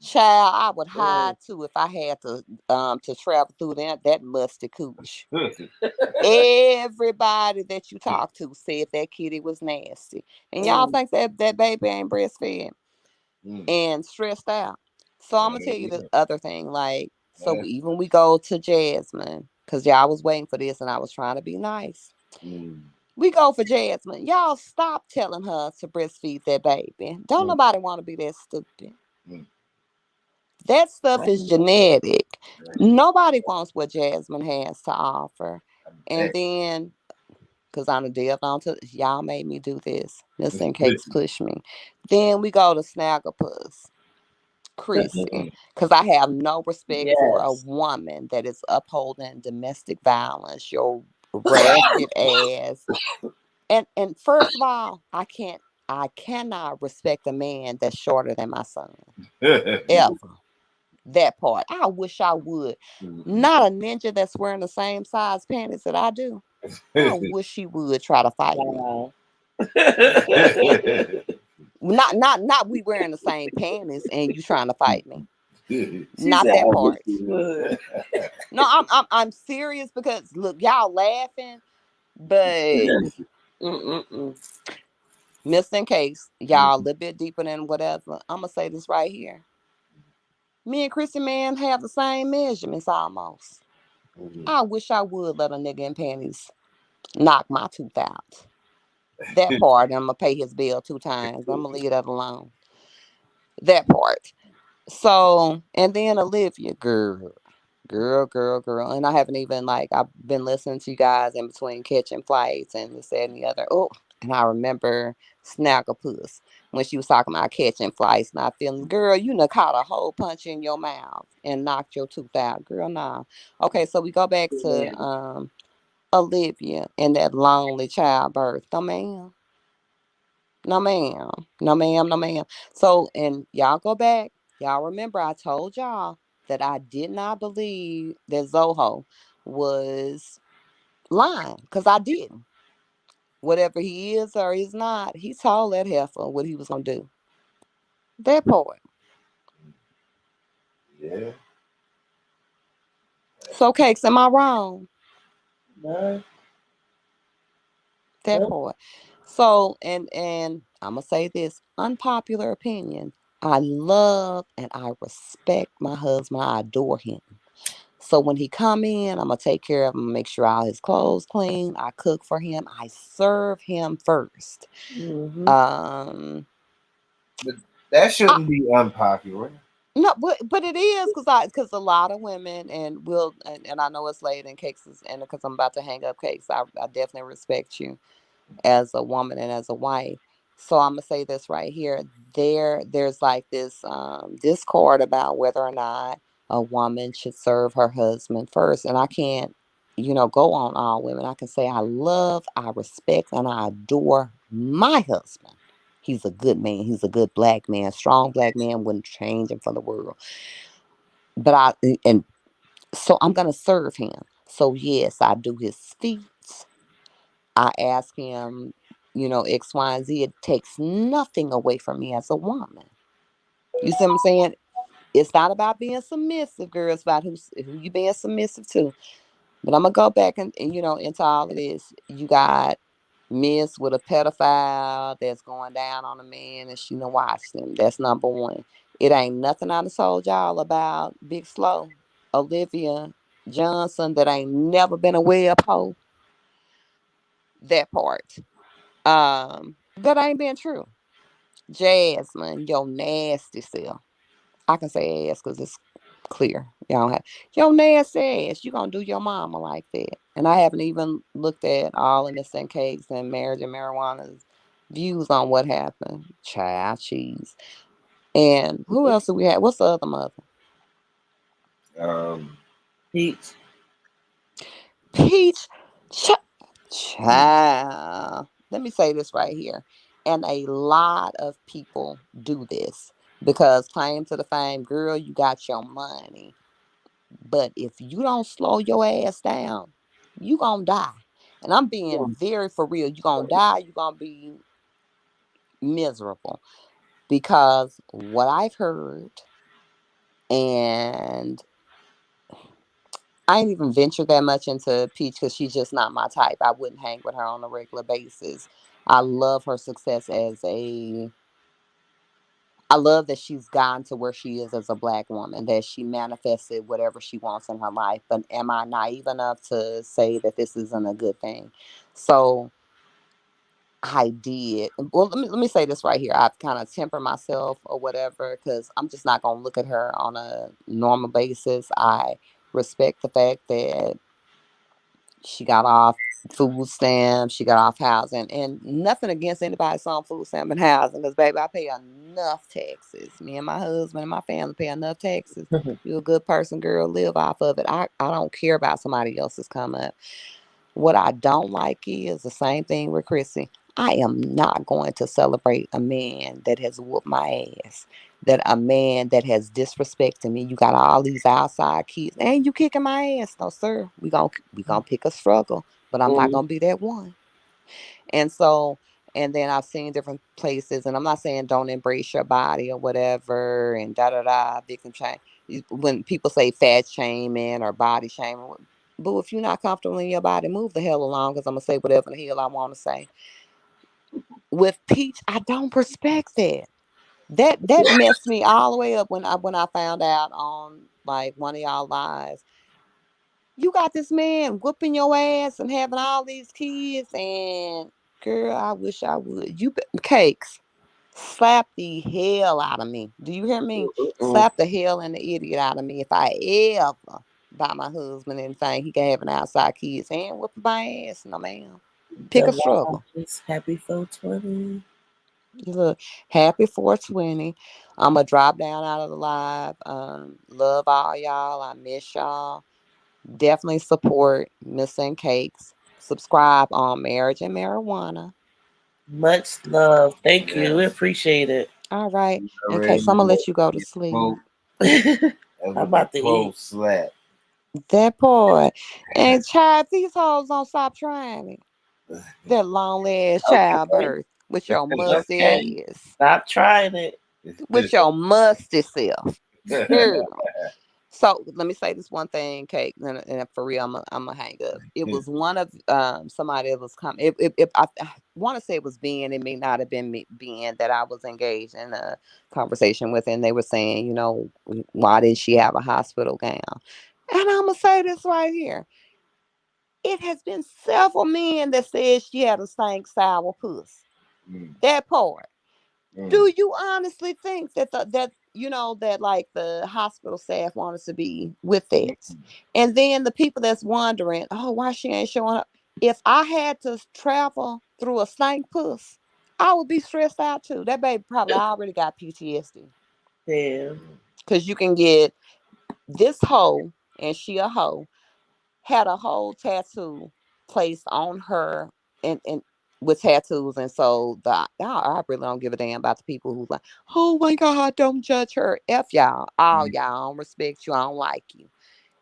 Child, I would hide too if I had to travel through that musty cooch. Everybody that you talk to said that kitty was nasty. And y'all think that baby ain't breastfed and stressed out. So I'm gonna tell you the other thing. Like, so even we go to Jasmine, because y'all was waiting for this and I was trying to be nice. We go for Jasmine. Y'all stop telling her to breastfeed that baby. Don't nobody want to be that stupid. That stuff is genetic. Nobody wants what Jasmine has to offer. And then, because I'm a deal on to y'all made me do this. MESSINESS push me. Then we go to Snagglepuss, Chrissy, because I have no respect for a Yes. woman that is upholding domestic violence, your ratchet ass. And first of all, I cannot respect a man that's shorter than my son. Ever. That part. I wish I would. Not a ninja that's wearing the same size panties that I do. I wish he would try to fight me. Wow. Not we wearing the same panties and you trying to fight me. She Not said, that "I wish part. you would." No, I'm serious because look, y'all laughing, but Mm-mm-mm. MESSINESS, y'all a little bit deeper than whatever. I'm gonna say this right here. Me and Chrissy man have the same measurements almost. I wish I would let a nigga in panties knock my tooth out. That part, I'm gonna pay his bill 2 times. I'm gonna leave that alone. That part. So, and then Olivia, girl, and I haven't even like I've been listening to you guys in between catching flights and this that, and the other. Oh, and I remember Snagglepuss when she was talking about catching flights, not feeling. Girl, you done caught a whole punch in your mouth and knocked your tooth out. Girl, nah. Okay, so we go back to Olivia and that lonely childbirth. No ma'am. No ma'am. No ma'am. No ma'am. So and y'all go back. Y'all remember I told y'all that I did not believe that Zoho was lying. Because I didn't. Whatever he is or he's not, he told that heifer what he was gonna do. That part. Yeah. So cakes, am I wrong? No, That no. part. So and I'm gonna say this unpopular opinion. I love and I respect my husband. I adore him. So when he come in, I'm gonna take care of him, make sure all his clothes clean. I cook for him. I serve him first. Mm-hmm. But that I, shouldn't be unpopular. no, but it is because a lot of women and I know it's late in cases and because I'm about to hang up cakes. I definitely respect you as a woman and as a wife. So I'm gonna say this right here. There's like this discord about whether or not a woman should serve her husband first. And I can't, go on all women. I can say I love, I respect, and I adore my husband. He's a good man. He's a good black man. Strong black man wouldn't change him for the world. But and so I'm gonna serve him. So yes, I do his feet. I ask him, X, Y, and Z. It takes nothing away from me as a woman. You see what I'm saying? It's not about being submissive, girl. It's about who you being submissive to. But I'm gonna go back and into all of this. You got Miss with a pedophile that's going down on a man, and she done watched him. That's number one. It ain't nothing I done told y'all about Big Slow, Olivia Johnson, that ain't never been a web hoe. That part. That ain't been true. Jasmine, your nasty self. I can say ass because it's clear. Y'all have your nasty ass. You gonna do your mama like that? And I haven't even looked at all of MISTA&CAKZ and marriage and marijuana's views on what happened. Child cheese. And who else do we have? What's the other mother? Um, Peach. Peach. Child. Let me say this right here. And a lot of people do this because claim to the fame, girl, you got your money. But if you don't slow your ass down, you gonna die. And I'm being very for real. You gonna die. You gonna be miserable because what I've heard, and I ain't even venture that much into Peach because she's just not my type. I wouldn't hang with her on a regular basis. I love her success I love that she's gotten to where she is as a black woman, that she manifested whatever she wants in her life. But am I naive enough to say that this isn't a good thing? So I did. Well, let me say this right here. I've kind of tempered myself or whatever because I'm just not going to look at her on a normal basis. I respect the fact that she got off food stamps, she got off housing, and nothing against anybody that's on food stamp and housing, because baby, I pay enough taxes. Me and my husband and my family pay enough taxes. You a good person, girl, live off of it. I don't care about somebody else's come up. What I don't like is the same thing with Chrissy. I am not going to celebrate a man that has whooped my ass. That a man that has disrespected me. You got all these outside kids, and you kicking my ass. No, sir. We gonna pick a struggle, but I'm not gonna be that one. And so, and then I've seen different places, and I'm not saying don't embrace your body or whatever, and da da da, victim shame. When people say fat shaming or body shaming, but if you're not comfortable in your body, move the hell along, because I'm gonna say whatever the hell I want to say. With Peach, I don't respect that. That messed me all the way up when I found out on like one of y'all lives. You got this man whooping your ass and having all these kids, and girl, I wish I would. Cakes, slap the hell out of me. Do you hear me? Slap the hell and the idiot out of me if I ever buy my husband anything. He can have an outside kids and whoop my ass. No, ma'am. Pick The a struggle. is happy 420. You look happy 420. I'm gonna drop down out of the live. Love all y'all. I miss y'all. Definitely support MISTA&CAKZ. Subscribe on Marriage and Marijuana. Much love. Thank you. We yes. appreciate it. All right. You In already case I'm gonna know let you go to your sleep. quote. That's I'm what your about to eat. quote slap. That part. And child, these hoes don't stop trying it. That long ass Okay. childbirth with your Okay. musty ass. Stop trying it. With your musty self. Girl. So let me say this one thing, Kate, and for real, I'm gonna hang up. It was one of somebody that was coming. If I want to say it was Ben, it may not have been me, Ben, that I was engaged in a conversation with, and they were saying, why didn't she have a hospital gown? And I'm gonna say this right here. It has been several men that said she had a stank sour puss. Mm, That part. mm, Do you honestly think that that like the hospital staff want us to be with that? And then the people that's wondering, oh, why she ain't showing up? If I had to travel through a stank puss, I would be stressed out too. That baby probably already got PTSD. Damn. mm, Because you can get this hoe, and she a hoe, had a whole tattoo placed on her, and with tattoos. And so I really don't give a damn about the people who like, oh my God, don't judge her. F y'all. All mm. y'all. I don't respect you. I don't like you.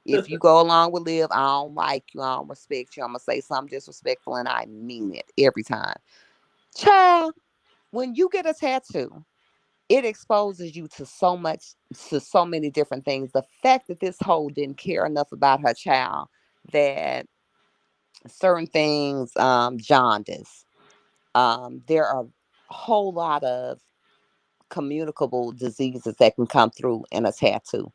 If you go along with Liv, I don't like you, I don't respect you. I'm gonna say something disrespectful and I mean it every time. Child, when you get a tattoo, it exposes you to so much, to so many different things. The fact that this hoe didn't care enough about her child, that certain things, jaundice, there are a whole lot of communicable diseases that can come through in a tattoo.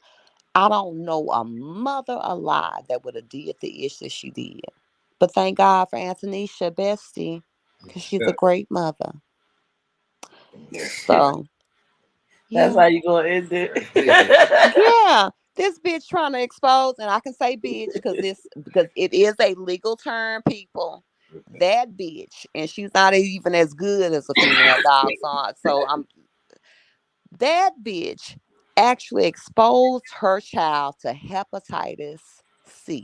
I don't know a mother alive that would have did the ish that she did. But thank God for Antonisha Bestie, because she's a great mother. Yeah. So That's yeah. how you gonna end it. Yeah. This bitch trying to expose, and I can say bitch because it is a legal term, people. That bitch, and she's not even as good as a female dog. So I'm that bitch actually exposed her child to hepatitis C.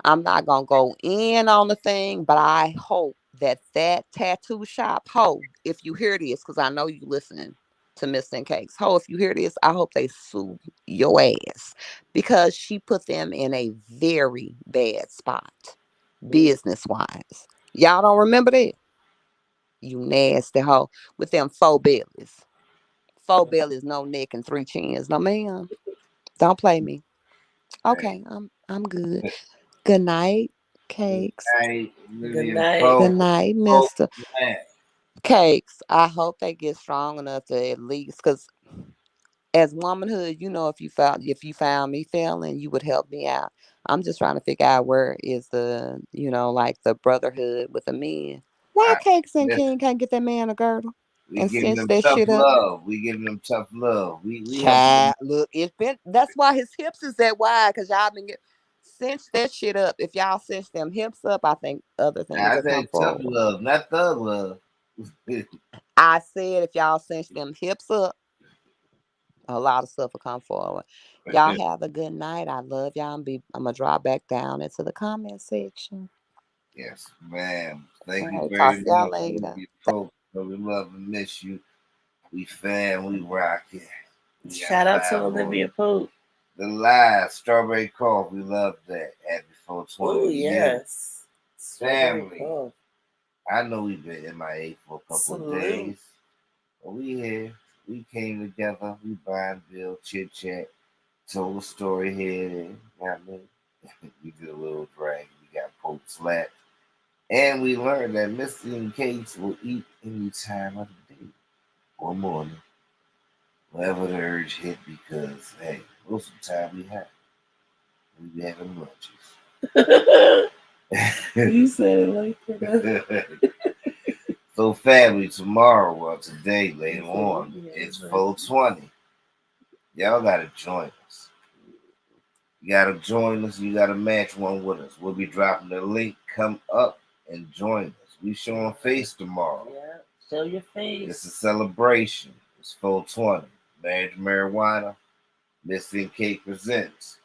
I'm not gonna go in on the thing, but I hope that that tattoo shop, ho, if you hear this, because I know you listen to Miss and Cakes, ho, if you hear this, I hope they sue your ass because she put them in a very bad spot, business wise. Y'all don't remember that? You nasty hoe with them four bellies. Four bellies, no neck, and three chins. No, ma'am. Don't play me. Hey, Okay, I'm good. Good night, Cakes. hey, Good Lillian night. Good Pope, night, Pope, Mister man. Cakes. I hope they get strong enough to at least, because as womanhood, if you found me failing, you would help me out. I'm just trying to figure out where is the, like the brotherhood with the men. Why I, Cakes and listen, King can't get that man a girdle we and giving cinch them that tough shit up? love. We giving them tough love. We helping them. Child, look, it's been, that's why his hips is that wide, because y'all been cinch that shit up. If y'all cinch them hips up, I think other things I will come say tough forward. love, not thug love. I said if y'all cinch them hips up, a lot of stuff will come forward. Y'all have a good night. I love y'all. I'm gonna drop back down into the comment section. Yes, ma'am. Thank All you right, talk very to y'all much. later. You folks. We love and miss you. We fan, we rock it. We got Shout out to five on Olivia Pope. the live strawberry cough. We love that. Happy Oh 420. We here. yes. Strawberry Family. cough. I know we've been MIA for a couple of Salute. days, but we here. We came together. We buying bill, chit chat, told a story here. You know what I mean? We did a little drag. We got Pope slap. And we learned that Mr. and Cakes will eat any time of the day or morning, whenever the urge hit, because, hey, most of the time we be having You lunches. said it like that. So, family, tomorrow, well, today, later It's a on, movie it's anniversary. 420. Y'all got to join us. You got to join us. You got to match one with us. We'll be dropping the link. Come up and join us. We showing face tomorrow. Yeah. Show your It's a face. celebration. It's 420. Marriage Marijuana. Missing Cake presents.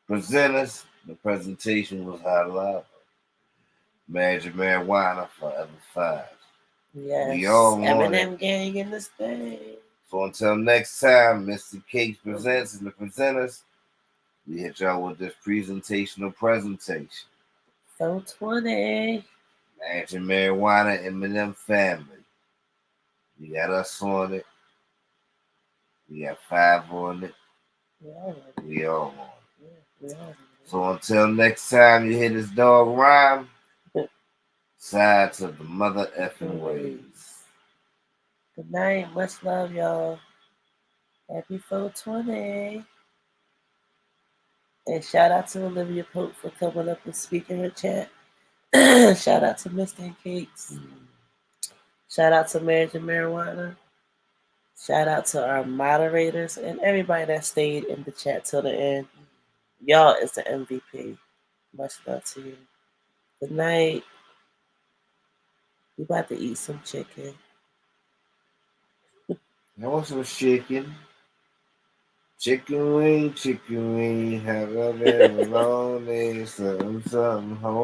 Presenters. The presentation was high love. Marriage Marijuana Forever 5. We Yes. all on it. Eminem gang in this thing. So until next time, Mr. Cake presents and the presenters. We hit y'all with this presentational presentation. 420. Marriage Marijuana Eminem family. We got us on it. We got five on it. Yeah. We all on Yeah. Yeah. it. So until next time you hear this dog rhyme, sides of the mother effing ways. Good night. Much love, y'all. Happy 420. And shout out to Olivia Pope for coming up and speaking her chat. Shout out to Mr. and Cakes. Shout out to Marriage and Marijuana. Shout out to our moderators and everybody that stayed in the chat till the end. Y'all is the MVP. Much love to you. Good night. We about to eat some chicken. I want some chicken. Chicken wing, have a very long day, something, something,